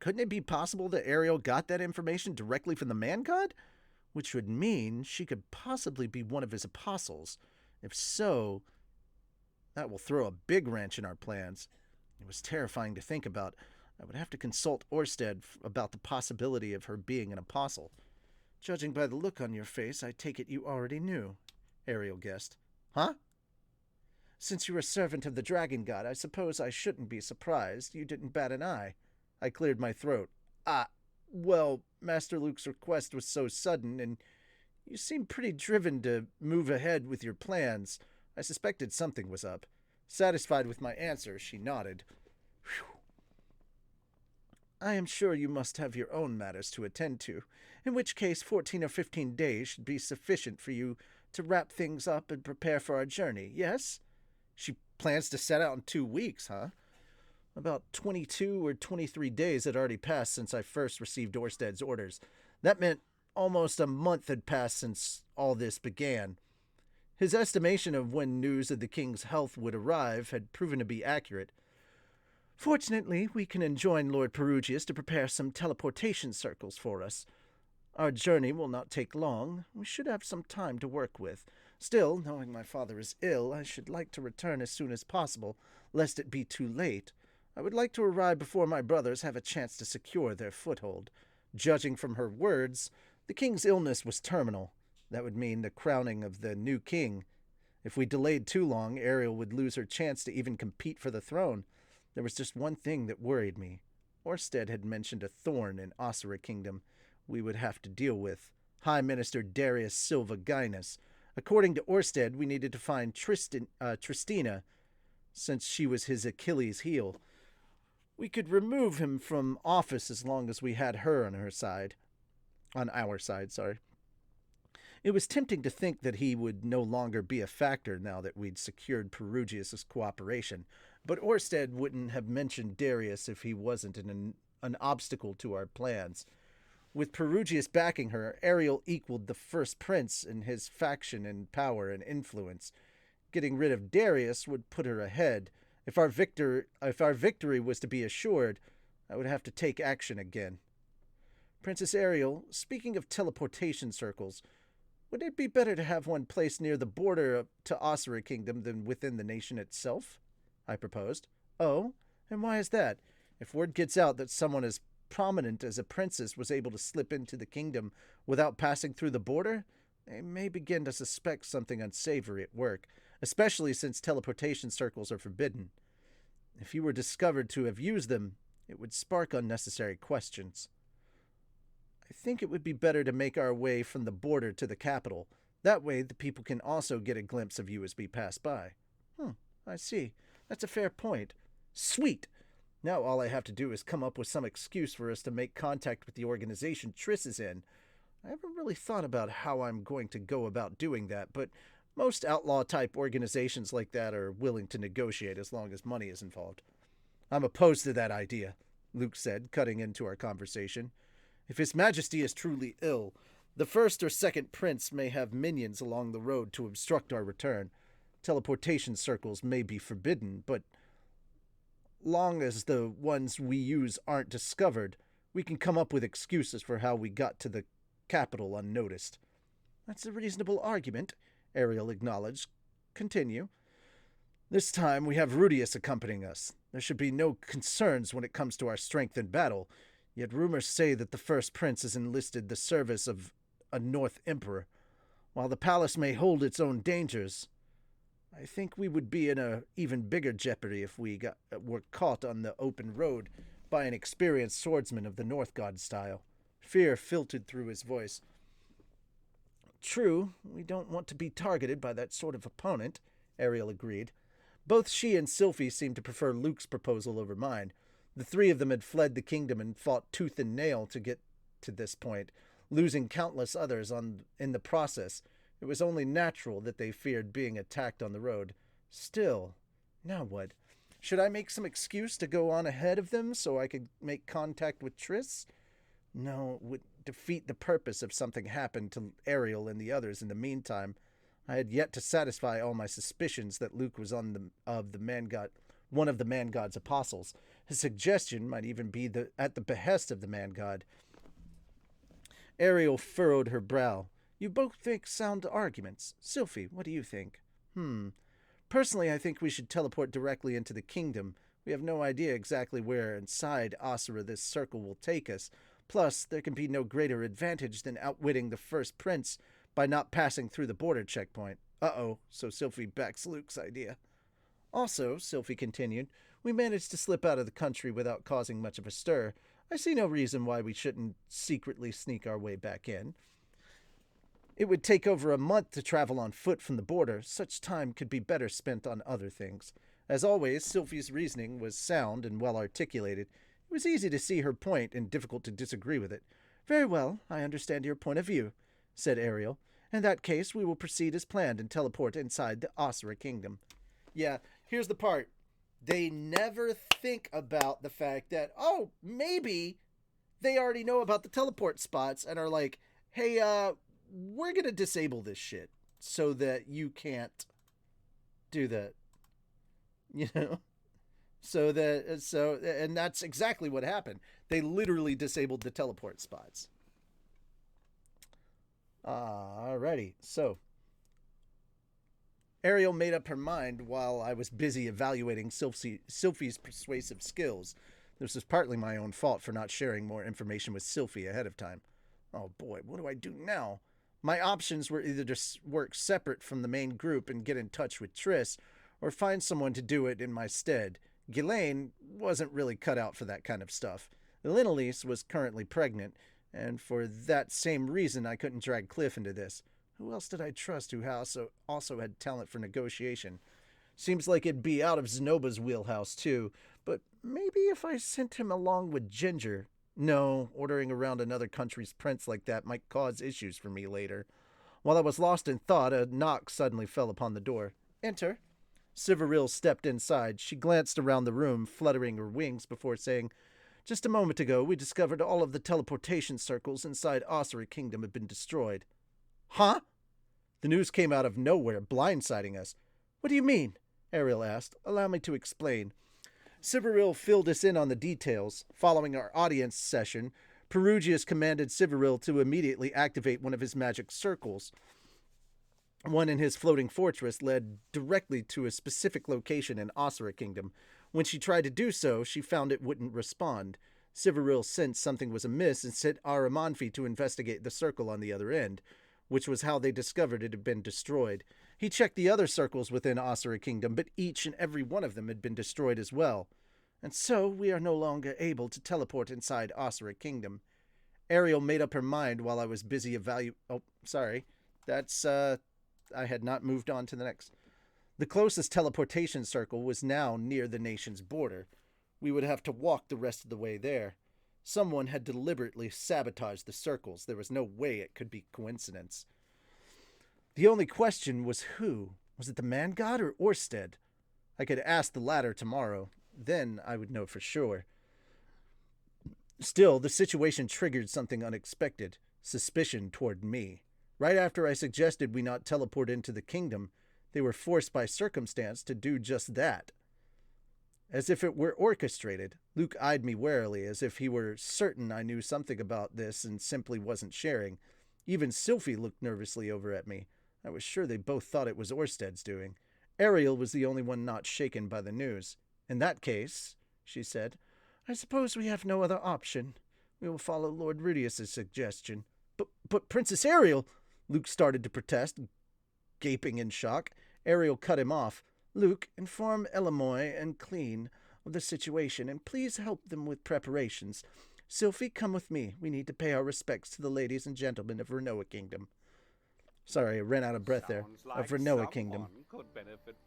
Couldn't it be possible that Ariel got that information directly from the man god? Which would mean she could possibly be one of his apostles. If so, that will throw a big wrench in our plans. It was terrifying to think about. I would have to consult Orsted about the possibility of her being an apostle. Judging by the look on your face, I take it you already knew, Ariel guessed. Huh? Since you're a servant of the dragon god, I suppose I shouldn't be surprised you didn't bat an eye. I cleared my throat. Well, Master Luke's request was so sudden, and you seemed pretty driven to move ahead with your plans. I suspected something was up. Satisfied with my answer, she nodded. Whew. I am sure you must have your own matters to attend to, in which case 14 or 15 days should be sufficient for you to wrap things up and prepare for our journey, yes? She plans to set out in 2 weeks, huh? About 22 or 23 days had already passed since I first received Orsted's orders. That meant almost a month had passed since all this began. His estimation of when news of the king's health would arrive had proven to be accurate. Fortunately, we can enjoin Lord Perugius to prepare some teleportation circles for us. Our journey will not take long. We should have some time to work with. Still, knowing my father is ill, I should like to return as soon as possible, lest it be too late. I would like to arrive before my brothers have a chance to secure their foothold. Judging from her words, the king's illness was terminal. That would mean the crowning of the new king. If we delayed too long, Ariel would lose her chance to even compete for the throne. There was just one thing that worried me. Orsted had mentioned a thorn in Asura Kingdom we would have to deal with. High Minister Darius Silva Gaius. According to Orsted, we needed to find Tristina, since she was his Achilles' heel. We could remove him from office as long as we had her on our side. It was tempting to think that he would no longer be a factor now that we'd secured Perugius' cooperation, but Orsted wouldn't have mentioned Darius if he wasn't an obstacle to our plans. With Perugius backing her, Ariel equaled the first prince in his faction in power and influence. Getting rid of Darius would put her ahead. If our victory was to be assured, I would have to take action again. Princess Ariel, speaking of teleportation circles, would it be better to have one placed near the border to Asura Kingdom than within the nation itself? I proposed. Oh, and why is that? If word gets out that someone as prominent as a princess was able to slip into the kingdom without passing through the border, they may begin to suspect something unsavory at work, especially since teleportation circles are forbidden. If you were discovered to have used them, it would spark unnecessary questions. I think it would be better to make our way from the border to the capital. That way the people can also get a glimpse of you as we pass by. I see. That's a fair point. Sweet! Now all I have to do is come up with some excuse for us to make contact with the organization Triss is in. I haven't really thought about how I'm going to go about doing that, but most outlaw-type organizations like that are willing to negotiate as long as money is involved. I'm opposed to that idea, Luke said, cutting into our conversation. If His Majesty is truly ill, the first or second prince may have minions along the road to obstruct our return. Teleportation circles may be forbidden, but long as the ones we use aren't discovered, we can come up with excuses for how we got to the capital unnoticed. That's a reasonable argument, Ariel acknowledged. Continue. This time we have Rudius accompanying us. There should be no concerns when it comes to our strength in battle. Yet rumors say that the first prince has enlisted the service of a North Emperor. While the palace may hold its own dangers, I think we would be in a even bigger jeopardy if were caught on the open road by an experienced swordsman of the North God style. Fear filtered through his voice. True, we don't want to be targeted by that sort of opponent, Ariel agreed. Both she and Sylphie seemed to prefer Luke's proposal over mine. The three of them had fled the kingdom and fought tooth and nail to get to this point, losing countless others in the process. It was only natural that they feared being attacked on the road. Still, now what? Should I make some excuse to go on ahead of them so I could make contact with Triss? No, it would defeat the purpose if something happened to Ariel and the others in the meantime. I had yet to satisfy all my suspicions that Luke was one of the man god's apostles. His suggestion might even be at the behest of the man god. Ariel furrowed her brow. You both make sound arguments. Sylphie, what do you think? Personally, I think we should teleport directly into the kingdom. We have no idea exactly where inside Asura this circle will take us. Plus, there can be no greater advantage than outwitting the first prince by not passing through the border checkpoint. So Sylphie backs Luke's idea. Also, Sylphie continued, we managed to slip out of the country without causing much of a stir. I see no reason why we shouldn't secretly sneak our way back in. It would take over a month to travel on foot from the border. Such time could be better spent on other things. As always, Sylphie's reasoning was sound and well articulated. It was easy to see her point and difficult to disagree with it. Very well, I understand your point of view, said Ariel. In that case, we will proceed as planned and teleport inside the Asura kingdom. Yeah, here's the part. They never think about the fact that, maybe they already know about the teleport spots and are like, hey, we're going to disable this shit so that you can't do that. You know? And that's exactly what happened. They literally disabled the teleport spots. Alrighty, so Ariel made up her mind while I was busy evaluating Sylphie's persuasive skills. This was partly my own fault for not sharing more information with Sylphie ahead of time. Oh boy, what do I do now? My options were either to work separate from the main group and get in touch with Triss, or find someone to do it in my stead. Ghislaine wasn't really cut out for that kind of stuff. Linelise was currently pregnant, and for that same reason I couldn't drag Cliff into this. Who else did I trust who also had talent for negotiation? Seems like it'd be out of Zenoba's wheelhouse, too, but maybe if I sent him along with Ginger. No, ordering around another country's prince like that might cause issues for me later. While I was lost in thought, a knock suddenly fell upon the door. Enter. Siveril stepped inside. She glanced around the room, fluttering her wings before saying, Just a moment ago, we discovered all of the teleportation circles inside Asura Kingdom had been destroyed. Huh? The news came out of nowhere, blindsiding us. What do you mean? Ariel asked. Allow me to explain. Siveril filled us in on the details. Following our audience session, Perugius commanded Siveril to immediately activate one of his magic circles. One in his floating fortress led directly to a specific location in Asura Kingdom. When she tried to do so, she found it wouldn't respond. Siveril sensed something was amiss and sent Aramanfi to investigate the circle on the other end, which was how they discovered it had been destroyed. He checked the other circles within Asura Kingdom, but each and every one of them had been destroyed as well. And so we are no longer able to teleport inside Asura Kingdom. Ariel made up her mind while I was busy I had not moved on to the next. The closest teleportation circle was now near the nation's border. We would have to walk the rest of the way there. Someone had deliberately sabotaged the circles. There was no way it could be coincidence. The only question was who. Was it the man god or Orsted? I could ask the latter tomorrow. Then I would know for sure. Still, the situation triggered something unexpected. Suspicion toward me. Right after I suggested we not teleport into the kingdom, they were forced by circumstance to do just that. As if it were orchestrated, Luke eyed me warily, as if he were certain I knew something about this and simply wasn't sharing. Even Sylphie looked nervously over at me. I was sure they both thought it was Orsted's doing. Ariel was the only one not shaken by the news. In that case, she said, I suppose we have no other option. We will follow Lord Rudius's suggestion. But Princess Ariel, Luke started to protest, gaping in shock. Ariel cut him off. Luke, inform Elamoy and Clean of the situation, and please help them with preparations. Sylphie, come with me. We need to pay our respects to the ladies and gentlemen of Renoa Kingdom. Sorry, I ran out of breath there. Of Renoa Kingdom.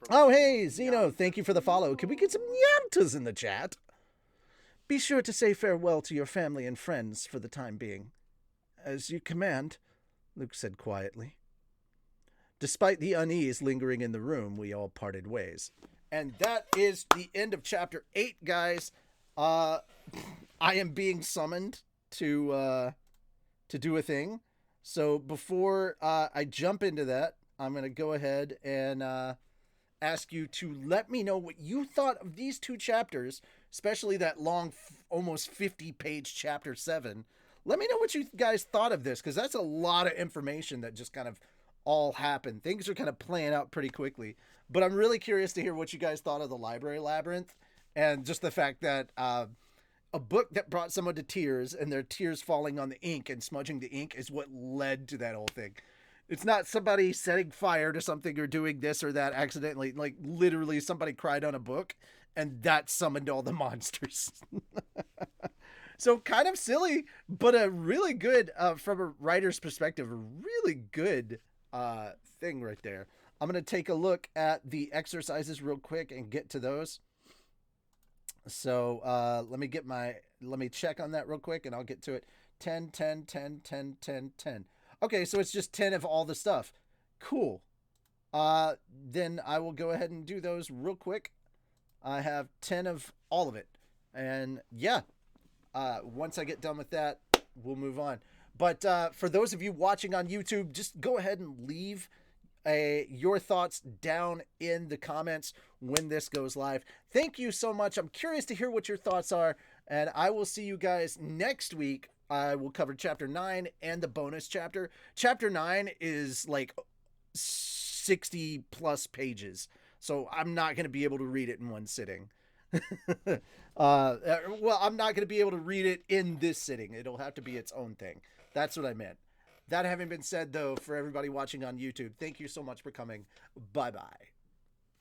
Oh, hey, Zeno, thank you for the follow. Can we get some Yantas in the chat? Be sure to say farewell to your family and friends for the time being. As you command, Luke said quietly. Despite the unease lingering in the room, we all parted ways. And that is the end of chapter 8, guys. I am being summoned to do a thing. So before I jump into that, I'm going to go ahead and ask you to let me know what you thought of these 2 chapters, especially that long, almost 50-page chapter 7. Let me know what you guys thought of this, because that's a lot of information that just kind of all happened. Things are kind of playing out pretty quickly. But I'm really curious to hear what you guys thought of the Library Labyrinth, and just the fact that a book that brought someone to tears, and their tears falling on the ink and smudging the ink, is what led to that whole thing. It's not somebody setting fire to something or doing this or that accidentally. Like, literally somebody cried on a book, and that summoned all the monsters. So kind of silly, but a really good, from a writer's perspective, a really good thing right there. I'm going to take a look at the exercises real quick and get to those. So let me check on that real quick, and I'll get to it. 10, 10, 10, 10, 10, 10. Okay, so it's just 10 of all the stuff. Cool. Then I will go ahead and do those real quick. I have 10 of all of it. And yeah, once I get done with that, we'll move on. But for those of you watching on YouTube, just go ahead and leave your thoughts down in the comments when this goes live. Thank you so much. I'm curious to hear what your thoughts are, and I will see you guys next week. I will cover chapter 9 and the bonus chapter. Chapter 9 is like 60 plus pages, so I'm not going to be able to read it in one sitting. Well, I'm not going to be able to read it in this sitting. It'll have to be its own thing. That's what I meant. That having been said, though, for everybody watching on YouTube, thank you so much for coming. Bye-bye.